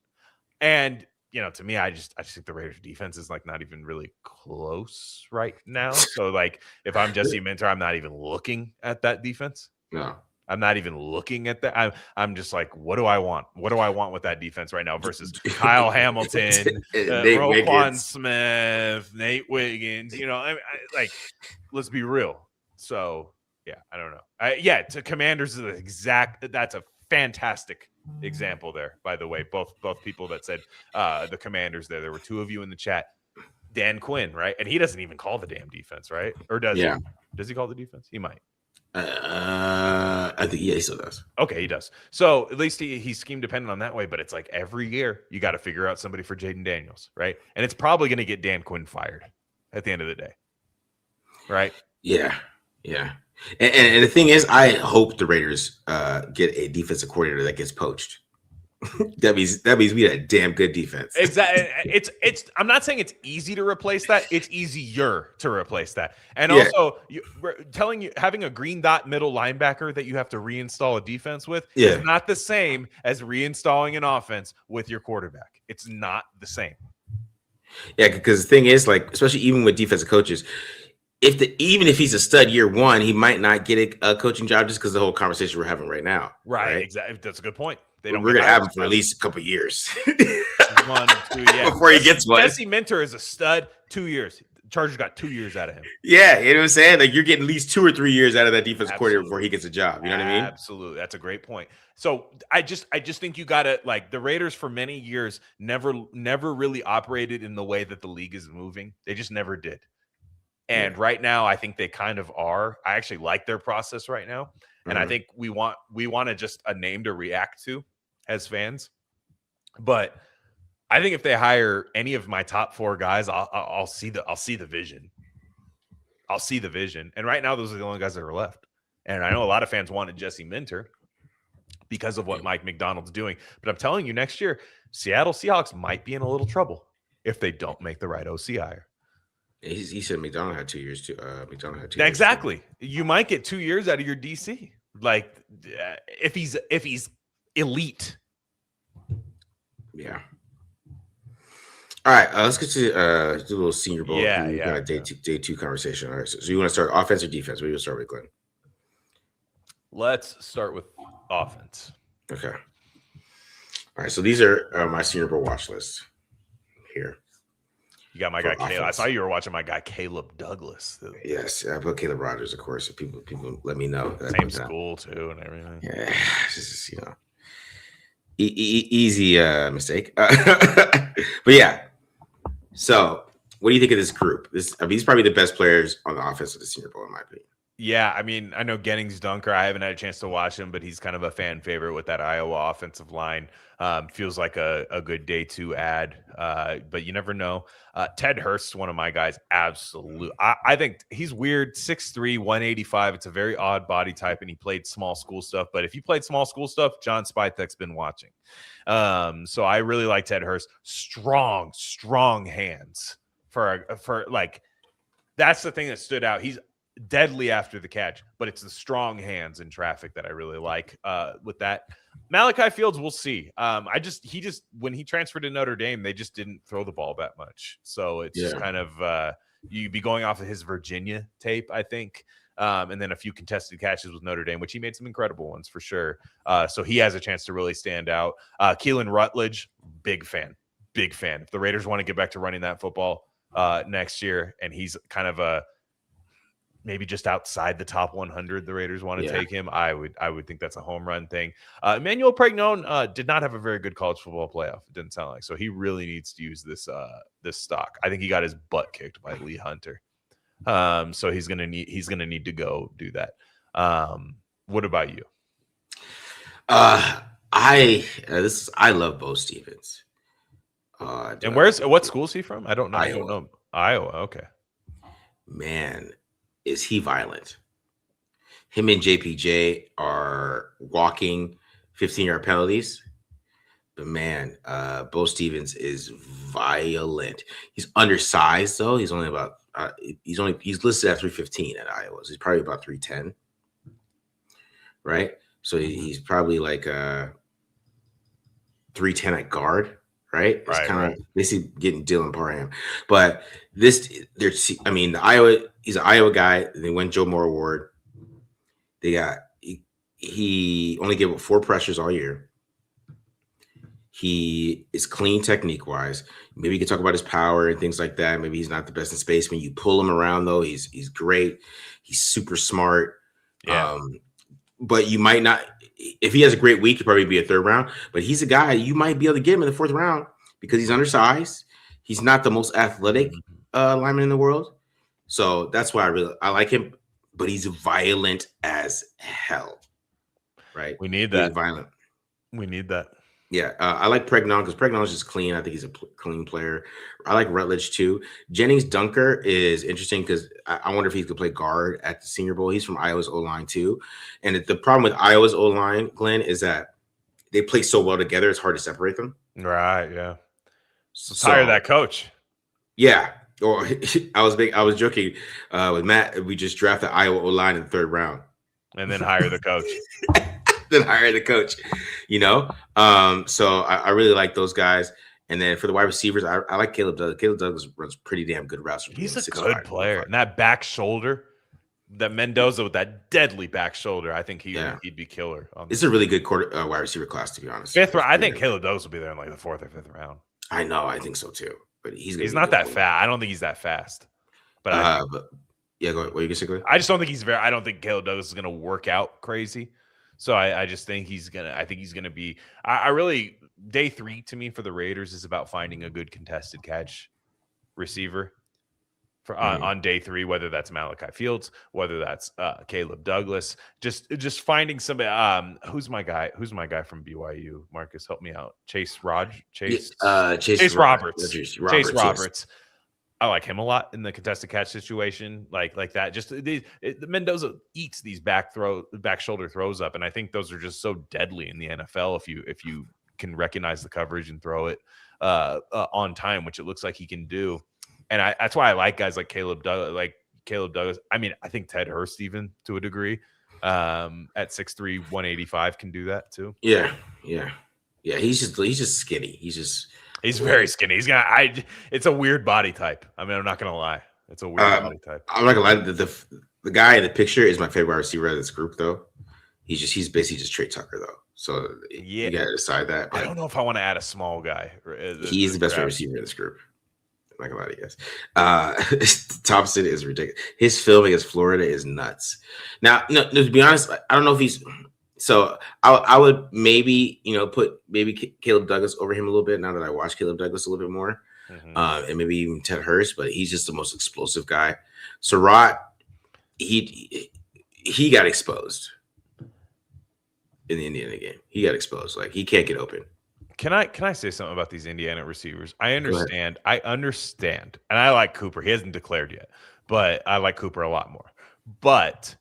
And to me, I just think the Raiders defense is like not even really close right now. So like, if I'm Jesse Minter, I'm not even looking at that defense. No. I'm not even looking at that. I'm just like, what do I want? What do I want with that defense right now versus Kyle Hamilton, Roquan Smith, Nate Wiggins? Let's be real. So yeah, I don't know. To Commanders is that's a fantastic example there. By the way, both people that said the Commanders there were 2 of you in the chat. Dan Quinn, right? And he doesn't even call the damn defense, right? Or does he? Does he call the defense? He might. I think he still does. Okay, he does. So at least he's scheme dependent on that way. But it's like every year you got to figure out somebody for Jaden Daniels, right? And it's probably going to get Dan Quinn fired at the end of the day, right? Yeah. And the thing is, I hope the Raiders get a defensive coordinator that gets poached. that means we had a damn good defense. Exactly. It's. I'm not saying it's easy to replace that. It's easier to replace that. And also, having a green dot middle linebacker that you have to reinstall a defense with is not the same as reinstalling an offense with your quarterback. It's not the same. Yeah, because the thing is, like, especially even with defensive coaches, even if he's a stud year 1, he might not get a coaching job just because of the whole conversation we're having right now. Right. Exactly. That's a good point. We're going to have him for at least a couple of years. 1, 2, yeah. Before he gets one. Jesse Minter is a stud. 2 years. Chargers got 2 years out of him. Yeah, you know what I'm saying? Like, you're getting at least 2 or 3 years out of that defense coordinator before he gets a job. You know what I mean? Absolutely. That's a great point. So I just think you got to, like, the Raiders for many years never really operated in the way that the league is moving. They just never did. And right now, I think they kind of are. I actually like their process right now. And I think we want just a name to react to as fans. But I think if they hire any of my top 4 guys, I'll see the vision. I'll see the vision. And right now, those are the only guys that are left. And I know a lot of fans wanted Jesse Minter because of what Mike McDonald's doing. But I'm telling you, next year, Seattle Seahawks might be in a little trouble if they don't make the right OC hire. He said McDonald had 2 years too. McDonald had 2 years. Exactly. Exactly. You might get 2 years out of your DC. Like if he's elite. Yeah. All right. Let's get to do a little Senior Bowl. Yeah. Day two conversation. All right. So you want to start offense or defense? What do you want to start with, Glenn? Let's start with offense. Okay. All right. So these are my Senior Bowl watch list here. You got my guy Caleb. I saw you were watching my guy Caleb Douglas. Yes, I put Caleb Rogers, of course. If people let me know. Same school too, and everything. Yeah, just easy mistake. But yeah. So, what do you think of this group? These probably the best players on the offense of the Senior Bowl, in my opinion. Yeah, I mean, I know Gennings Dunker. I haven't had a chance to watch him, but he's kind of a fan favorite with that Iowa offensive line. Feels like a good day two ad, but you never know. Ted Hurst, one of my guys, absolute. I think he's weird, 6'3", 185. It's a very odd body type, and he played small school stuff. But if you played small school stuff, John Spytek's been watching. So I really like Ted Hurst. Strong hands for like. That's the thing that stood out. He's deadly after the catch, but it's the strong hands in traffic that I really like with that. Malachi Fields, we'll see. He just when he transferred to Notre Dame, they just didn't throw the ball that much. So it's just kind of you'd be going off of his Virginia tape, I think. And then a few contested catches with Notre Dame, which he made some incredible ones for sure. So he has a chance to really stand out. Keelan Rutledge, big fan. If the Raiders want to get back to running that football next year, and he's kind of maybe just outside the top 100, the Raiders want to take him. I would think that's a home run thing. Emmanuel Pregnon did not have a very good college football playoff. It didn't sound like, so he really needs to use this stock. I think he got his butt kicked by Lee Hunter. So he's gonna need to go do that. What about you? I love Bo Stevens. And what school is he from? I don't know. Iowa. I don't know. Iowa. Okay. Man, is he violent? Him and JPJ are walking 15-yard penalties. But man, Bo Stevens is violent. He's undersized though. He's only about he's listed at 315 at Iowa. So he's probably about 310. Right? So he's probably like 310 at guard. Right? It's kind of basically getting Dylan Parham. But he's an Iowa guy. They won Joe Moore Award. He only gave up 4 pressures all year. He is clean technique wise. Maybe you can talk about his power and things like that. Maybe he's not the best in space. When you pull him around though, he's great. He's super smart. Yeah. But you might not, if he has a great week, he'll probably be a 3rd round. But he's a guy you might be able to get him in the 4th round because he's undersized. He's not the most athletic lineman in the world. So that's why I like him. But he's violent as hell. Right? We need that. He's violent. We need that. Yeah, I like Pregnon because Pregnon is just clean. I think he's a clean player. I like Rutledge too. Jennings Dunker is interesting because I wonder if he could play guard at the Senior Bowl. He's from Iowa's O-line too. And the problem with Iowa's O-line, Glenn, is that they play so well together, it's hard to separate them. Right, yeah. So hire that coach. Yeah. Or I was joking with Matt. We just drafted Iowa O-line in the 3rd round. And then hire the coach. Then hire the coach, So I really like those guys. And then for the wide receivers, I like Caleb Douglas. Caleb Douglas runs pretty damn good routes. He's a good player. And that back shoulder, that Mendoza with that deadly back shoulder, I think he'd be killer. It's a really good wide receiver class, to be honest. 5th round. I think Caleb Douglas will be there in like the 4th or 5th round. I know. I think so too. But he's not that fast. I don't think he's that fast. But yeah, go ahead. What you gonna say? I just don't think I don't think Caleb Douglas is going to work out crazy. So I just think he's gonna be. I really, day 3 to me for the Raiders is about finding a good contested catch receiver on day 3, whether that's Malachi Fields, whether that's Caleb Douglas, just finding somebody. Who's my guy from BYU? Marcus, help me out. Chase Roberts. Chase Roberts. I like him a lot in the contested catch situation, like that. Just Mendoza eats these back shoulder throws up, and I think those are just so deadly in the NFL if you can recognize the coverage and throw it on time, which it looks like he can do. And that's why I like guys like Caleb Douglas. I mean, I think Ted Hurst even to a degree at 6'3", 185 can do that too. Yeah. He's just skinny. He's very skinny. It's a weird body type. I mean, I'm not gonna lie. It's a weird body type. I'm not gonna lie. The guy in the picture is my favorite wide receiver of this group, though. He's basically just Trey Tucker, though. So you gotta decide that. I don't know if I want to add a small guy. He's the best wide receiver in this group. I'm not gonna lie to you guys. Thompson is ridiculous. His film against Florida is nuts. Now, no, to be honest, I don't know if he's. So I would maybe put Caleb Douglas over him a little bit now that I watch Caleb Douglas a little bit more, and maybe even Ted Hurst, but he's just the most explosive guy. Surratt, he got exposed in the Indiana game. He got exposed, like he can't get open. Can I say something about these Indiana receivers? I understand, and I like Cooper. He hasn't declared yet, but I like Cooper a lot more. But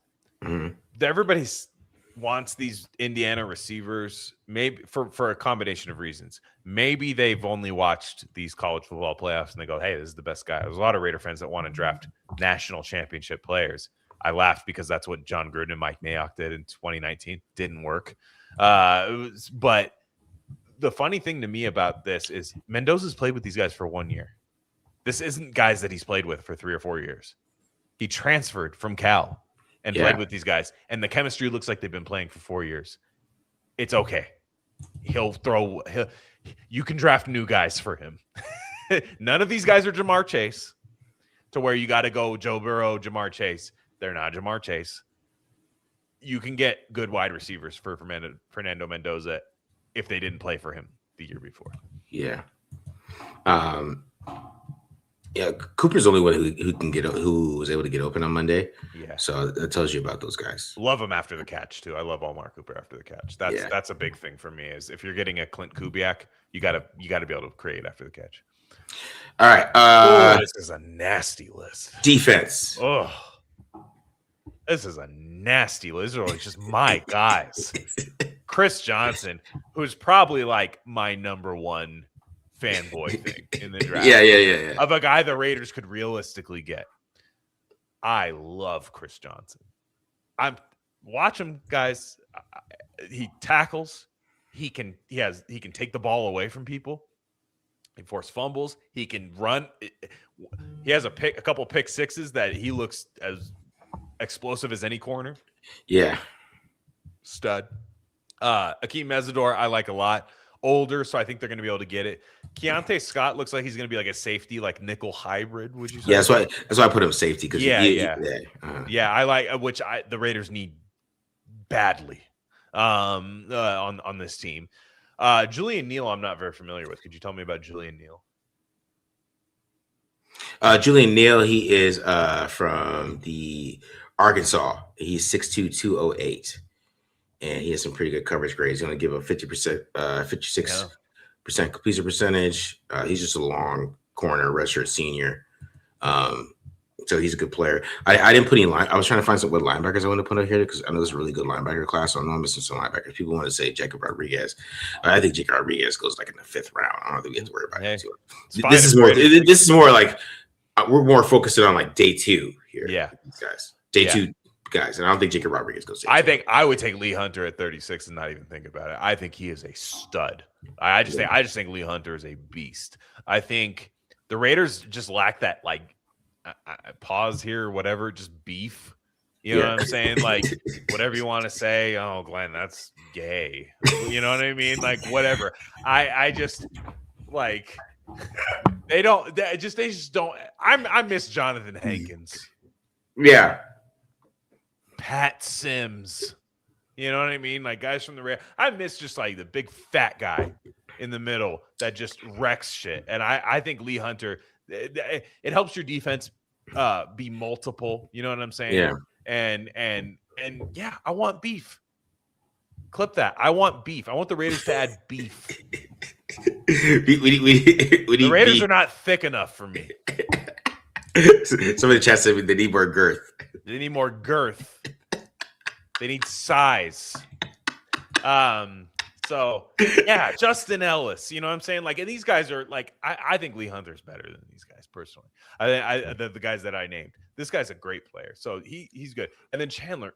everybody's wants these Indiana receivers, maybe for a combination of reasons. Maybe they've only watched these college football playoffs and they go, hey, this is the best guy. There's a lot of Raider fans that want to draft national championship players. I laughed because that's what John Gruden and Mike Mayock did in 2019. Didn't work. But the funny thing to me about this is Mendoza's played with these guys for 1 year. This isn't guys that he's played with for 3 or 4 years. He transferred from Cal and played with these guys. And the chemistry looks like they've been playing for 4 years. It's okay. You can draft new guys for him. None of these guys are Jamar Chase to where you got to go Joe Burrow, Jamar Chase. They're not Jamar Chase. You can get good wide receivers for Fernando Mendoza if they didn't play for him the year before. Yeah. Cooper's the only one who was able to get open on Monday. Yeah. So that tells you about those guys. Love him after the catch too. I love Omar Cooper after the catch. That's a big thing for me. Is if you're getting a Clint Kubiak, you gotta be able to create after the catch. All right. This is a nasty list. Defense. Oh, this is a nasty list. These are just my guys. Chris Johnson, who's probably like my number one fanboy thing in the draft. Yeah. Of a guy the Raiders could realistically get. I love Chris Johnson. Watch him, guys. He tackles. He can take the ball away from people. He force fumbles. He can run. He has a couple pick sixes that he looks as explosive as any corner. Yeah. Stud. Akeem Mesidor, I like a lot. Older, so I think they're going to be able to get it. Keontae Scott looks like he's going to be like a safety, like nickel hybrid. Would you say? Yeah, that's why I put him safety because I like the Raiders need badly on this team. Julian Neal, I'm not very familiar with. Could you tell me about Julian Neal? Julian Neal, he is from the Arkansas. He's 6'2", 208. And he has some pretty good coverage grades. He's going to give a 56% completion percentage. He's just a long corner, redshirt senior. So he's a good player. I didn't put any line. I was trying to find some what linebackers I want to put up here because I know it's a really good linebacker class. So I know I'm missing some linebackers. People want to say Jacob Rodriguez. I think Jacob Rodriguez goes like in the 5th round. I don't think we have to worry about it. This is more like we're more focusing on like day 2 here. Yeah, these guys. Day 2. Guys, and I don't think Jacob Rodriguez goes. I think I would take Lee Hunter at 36 and not even think about it. I think he is a stud. I just think Lee Hunter is a beast. I think the Raiders just lack that like pause here, whatever, just beef. You know what I'm saying? Like whatever you want to say. Oh, Glenn, that's gay. You know what I mean? Like whatever. I just like they just don't. I miss Jonathan Hankins. Yeah. Pat Sims, you know what I mean? Like guys from the Raiders. I miss just like the big fat guy in the middle that just wrecks shit. And I think Lee Hunter, it helps your defense be multiple. You know what I'm saying? Yeah. And yeah, I want beef. Clip that. I want beef. I want the Raiders to add beef. The Raiders are not thick enough for me. Some of the chat said they need more girth. They need more girth. They need size. So yeah, Justin Ellis. You know what I'm saying? Like, and these guys are like, I think Lee Hunter's better than these guys personally. The guys that I named. This guy's a great player, so he's good. And then Chandler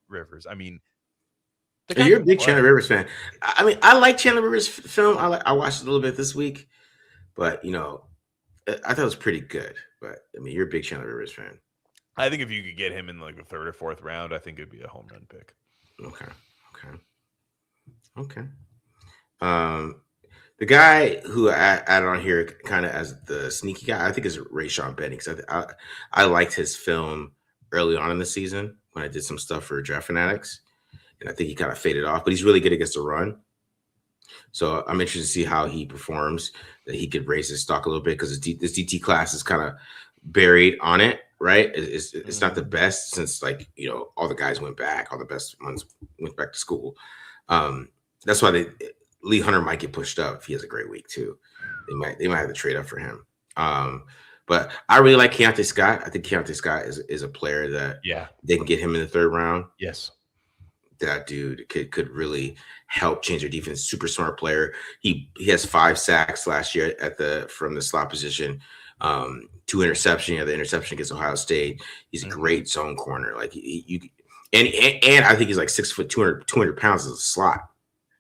Rivers. I mean, you're a big Chandler Rivers fan. I mean, I like Chandler Rivers' film. I watched it a little bit this week, but I thought it was pretty good. But I mean, you're a big Chandler Rivers fan. I think if you could get him in like the 3rd or 4th round, I think it'd be a home run pick. Okay. The guy who I added on here kind of as the sneaky guy, I think is Rayshawn Benny, because I liked his film early on in the season when I did some stuff for Draft Fanatics, and I think he kind of faded off, but he's really good against the run. So I'm interested to see how he performs, that he could raise his stock a little bit, because this DT class is kind of buried on it, right? It's not the best since all the guys went back, all the best ones went back to school. That's why Lee Hunter might get pushed up if he has a great week too. They might have to trade up for him. But I really like Keontae Scott. I think Keontae Scott is a player that they can get him in the 3rd round. Yes. That dude could really help change their defense. Super smart player. He has 5 sacks last year from the slot position. 2 interceptions. The interception against Ohio State. He's a great zone corner. Like and I think he's like 6 foot 200 pounds as a slot.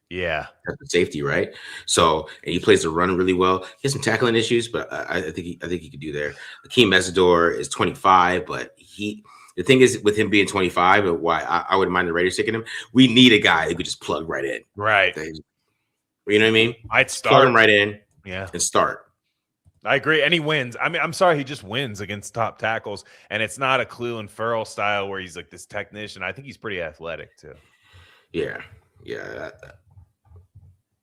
Yeah, safety, right? So, and he plays the run really well. He has some tackling issues, but I think he could do there. Akeem Mesidor is 25, but the thing is with him being 25, and why I wouldn't mind the Raiders taking him. We need a guy who could just plug right in, right? You know what I mean? I'd plug him right in, and start. I agree, and he wins. I mean, I'm sorry, he just wins against top tackles, and it's not a Cleveland Ferrell style where he's like this technician. I think he's pretty athletic too. Yeah.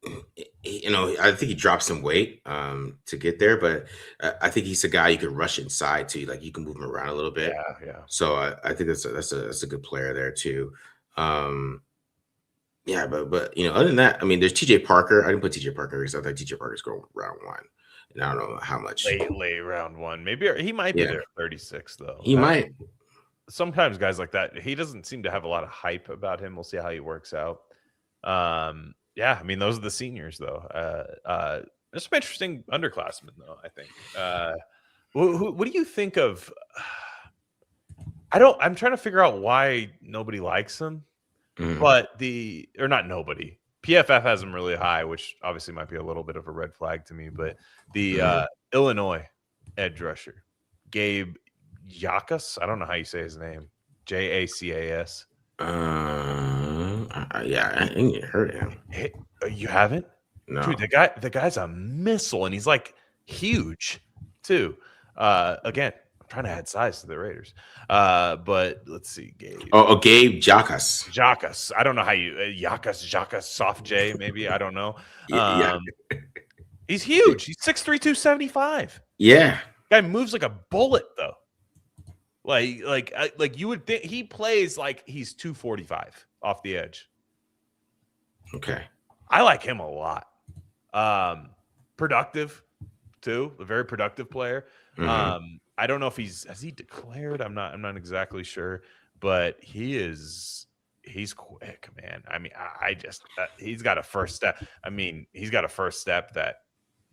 I think he dropped some weight to get there, but I think he's a guy you can rush inside too. Like you can move him around a little bit. Yeah. So I think that's a good player there too. But other than that, I mean, there's TJ Parker. I didn't put TJ Parker because I thought TJ Parker's going round 1, and I don't know how much late round 1. Maybe he might be there at 36 though. He might. Sometimes guys like that, he doesn't seem to have a lot of hype about him. We'll see how he works out. Yeah, I mean, those are the seniors, though. There's some interesting underclassmen, though, I think. What do you think of I'm trying to figure out why nobody likes him, but not nobody. PFF has him really high, which obviously might be a little bit of a red flag to me, but the Illinois edge rusher, Gabe Jacas, I don't know how you say his name, Jacas. I think you heard him. Hey, you haven't? No. Dude, the guy's a missile, and he's like huge too. Again, I'm trying to add size to the Raiders. But let's see, Gabe. Gabe Jacas. Jacas. I don't know how you Jacas, soft J, maybe. I don't know. He's huge. He's 6'3", 275. Yeah. Guy moves like a bullet, though. Like you would think he plays like he's 245 off the edge. Okay. I like him a lot. Productive too, a very productive player. I don't know if has he declared? I'm not exactly sure, but he's quick, man. I mean, he's got a first step. I mean, he's got a first step that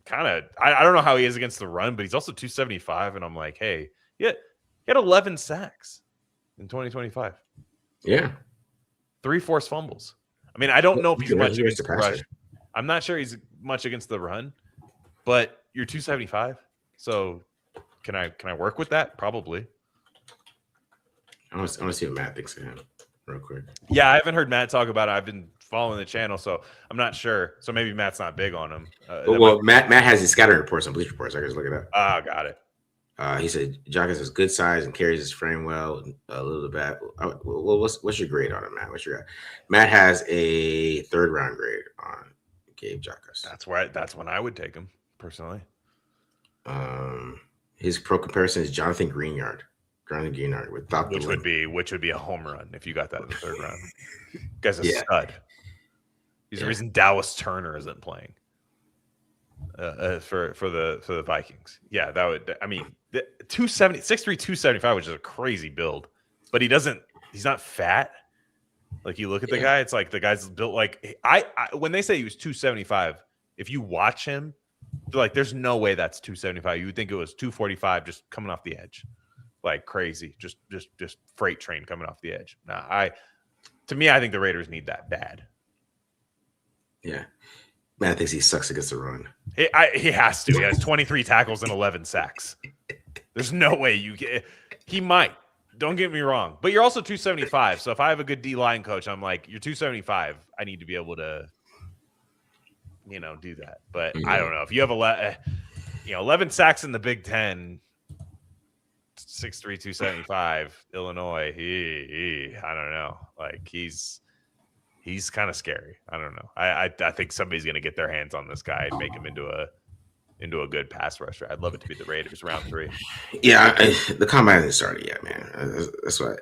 kind of I don't know how he is against the run, but he's also 275, and I'm like, hey, yeah. He had 11 sacks in 2025. Yeah. 3 forced fumbles. I mean, I don't know if he's much against the rush. Passer. I'm not sure he's much against the run, but you're 275. So can I work with that? Probably. I want to see what Matt thinks of him real quick. Yeah, I haven't heard Matt talk about it. I've been following the channel, so I'm not sure. So maybe Matt's not big on him. Matt has his scouting reports on Bleacher Reports. I can just look it up. Got it. He said Jacas has good size and carries his frame well, a little bit. Well, what's your grade on it, Matt? What's your grade? Matt has a 3rd round grade on Gabe Jacas. That's when I would take him personally. His pro comparison is Jonathan Greenyard without which would be a home run if you got that in the 3rd round. Guy's a stud. He's the reason Dallas Turner isn't playing. for the Vikings. Yeah, that would. I mean, 270, 6'3", 275, which is a crazy build, but he's not fat. Like you look at the guy, it's like the guy's built like I when they say he was 275, if you watch him, like there's no way that's 275. You would think it was 245 just coming off the edge. Like crazy. Just freight train coming off the edge. Nah, to me, I think the Raiders need that bad. Yeah. Man, I think he sucks against the run. He has to. He has 23 tackles and 11 sacks. There's no way he might. Don't get me wrong. But you're also 275. So if I have a good D-line coach, I'm like, you're 275. I need to be able to, do that. But I don't know. If you have 11 sacks in the Big Ten, 6'3", 275, Illinois, I don't know. Like he's kind of scary. I don't know. I think somebody's going to get their hands on this guy and make him into a good pass rusher. I'd love it to be the Raiders round 3. Yeah, the combine hasn't started yet, man. That's why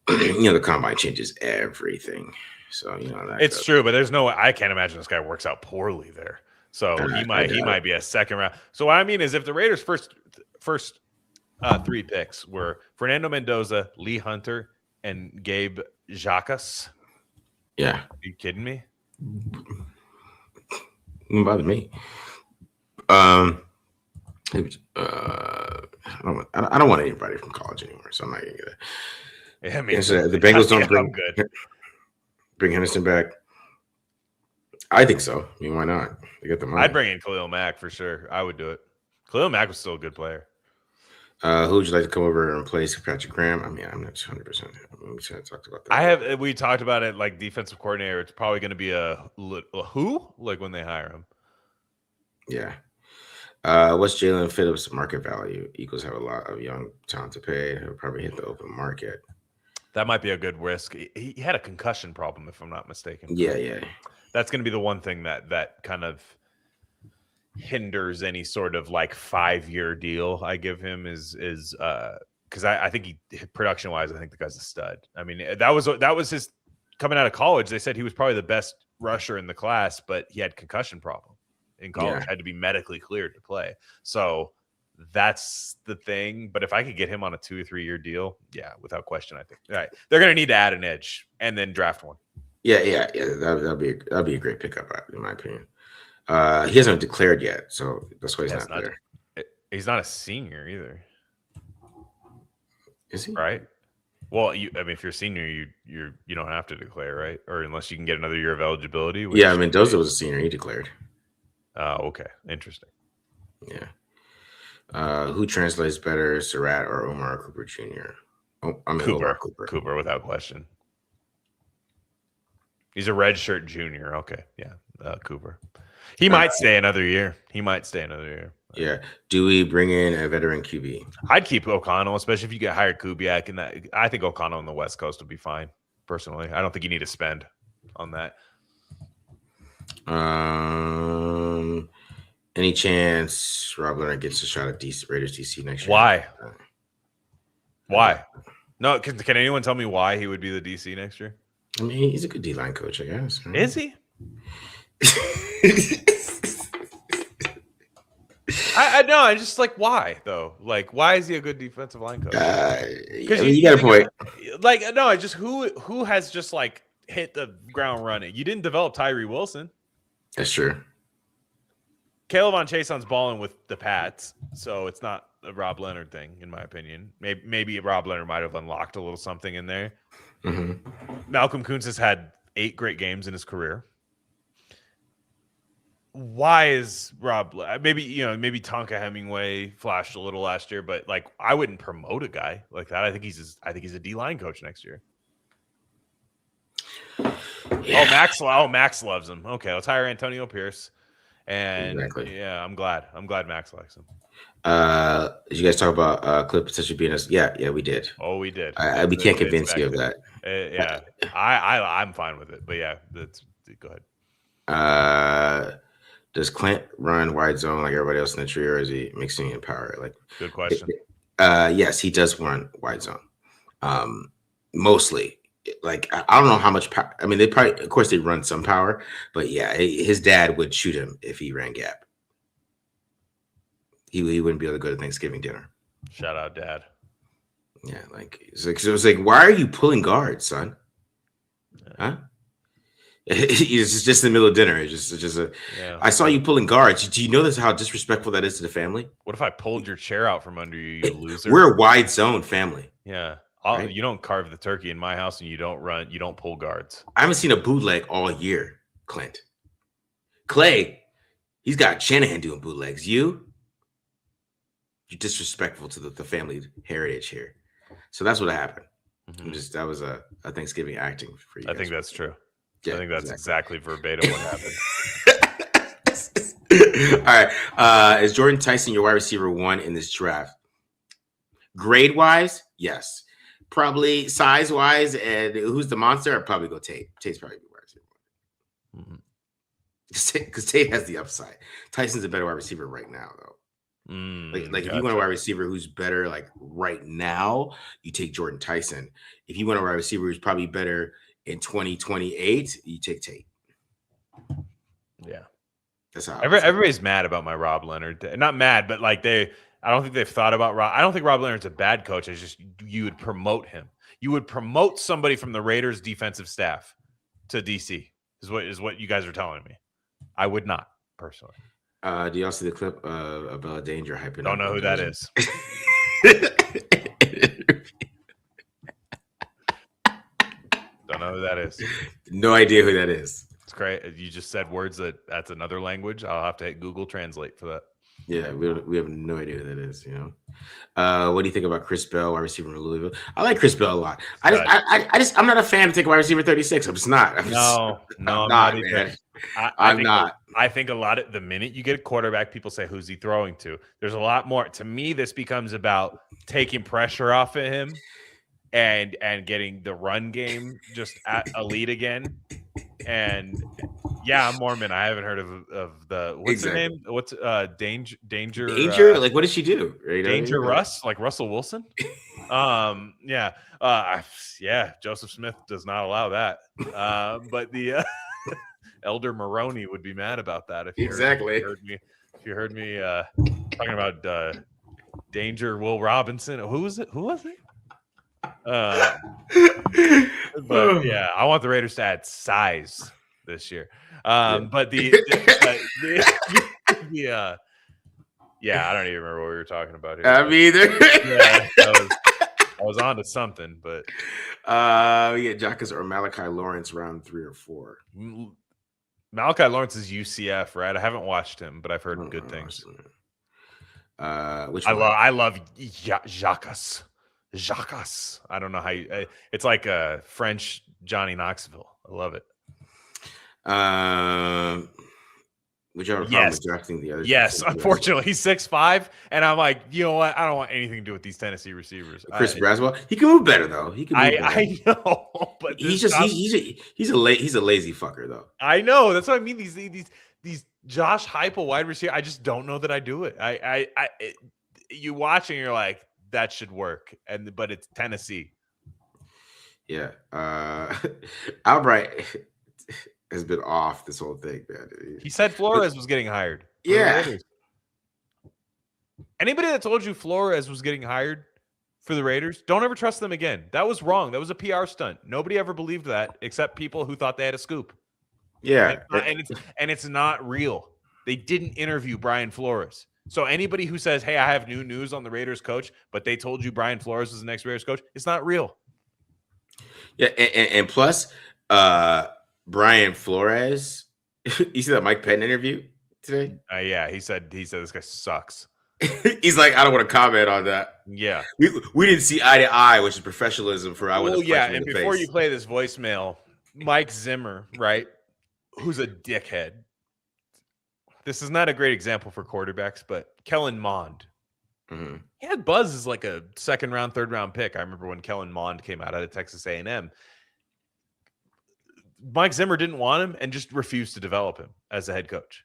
the combine changes everything. So it's true, but there's no. I can't imagine this guy works out poorly there. So he might be a second round. So what I mean is, if the Raiders' first 3 picks were Fernando Mendoza, Lee Hunter, and Gabe Jacques. Yeah. Are you kidding me? Don't bother me. I don't want anybody from college anymore, so I'm not gonna get it. Yeah, I mean, so the Bengals don't bring Henderson back. I think so. I mean, why not? They get the money. I'd bring in Khalil Mack for sure. I would do it. Khalil Mack was still a good player. Who would you like to come over and replace Patrick Graham? I mean, I'm not 100%. We talked about that. We talked about it like defensive coordinator. It's probably going to be a who? Like when they hire him. Yeah. What's Jalen Phillips' market value? Eagles have a lot of young talent to pay. He'll probably hit the open market. That might be a good risk. He had a concussion problem, if I'm not mistaken. Yeah. That's going to be the one thing that kind of hinders any sort of like 5-year deal I give him is because I think he production wise, I think the guy's a stud. I mean, that was his coming out of college. They said he was probably the best rusher in the class, but he had concussion problem in college, had to be medically cleared to play. So that's the thing. But if I could get him on a 2 or 3 year deal, yeah, without question, I think they're going to need to add an edge and then draft one. Yeah. That'd be a great pickup in my opinion. He hasn't declared yet, so that's why he's not there. He's not a senior either. Is he? Right. Well, if you're a senior, you don't have to declare, right? Or unless you can get another year of eligibility. Yeah, Mendoza was a senior. He declared. Oh, okay. Interesting. Yeah. Who translates better, Surratt or Omar Cooper Jr.? Cooper, without question. He's a redshirt junior. Okay. Yeah. Cooper. He might stay another year. Yeah. Do we bring in a veteran QB? I'd keep O'Connell, especially if you get hired Kubiak. And I think O'Connell on the West Coast would be fine, personally. I don't think you need to spend on that. Any chance Rob Leonard gets a shot at Raiders DC next year? Why? No, can anyone tell me why he would be the DC next year? I mean, he's a good D-line coach, I guess. Is he? I know. I just like why though. Like, why is he a good defensive line coach? Because you got a point. Like, no, I just who has just like hit the ground running. You didn't develop Tyree Wilson. That's true. Caleb on Chaison's balling with the Pats, so it's not a Rob Leonard thing, in my opinion. Maybe Rob Leonard might have unlocked a little something in there. Mm-hmm. Malcolm Kuntz has had 8 great games in his career. Why is Rob? Maybe Tonka Hemingway flashed a little last year, but like I wouldn't promote a guy like that. I think he's a D-line coach next year. Yeah. Max loves him. Okay, let's hire Antonio Pierce. And yeah, I'm glad Max likes him. Did you guys talk about Cliff potentially being us? Yeah, we did. Oh, we did. We can't convince you of that. Yeah, I'm fine with it. But yeah, go ahead. Does Clint run wide zone like everybody else in the tree, or is he mixing in power? Like, good question. Yes, he does run wide zone. Mostly, like I don't know how much power. I mean, they probably, of course, they run some power, but yeah, his dad would shoot him if he ran gap. He wouldn't be able to go to Thanksgiving dinner. Shout out, Dad. Yeah, like it was like, why are you pulling guard, son? Huh? It's just in the middle of dinner. It's just a. Yeah. I saw you pulling guards. Do you know this? How disrespectful that is to the family? What if I pulled your chair out from under you, you loser? We're a wide zone family. Yeah, right? You don't carve the turkey in my house, and you don't pull guards. I haven't seen a bootleg all year, Clint. Clay, he's got Shanahan doing bootlegs. You're disrespectful to the family heritage here. So that's what happened. Mm-hmm. That was a Thanksgiving acting for you. I think that's true. Yeah, I think that's exactly verbatim what happened. All right. Is Jordan Tyson your wide receiver 1 in this draft? Grade wise, yes. Probably size wise, and who's the monster? I'd probably go Tate. Tate's probably the wide receiver 1. Because Tate has the upside. Tyson's a better wide receiver right now, though. Like if you want a wide receiver who's better, like right now, you take Jordan Tyson. If you want a wide receiver who's probably better in 2028, you take Tate. Yeah, that's how. Everybody's mad about my Rob Leonard. Not mad, but like I don't think they've thought about Rob. I don't think Rob Leonard's a bad coach. It's just you would promote him. You would promote somebody from the Raiders defensive staff to DC. Is what you guys are telling me. I would not personally. Do y'all see the clip of Danger hyping? Don't know who that is. Don't know who that is. No idea who that is. It's great. You just said words that's another language. I'll have to hit Google Translate for that. Yeah, we have no idea who that is. What do you think about Chris Bell, wide receiver in Louisville? I like Chris Bell a lot. I'm not a fan of taking wide receiver 36. I'm just not. I'm not, man. I'm not. I think a lot of the minute you get a quarterback, people say, who's he throwing to? There's a lot more. To me, this becomes about taking pressure off of him and getting the run game just at elite again. And yeah, I'm Mormon. I haven't heard of the what's the name? What's Danger? Danger? Like what did she do? Right? Danger Russ, like Russell Wilson. Yeah. Joseph Smith does not allow that. But the Elder Maroney would be mad about that if you heard me talking about Danger Will Robinson. Who was it? But yeah, I want the Raiders to add size this year. But I don't even remember what we were talking about here. Me either. Yeah, I was on to something, but Jacques or Malachi Lawrence round 3 or 4. Malachi Lawrence is UCF, right? I haven't watched him, but I've heard good things. Which I love Jacques. I don't know how it's like a French Johnny Knoxville. I love it. Would you have a problem with drafting the other? Yes, unfortunately, he's 6'5", and I'm like, you know what? I don't want anything to do with these Tennessee receivers. Chris Braswell, he can move better though. He can. I know, but he's a lazy fucker though. I know. That's what I mean. These Josh Heupel wide receiver. I just don't know that I do it. You watching, you're like, that should work, but it's Tennessee. Yeah, Albright has been off this whole thing, man. He said Flores was getting hired. Yeah. Anybody that told you Flores was getting hired for the Raiders, don't ever trust them again. That was wrong. That was a PR stunt. Nobody ever believed that except people who thought they had a scoop. Yeah. And it's not real. They didn't interview Brian Flores. So anybody who says, hey, I have new news on the Raiders coach, but they told you Brian Flores was the next Raiders coach, it's not real. Yeah, and plus, Brian Flores, you see that Mike Penn interview today? Yeah, he said this guy sucks. He's like, I don't want to comment on that. Yeah. We didn't see eye to eye, which is professionalism for and before you play this voicemail, Mike Zimmer, right, who's a dickhead. This is not a great example for quarterbacks, but Kellen Mond. Mm-hmm. He had buzz as like a second round, third round pick. I remember when Kellen Mond came out of Texas A&M. Mike Zimmer didn't want him and just refused to develop him as a head coach.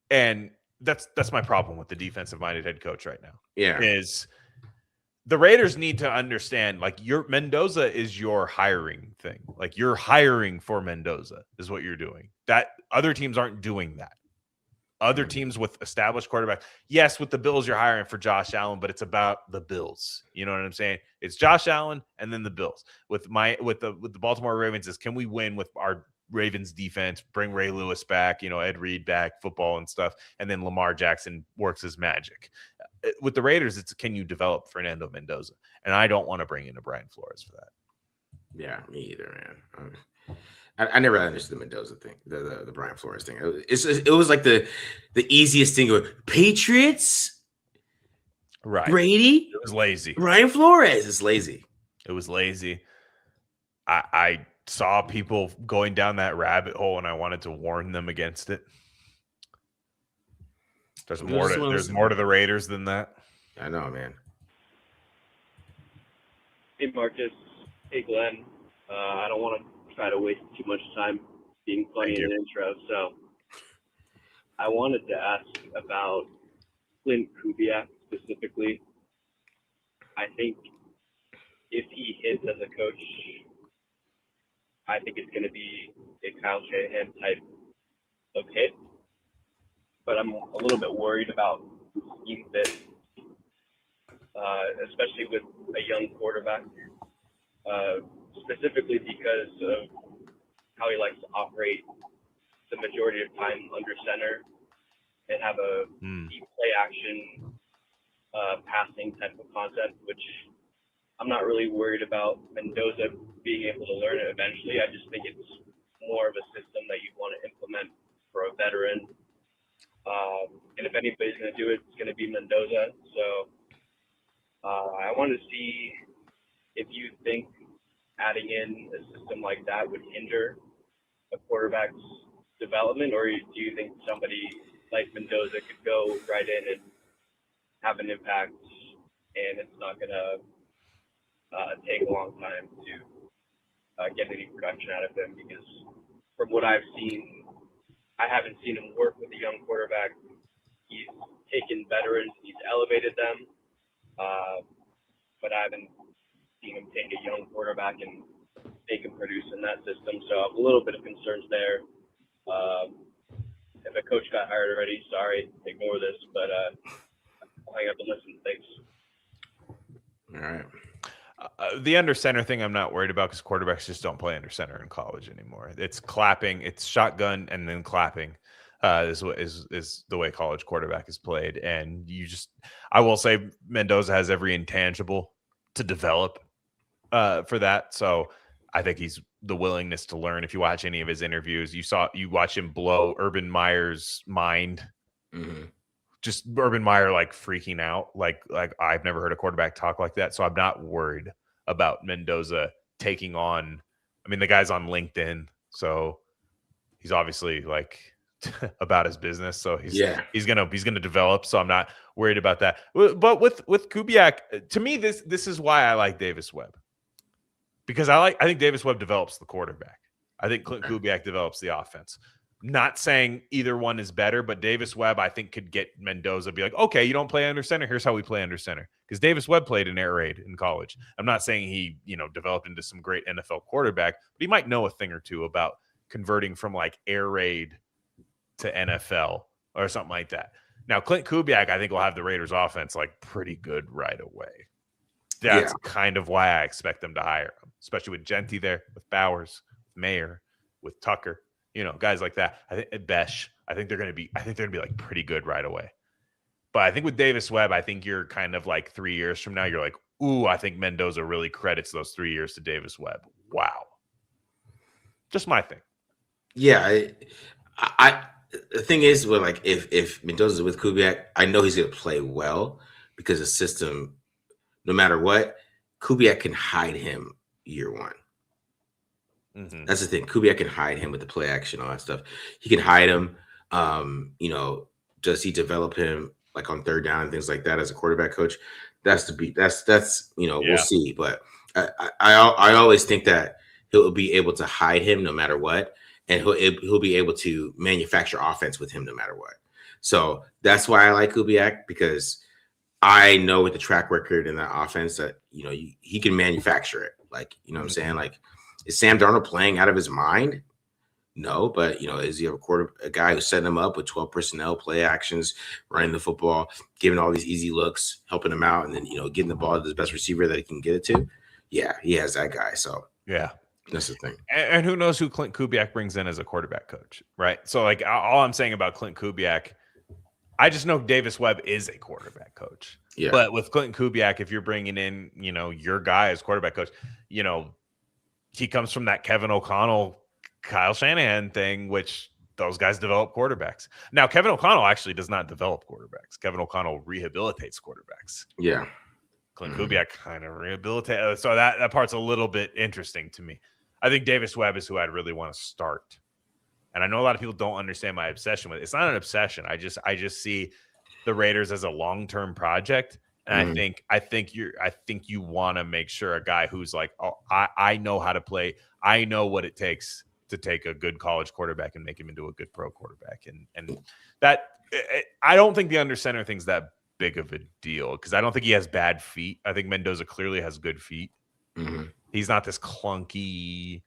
And that's my problem with the defensive-minded head coach right now. Yeah. Is the Raiders need to understand, like, your Mendoza is your hiring thing. Like, you're hiring for Mendoza is what you're doing. That other teams aren't doing that. Other teams with established quarterbacks, yes, with the Bills, you're hiring for Josh Allen, but it's about the Bills. You know what I'm saying? It's Josh Allen and then the Bills. With the Baltimore Ravens is, can we win with our Ravens defense, bring Ray Lewis back, Ed Reed back, football and stuff, and then Lamar Jackson works his magic. With the Raiders, it's, can you develop Fernando Mendoza? And I don't want to bring in a Brian Flores for that. Yeah, me either, man. I never understood the Mendoza thing, the Brian Flores thing. It was like the easiest thing. Patriots, right? Brady, it was lazy. Brian Flores is lazy. It was lazy. I saw people going down that rabbit hole, and I wanted to warn them against it. There's more to the Raiders than that. I know, man. Hey, Marcus. Hey, Glenn. I don't want to try to waste too much time being funny in the intro, so I wanted to ask about Clint Kubiak specifically. I think if he hits as a coach, I think it's going to be a Kyle Shanahan type of hit, but I'm a little bit worried about the scheme fit, especially with a young quarterback. Specifically because of how he likes to operate the majority of time under center and have a deep play action passing type of concept, which I'm not really worried about Mendoza being able to learn it eventually. I just think it's more of a system that you want to implement for a veteran. And if anybody's going to do it, it's going to be Mendoza. So I want to see if you think adding in a system like that would hinder a quarterback's development, or do you think somebody like Mendoza could go right in and have an impact, and it's not going to take a long time to get any production out of him? Because from what I've seen, I haven't seen him work with a young quarterback. He's taken veterans, he's elevated them, but I haven't seen him take a young quarterback and make him produce in that system. So I have a little bit of concerns there. If a coach got hired already, sorry, ignore this, but I'll hang up and listen. Thanks. All right. The under center thing I'm not worried about, because quarterbacks just don't play under center in college anymore. It's clapping, it's shotgun and then clapping. Is the way college quarterback is played. And I will say Mendoza has every intangible to develop for that. So I think he's the willingness to learn. If you watch any of his interviews, you watch him blow Urban Meyer's mind. Mm-hmm. Just Urban Meyer like freaking out. Like I've never heard a quarterback talk like that. So I'm not worried about Mendoza taking on. I mean, the guy's on LinkedIn, so he's obviously like about his business. So he's gonna develop. So I'm not worried about that. But with Kubiak, to me, this is why I like Davis Webb, because I think Davis Webb develops the quarterback. I think Clint Kubiak develops the offense. Not saying either one is better, but Davis Webb, I think, could get Mendoza, be like, okay, you don't play under center. Here's how we play under center. Because Davis Webb played in air raid in college. I'm not saying he, developed into some great NFL quarterback, but he might know a thing or two about converting from like air raid to NFL or something like that. Now, Clint Kubiak, I think, will have the Raiders offense like pretty good right away. That's kind of why I expect them to hire him, especially with Genty there, with Bowers, with Mayer, with Tucker. Guys like that. I think Besh. I think they're gonna be like pretty good right away. But I think with Davis Webb, I think you're kind of like 3 years from now, you're like, ooh, I think Mendoza really credits those 3 years to Davis Webb. Wow. Just my thing. Yeah, I the thing is, well, like if Mendoza's with Kubiak, I know he's gonna play well because the system, no matter what, Kubiak can hide him year one. Mm-hmm. That's the thing. Kubiak can hide him with the play action, all that stuff. He can hide him. Does he develop him like on third down and things like that as a quarterback coach? That's we'll see. But I always think that he'll be able to hide him no matter what, and he'll be able to manufacture offense with him no matter what. So that's why I like Kubiak, because I know with the track record in that offense that, he can manufacture it. Like, you know what I'm saying? Like, is Sam Darnold playing out of his mind? No, but is he a guy who's setting him up with 12 personnel, play actions, running the football, giving all these easy looks, helping him out, and then getting the ball to the best receiver that he can get it to? Yeah, he has that guy. So yeah, that's the thing. And who knows who Clint Kubiak brings in as a quarterback coach, right? So like all I'm saying about Clint Kubiak, I just know Davis Webb is a quarterback coach. Yeah. But with Clinton Kubiak, if you're bringing in, your guy as quarterback coach, he comes from that Kevin O'Connell, Kyle Shanahan thing, which those guys develop quarterbacks. Now, Kevin O'Connell actually does not develop quarterbacks. Kevin O'Connell rehabilitates quarterbacks. Yeah. Clint Kubiak kind of rehabilitates. So that part's a little bit interesting to me. I think Davis Webb is who I'd really want to start. And I know a lot of people don't understand my obsession with it. It's not an obsession. I just see the Raiders as a long-term project. And I think you want to make sure a guy who's like, oh, I know how to play. I know what it takes to take a good college quarterback and make him into a good pro quarterback. And that I don't think the under center thing's that big of a deal because I don't think he has bad feet. I think Mendoza clearly has good feet. He's not this clunky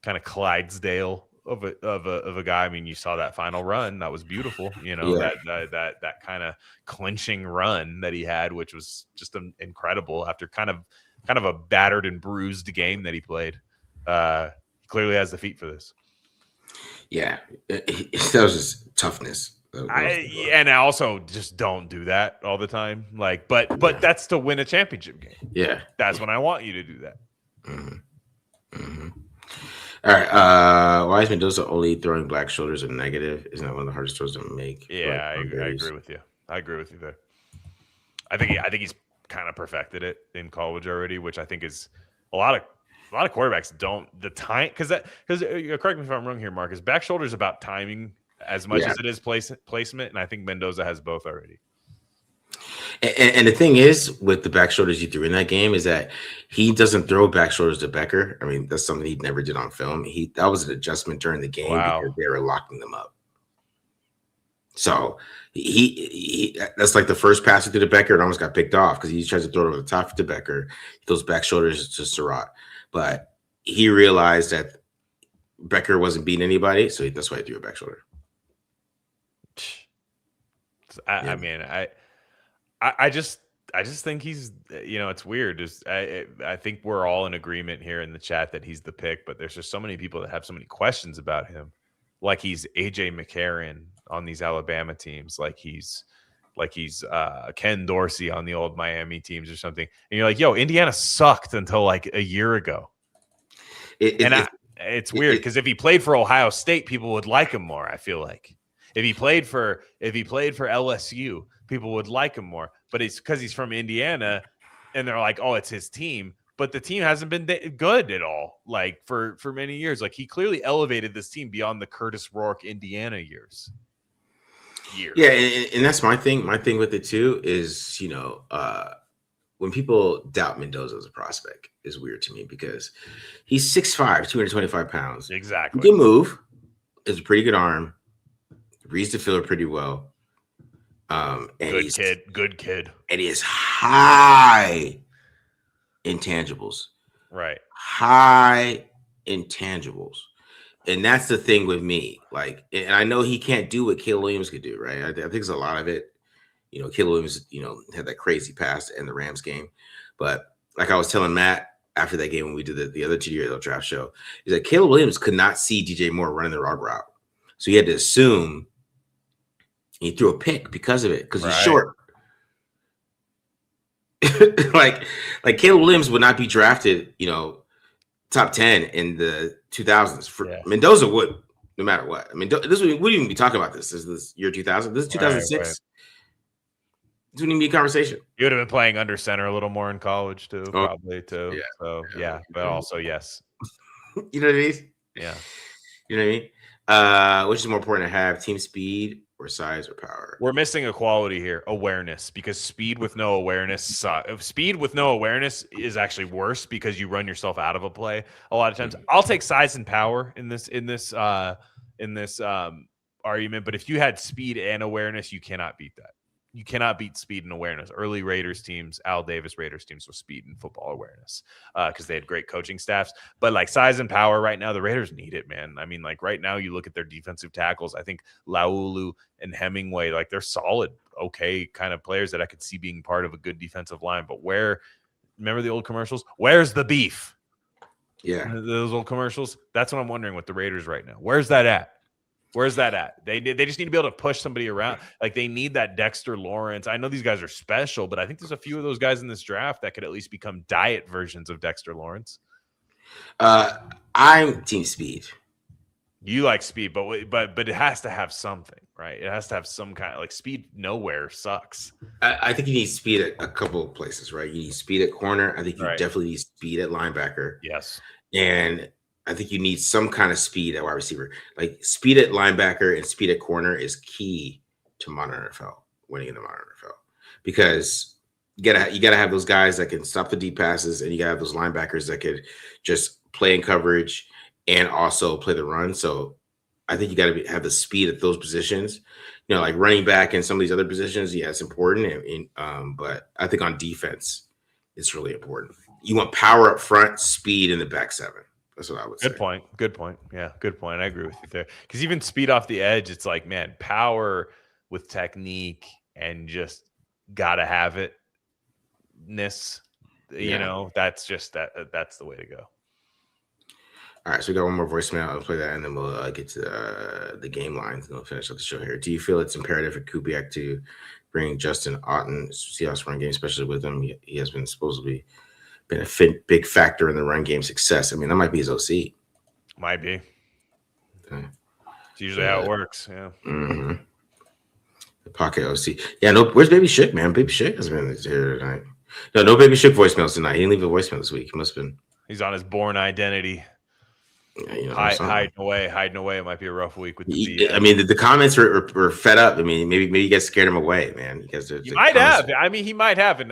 kind of Clydesdale of a guy. I mean, you saw that final run. That was beautiful. That kind of clinching run that he had, which was just incredible after kind of a battered and bruised game that he played. Clearly has the feet for this. Yeah. That was just toughness. And I also just don't do that all the time. Like, but that's to win a championship game. Yeah. That's when I want you to do that. All right. Why is Mendoza only throwing black shoulders a negative? Isn't that one of the hardest throws to make? Yeah, I agree with you. I agree with you there. I think he's kind of perfected it in college already, which I think is a lot of quarterbacks don't the time because correct me if I'm wrong here, Marcus. Back shoulder is about timing as much as it is placement, and I think Mendoza has both already. And the thing is, with the back shoulders you threw in that game, is that he doesn't throw back shoulders to Becker. I mean, that's something he never did on film. That was an adjustment during the game because they were locking them up. So he that's like the first pass he threw to Becker and almost got picked off because he tries to throw it over the top to Becker. He throws back shoulders to Surratt, but he realized that Becker wasn't beating anybody, so that's why he threw a back shoulder. I mean, I just think he's, it's weird. I think we're all in agreement here in the chat that he's the pick, but there's just so many people that have so many questions about him. Like he's AJ McCarron on these Alabama teams. Like he's Ken Dorsey on the old Miami teams or something. And you're like, yo, Indiana sucked until like a year ago. It's weird because if he played for Ohio State, people would like him more. I feel like if he played for LSU, people would like him more, but it's because he's from Indiana and they're like, oh, it's his team. But the team hasn't been good at all, like for many years. Like he clearly elevated this team beyond the Curtis Rourke Indiana years. Yeah, and that's my thing. My thing with it too is, when people doubt Mendoza as a prospect is weird to me because he's 6'5", 225 pounds. Exactly. He can move. Has a pretty good arm. Reads the field pretty well. Good kid. And he has high intangibles. Right. High intangibles. And that's the thing with me. Like, and I know he can't do what Caleb Williams could do, right? I think it's a lot of it. Caleb Williams, had that crazy pass in the Rams game. But like I was telling Matt after that game when we did the other TDL draft show, is that Caleb Williams could not see DJ Moore running the route. So he had to assume he threw a pick because of it, because he's short. like Caleb Williams would not be drafted, top 10 in the 2000s. Mendoza would, no matter what. I mean, we wouldn't even be talking about this. This is this year 2000. This is 2006. This wouldn't even be a conversation. You would have been playing under center a little more in college too, probably too. Yeah. So but also yes. You know what I mean? Yeah. You know what I mean? Which is more important to have, team speed or size or power? We're missing a quality here, awareness, because speed with no awareness is actually worse because you run yourself out of a play a lot of times. I'll take size and power in this argument, but if you had speed and awareness, you cannot beat that. you cannot beat speed and awareness. Early Raiders teams, Al Davis Raiders teams, with speed and football awareness because they had great coaching staffs. But like size and power right now, the Raiders need it, man. I mean, like right now, you look at their defensive tackles. I think Laulu and Hemingway, like they're solid, okay, kind of players that I could see being part of a good defensive line. But remember the old commercials? Where's the beef? Yeah, Those old commercials. That's what I'm wondering with the Raiders right now. Where's that at? Where's that at? They just need to be able to push somebody around. Like they need that Dexter Lawrence. I know these guys are special, but I think there's a few of those guys in this draft that could at least become diet versions of Dexter Lawrence. I'm team speed. You like speed, but it has to have something, right? It has to have some kind of like speed. Nowhere sucks. I think you need speed at a couple of places, right? You need speed at corner. I think you Right. definitely need speed at linebacker. Yes. And I think you need some kind of speed at wide receiver. Like speed at linebacker and speed at corner is key to modern NFL, winning in the modern NFL. Because you gotta have those guys that can stop the deep passes, and you gotta have those linebackers that could just play in coverage and also play the run. So I think you got to have the speed at those positions. You know, like running back and some of these other positions, yeah, it's important. But I think on defense, it's really important. You want power up front, speed in the back seven. That's what I would say. Good point. Good point. Yeah, good point. I agree with you there. Because even speed off the edge, it's like, man, power with technique and just gotta have it-ness. You know, that's just that's the way to go. All right, so we got one more voicemail. I'll play that, and then we'll get to the game lines, and we'll finish up the show here. Do you feel it's imperative for Kubiak to bring Justin Otten, Seahawks run game, especially with him? He has been supposedly been a big factor in the run game success. I mean, that might be his OC. Might be. Okay. It's usually how it works. Yeah. Mm-hmm. The pocket OC. Yeah, no. Where's Baby Shook, man? Baby Shook has been here tonight. No Baby Shook voicemails tonight. He didn't leave a voicemail this week. He must have been. He's on his Born Identity. Hiding away. It might be a rough week with the. I mean, the comments were fed up. I mean, maybe you guys scared him away, man. Because he might have. I mean, he might have, and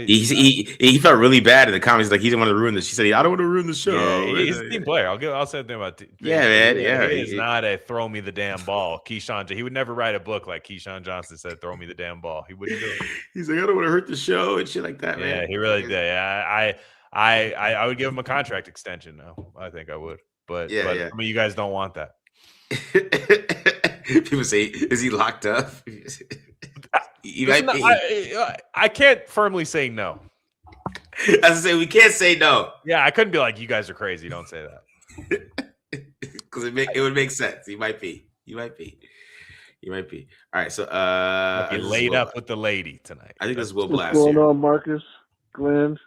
he felt really bad in the comments. Like he didn't want to ruin this. He said, "I don't want to ruin the show." Yeah, he's a team player. I'll say that about. Yeah, man. Yeah, he is not a throw me the damn ball. Keyshawn, he would never write a book like Keyshawn Johnson said, "Throw me the damn ball." He wouldn't do it. He's like, "I don't want to hurt the show" and shit like that, man. Yeah, he really did. Yeah, I would give him a contract extension. No, I think I would. But I mean, you guys don't want that. People say, "Is he locked up?" I can't firmly say no. As I say, we can't say no. Yeah, I couldn't be like, "You guys are crazy." Don't say that because it would make sense. He might be. All right, so he laid up with the lady tonight. I think this is Will What's Blast. going here. on, Marcus, Glenn,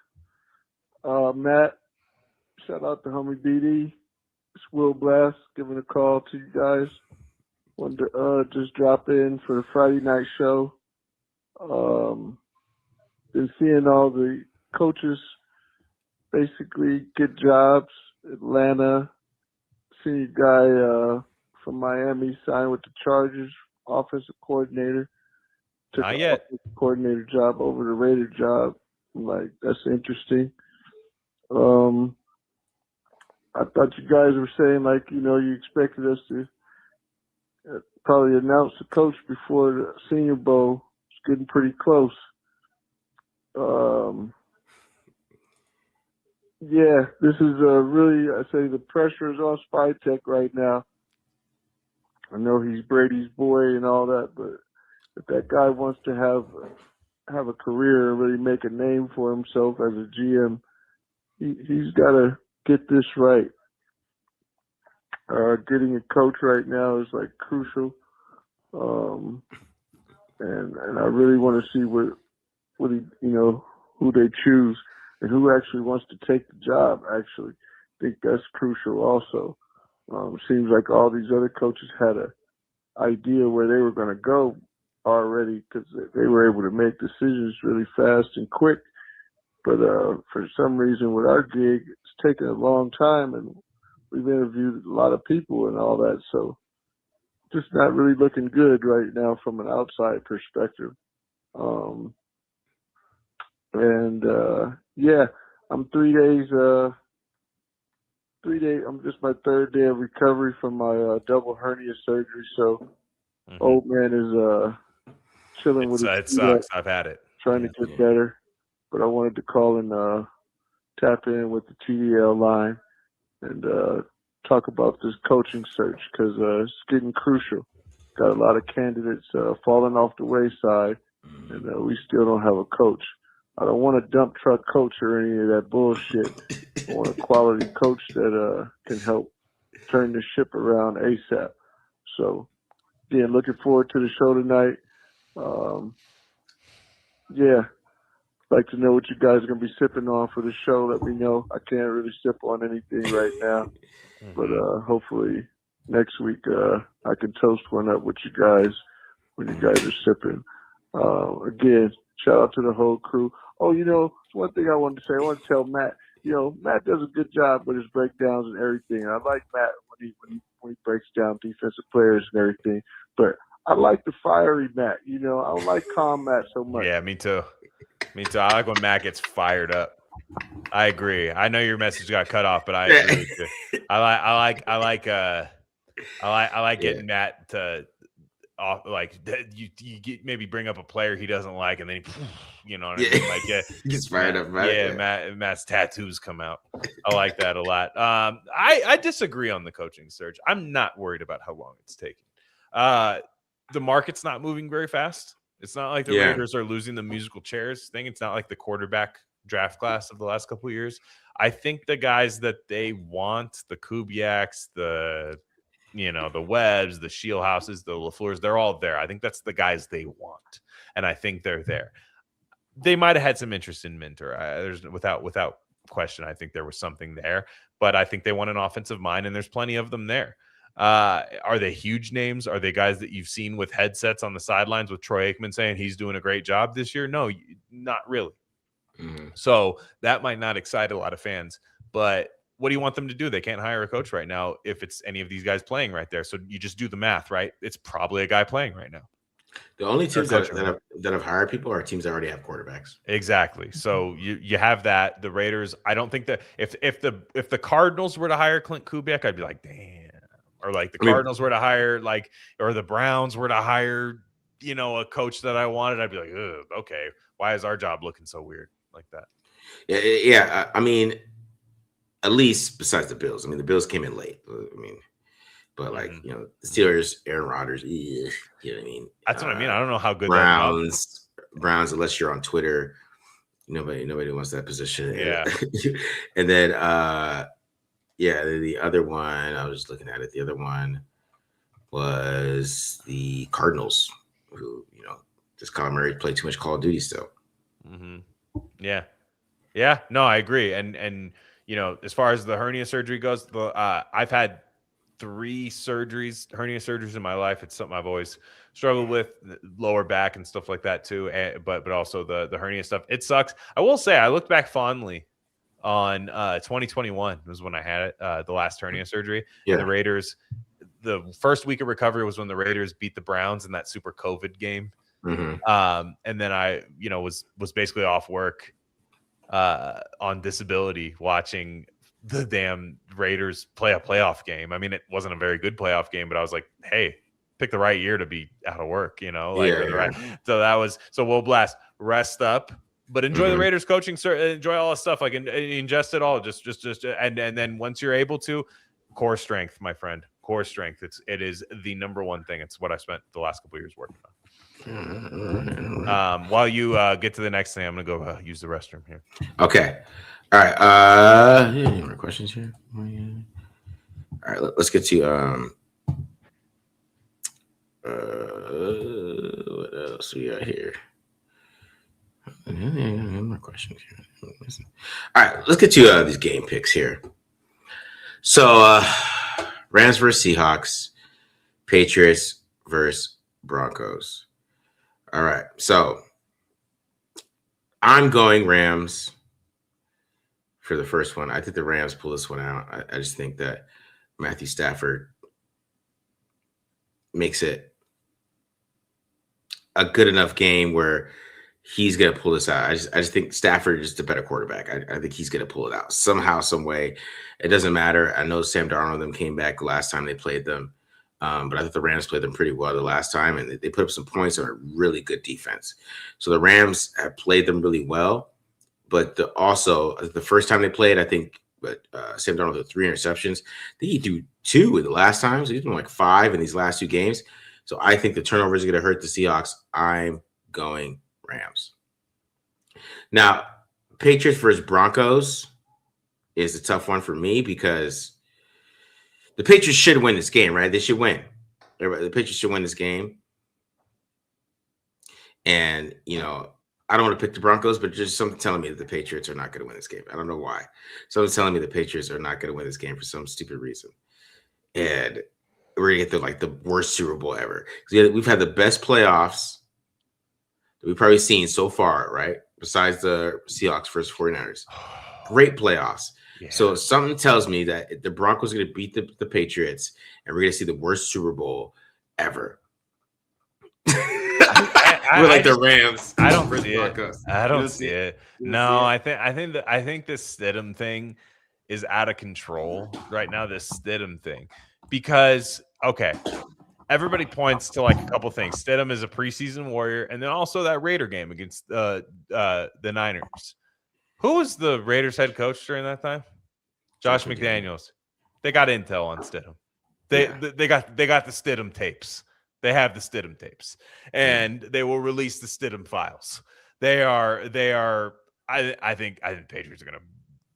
Matt? Shout out to homie BD. It's Will Blast giving a call to you guys. Wanted to just drop in for the Friday night show. Been seeing all the coaches basically get jobs. Atlanta, seen a guy from Miami signed with the Chargers, offensive coordinator. Took Not the yet. offensive coordinator job over the Raider job. I'm like, that's interesting. I thought you guys were saying, like, you expected us to probably announce the coach before the Senior Bowl. It's getting pretty close. Yeah, this is really, I say the pressure is on Spytek right now. I know he's Brady's boy and all that, but if that guy wants to have a career and really make a name for himself as a GM, he's got to get this right. Getting a coach right now is like crucial, and I really want to see what he, who they choose and who actually wants to take the job. Actually, I think that's crucial also. Seems like all these other coaches had an idea where they were going to go already because they were able to make decisions really fast and quick. But for some reason with our gig, it's taken a long time, and we've interviewed a lot of people and all that. So just not really looking good right now from an outside perspective. Yeah, I'm 3 days, I'm just my third day of recovery from my double hernia surgery. So old man is chilling with it sucks. I've had it. Trying to get better, but I wanted to call and tap in with the TDL line and talk about this coaching search because it's getting crucial. Got a lot of candidates falling off the wayside, and we still don't have a coach. I don't want a dump truck coach or any of that bullshit. I want a quality coach that can help turn the ship around ASAP. So, again, looking forward to the show tonight. Like to know what you guys are going to be sipping on for the show. Let me know. I can't really sip on anything right now, but hopefully next week I can toast one up with you guys when you guys are sipping. Again, shout out to the whole crew. Oh, one thing I wanted to say. I want to tell Matt. Matt does a good job with his breakdowns and everything. I like Matt when he breaks down defensive players and everything. But I like the fiery Matt. I don't like calm Matt so much. Yeah, me too. I like when Matt gets fired up. I agree. I know your message got cut off, but I agree with you. I like getting Matt to off, like you maybe bring up a player he doesn't like, and then he what I mean? Like he gets fired up. Right? Yeah, Matt's tattoos come out. I like that a lot. I disagree on the coaching search. I'm not worried about how long it's taking. The market's not moving very fast. It's not like the Raiders are losing the musical chairs thing. It's not like the quarterback draft class of the last couple of years. I think the guys that they want, the Kubiaks, the Webbs, the Shieldhouses, the LaFleurs, they're all there. I think that's the guys they want, and I think they're there. They might have had some interest in Minter. There's without question. I think there was something there, but I think they want an offensive mind, and there's plenty of them there. Are they huge names? Are they guys that you've seen with headsets on the sidelines with Troy Aikman saying he's doing a great job this year? No, not really. So that might not excite a lot of fans, but what do you want them to do? They can't hire a coach right now if it's any of these guys playing right there. So you just do the math, right? It's probably a guy playing right now. The only teams that have hired people are teams that already have quarterbacks. Exactly. So you have that. The Raiders, I don't think that if the Cardinals were to hire Clint Kubiak, I'd be like, damn. Or like the Cardinals were to hire, or the Browns were to hire, a coach that I wanted, I'd be like, okay, why is our job looking so weird like that? Yeah. I mean, at least besides the Bills. I mean, the Bills came in late. But the Steelers, Aaron Rodgers, you know what I mean? That's what I mean. I don't know how good Browns, unless you're on Twitter, nobody wants that position. Yeah. And then the other one, I was just looking at it. The other one was the Cardinals, who, just Kyler Murray played too much Call of Duty still. Mm-hmm. Yeah. Yeah. No, I agree. And as far as the hernia surgery goes, I've had 3 hernia surgeries in my life. It's something I've always struggled with, lower back and stuff like that too. But also the hernia stuff. It sucks. I will say I looked back fondly on 2021 was when I had it, the last hernia surgery. Yeah. And the Raiders, the first week of recovery was when the Raiders beat the Browns in that super COVID game. Mm-hmm. And then I, was basically off work on disability watching the damn Raiders play a playoff game. I mean, it wasn't a very good playoff game, but I was like, hey, pick the right year to be out of work, Right. So we'll blast, rest up, but enjoy the Raiders coaching, enjoy all the stuff, ingest it all, just and then once you're able to, core strength, my friend, core strength. It is the number one thing. It's what I spent the last couple of years working on. While you get to the next thing, I'm gonna go use the restroom here. Okay. All right. Any more questions here? All right. Let's get to what else we got here? Any more questions here? All right. Let's get to these game picks here. So Rams versus Seahawks, Patriots versus Broncos. All right. So I'm going Rams for the first one. I think the Rams pull this one out. I just think that Matthew Stafford makes it a good enough game where he's going to pull this out. I just think Stafford is the better quarterback. I think he's going to pull it out somehow, some way. It doesn't matter. I know Sam Darnold and them came back last time they played them. But I thought the Rams played them pretty well the last time, and they put up some points on a really good defense. So the Rams have played them really well. But also, the first time they played, I think, Sam Darnold had 3 interceptions. I think he threw 2 in the last time, so he's been like 5 in these last 2 games. So I think the turnovers are going to hurt the Seahawks. I'm going Rams. Now, Patriots versus Broncos is a tough one for me because the Patriots should win this game, right? They should win. The Patriots should win this game. And, I don't want to pick the Broncos, but just something telling me that the Patriots are not going to win this game. I don't know why. Something's telling me the Patriots are not going to win this game for some stupid reason. And we're going to get the worst Super Bowl ever. We've had the best playoffs that we've probably seen so far, right? Besides the Seahawks versus 49ers. Great playoffs. Yeah. So something tells me that the Broncos are going to beat the Patriots, and we're going to see the worst Super Bowl ever. We're like the Rams. I don't see it. I don't see it. No, I think this Stidham thing is out of control right now. This Stidham thing, because everybody points to like a couple things. Stidham is a preseason warrior, and then also that Raider game against the Niners. Who was the Raiders head coach during that time? Josh McDaniels. They got intel on Stidham. They got the Stidham tapes. They have the Stidham tapes, and they will release the Stidham files. They are. I think Patriots are going to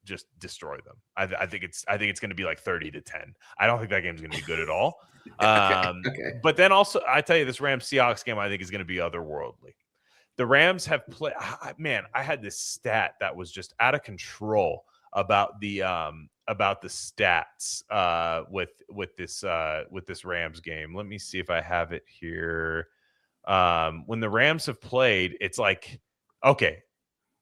just destroy them. I think it's going to be like 30-10. I don't think that game's going to be good at all. But then also, I tell you, this Rams Seahawks game I think is going to be otherworldly. The Rams have played. Man, I had this stat that was just out of control about the stats with this Rams game. Let me see if I have it here. When the Rams have played, it's like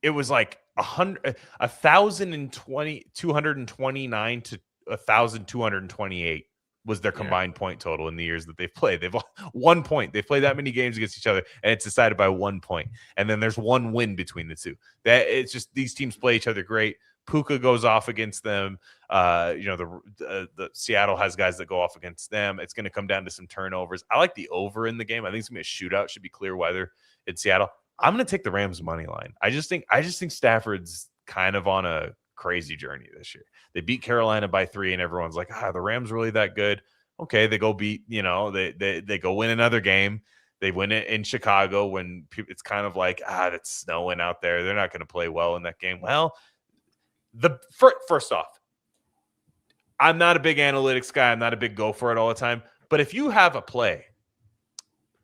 it was like 229 to 1,228 was their combined point total in the years that they've played. They've 1 point. They've played that many games against each other, and it's decided by 1 point. And then there's one win between the two. That it's just these teams play each other great. Puka goes off against them. The Seattle has guys that go off against them. It's going to come down to some turnovers. I like the over in the game. I think it's going to be a shootout. Should be clear weather in Seattle. I'm going to take the Rams money line. I just think Stafford's kind of on a crazy journey this year. They beat Carolina by 3, and everyone's like, the Rams really that good? Okay, they go beat. They go win another game. They win it in Chicago when it's kind of like it's snowing out there. They're not going to play well in that game. Well. First off, I'm not a big analytics guy. I'm not a big go for it all the time. But if you have a play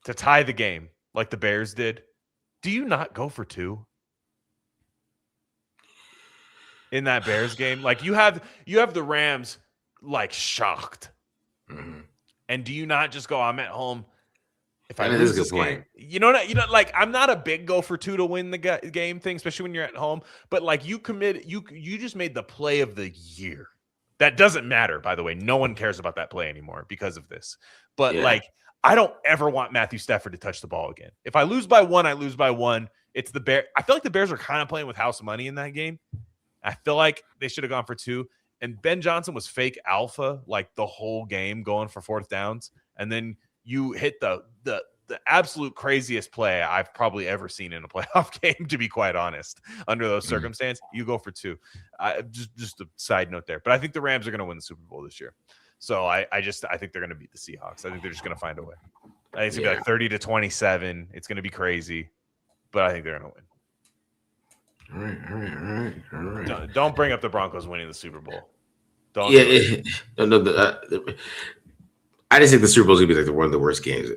to tie the game like the Bears did, do you not go for 2 in that Bears game? Like you have the Rams like shocked, and do you not just go? I'm at home. If I lose this game, like I'm not a big go for 2 to win the game thing, especially when you're at home. But like you just made the play of the year. That doesn't matter, by the way. No one cares about that play anymore because of this. But like, I don't ever want Matthew Stafford to touch the ball again. If I lose by 1, I lose by 1. It's the Bears. I feel like the Bears are kind of playing with house money in that game. I feel like they should have gone for 2. And Ben Johnson was fake alpha like the whole game, going for 4th downs, and then you hit the absolute craziest play I've probably ever seen in a playoff game, to be quite honest. Under those circumstances, you go for 2. Just a side note there. But I think the Rams are going to win the Super Bowl this year. So I think they're going to beat the Seahawks. I think they're just going to find a way. I think it's going to be like 30-27. It's going to be crazy, but I think they're going to win. All right. Don't bring up the Broncos winning the Super Bowl. Don't. I just think the Super Bowl is going to be like one of the worst games.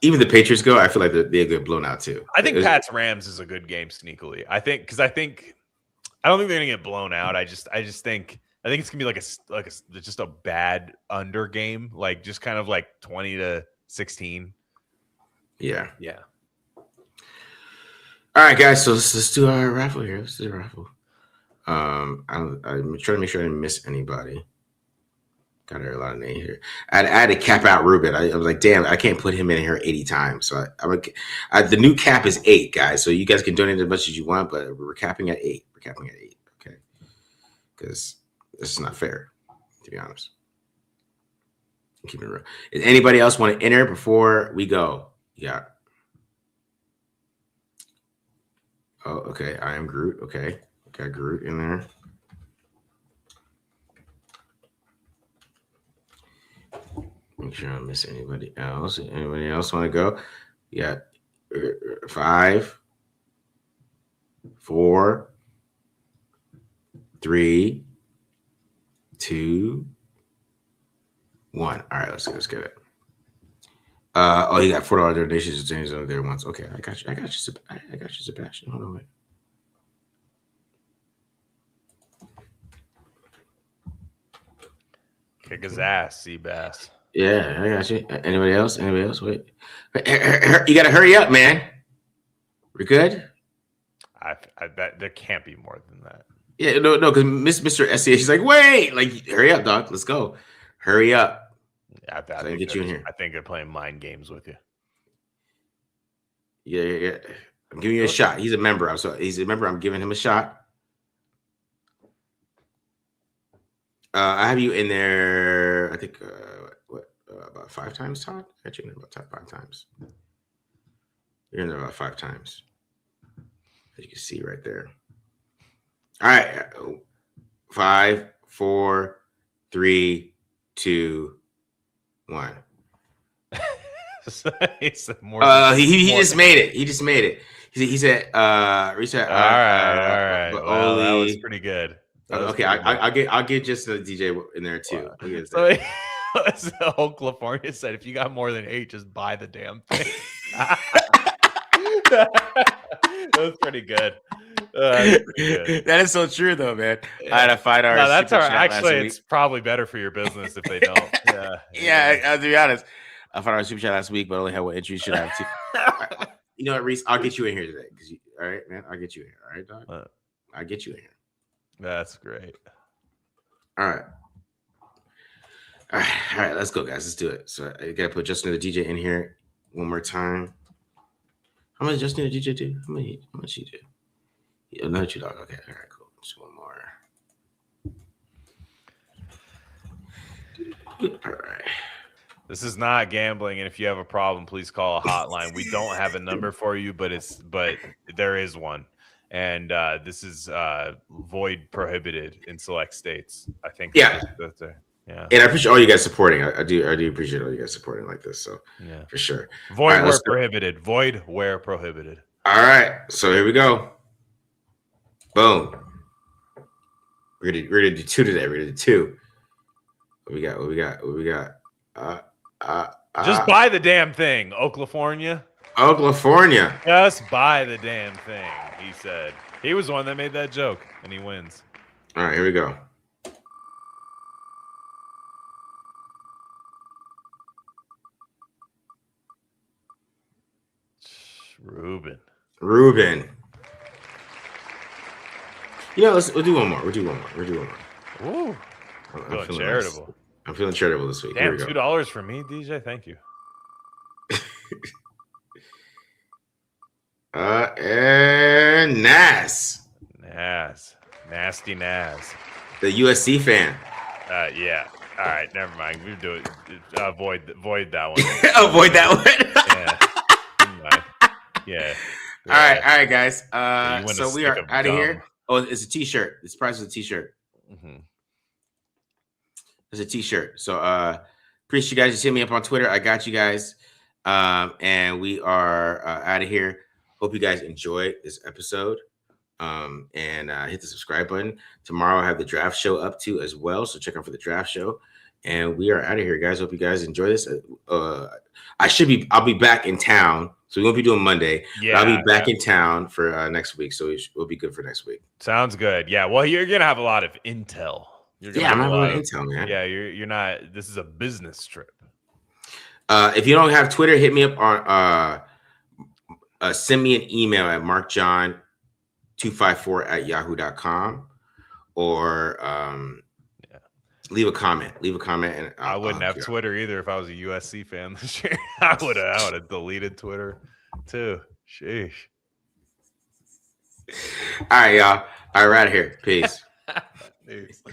Even the Patriots go, I feel like they get blown out too. I think Pats Rams is a good game sneakily. I don't think they're going to get blown out. I just think it's going to be just a bad under game, like just kind of like 20-16. Yeah. All right, guys. So let's do our raffle here. I'm trying to make sure I didn't miss anybody. Got a lot of names here. I had to cap out Ruben. I was like, damn, I can't put him in here 80 times. So the new cap is 8, guys. So you guys can donate as much as you want, but we're capping at 8. Okay. Because this is not fair, to be honest. Keep it real. Does anybody else want to enter before we go? Yeah. Oh, okay. I am Groot. Okay. Got Groot in there. Make sure I don't miss anybody else. Anybody else want to go? Yeah. 5, 4, 3, 2, 1. All right, let's get it. Oh, you got $4 donations to change over there once. Okay, I got you. I got you, Sebastian. Hold on, wait. Kick his ass, Seabass. Yeah, I got you. Anybody else? Anybody else? Wait. You got to hurry up, man. We're good? I bet there can't be more than that. Yeah, no, because Mr. SCA, she's like, wait, like, hurry up, dog. Let's go. Hurry up. I think get you in here. I think they're playing mind games with you. Yeah. I'm giving you a shot. He's a member. I'm giving him a shot. I have you in there, I think, about 5 times, Todd? I got you in there about 5 times. You're in there about 5 times. As you can see right there. All right. 5, 4, 3, 2, 1. He just made it. He said reset. All right. Well, that was pretty good. Okay, I'll get just the DJ in there too. So California said, if you got more than 8, just buy the damn thing. That was pretty good. That is so true, though, man. Yeah. I had a $5. No, that's all right. Actually, it's probably better for your business if they don't. Yeah. To be honest, I $5 super chat last week, but only had 1 entry. Should have 2. You know what, Reese? I'll get you in here today. All right, man. I'll get you in here. All right, dog. I'll get you in here. That's great. All right. Let's go, guys. Let's do it. So I gotta put Justin the DJ in here one more time. How much Justin the DJ do? How much he do? Yeah, no, $2. Okay, all right, cool. Just one more. All right. This is not gambling, and if you have a problem, please call a hotline. We don't have a number for you, but there is one. And this is void prohibited in select states. I think. Yeah. Yeah. And I appreciate all you guys supporting. I do appreciate all you guys supporting like this. So yeah, for sure. Void where prohibited. Void where prohibited. All right. So here we go. Boom. We're gonna do 2 today. We're gonna do 2. What we got? Just buy the damn thing, Oklafornia. Just buy the damn thing, he said. He was the one that made that joke, and he wins. All right, here we go. Ruben. You know, we'll do one more. Ooh. I'm feeling charitable. Nice. I'm feeling charitable this week. Damn, $2 for me, DJ. Thank you. And Nas. Nasty Nas. The USC fan. Yeah. All right, never mind. We do it. Avoid that one. Avoid that one. Yeah. All right, guys. So we are out of here. Oh, it's a T-shirt. This price is a T-shirt. Mm-hmm. It's a T-shirt. So appreciate you guys. Just hit me up on Twitter. I got you guys. And we are out of here. Hope you guys enjoyed this episode. And hit the subscribe button. Tomorrow I have the draft show up too as well. So check out for the draft show. And we are out of here, guys. Hope you guys enjoy this. I'll be back in town. So we won't be doing Monday. Yeah, I'll be back in town for next week. So we'll be good for next week. Sounds good. Yeah. Well, you're gonna have a lot of intel. I'm having a lot of intel, man. Yeah, you're not. This is a business trip. If you don't have Twitter, hit me up on send me an email at markjohn254@yahoo.com or leave a comment. And I wouldn't have Twitter either if I was a USC fan this year. I would have deleted Twitter too. Sheesh. All right, y'all. All right, right here. Peace. Peace.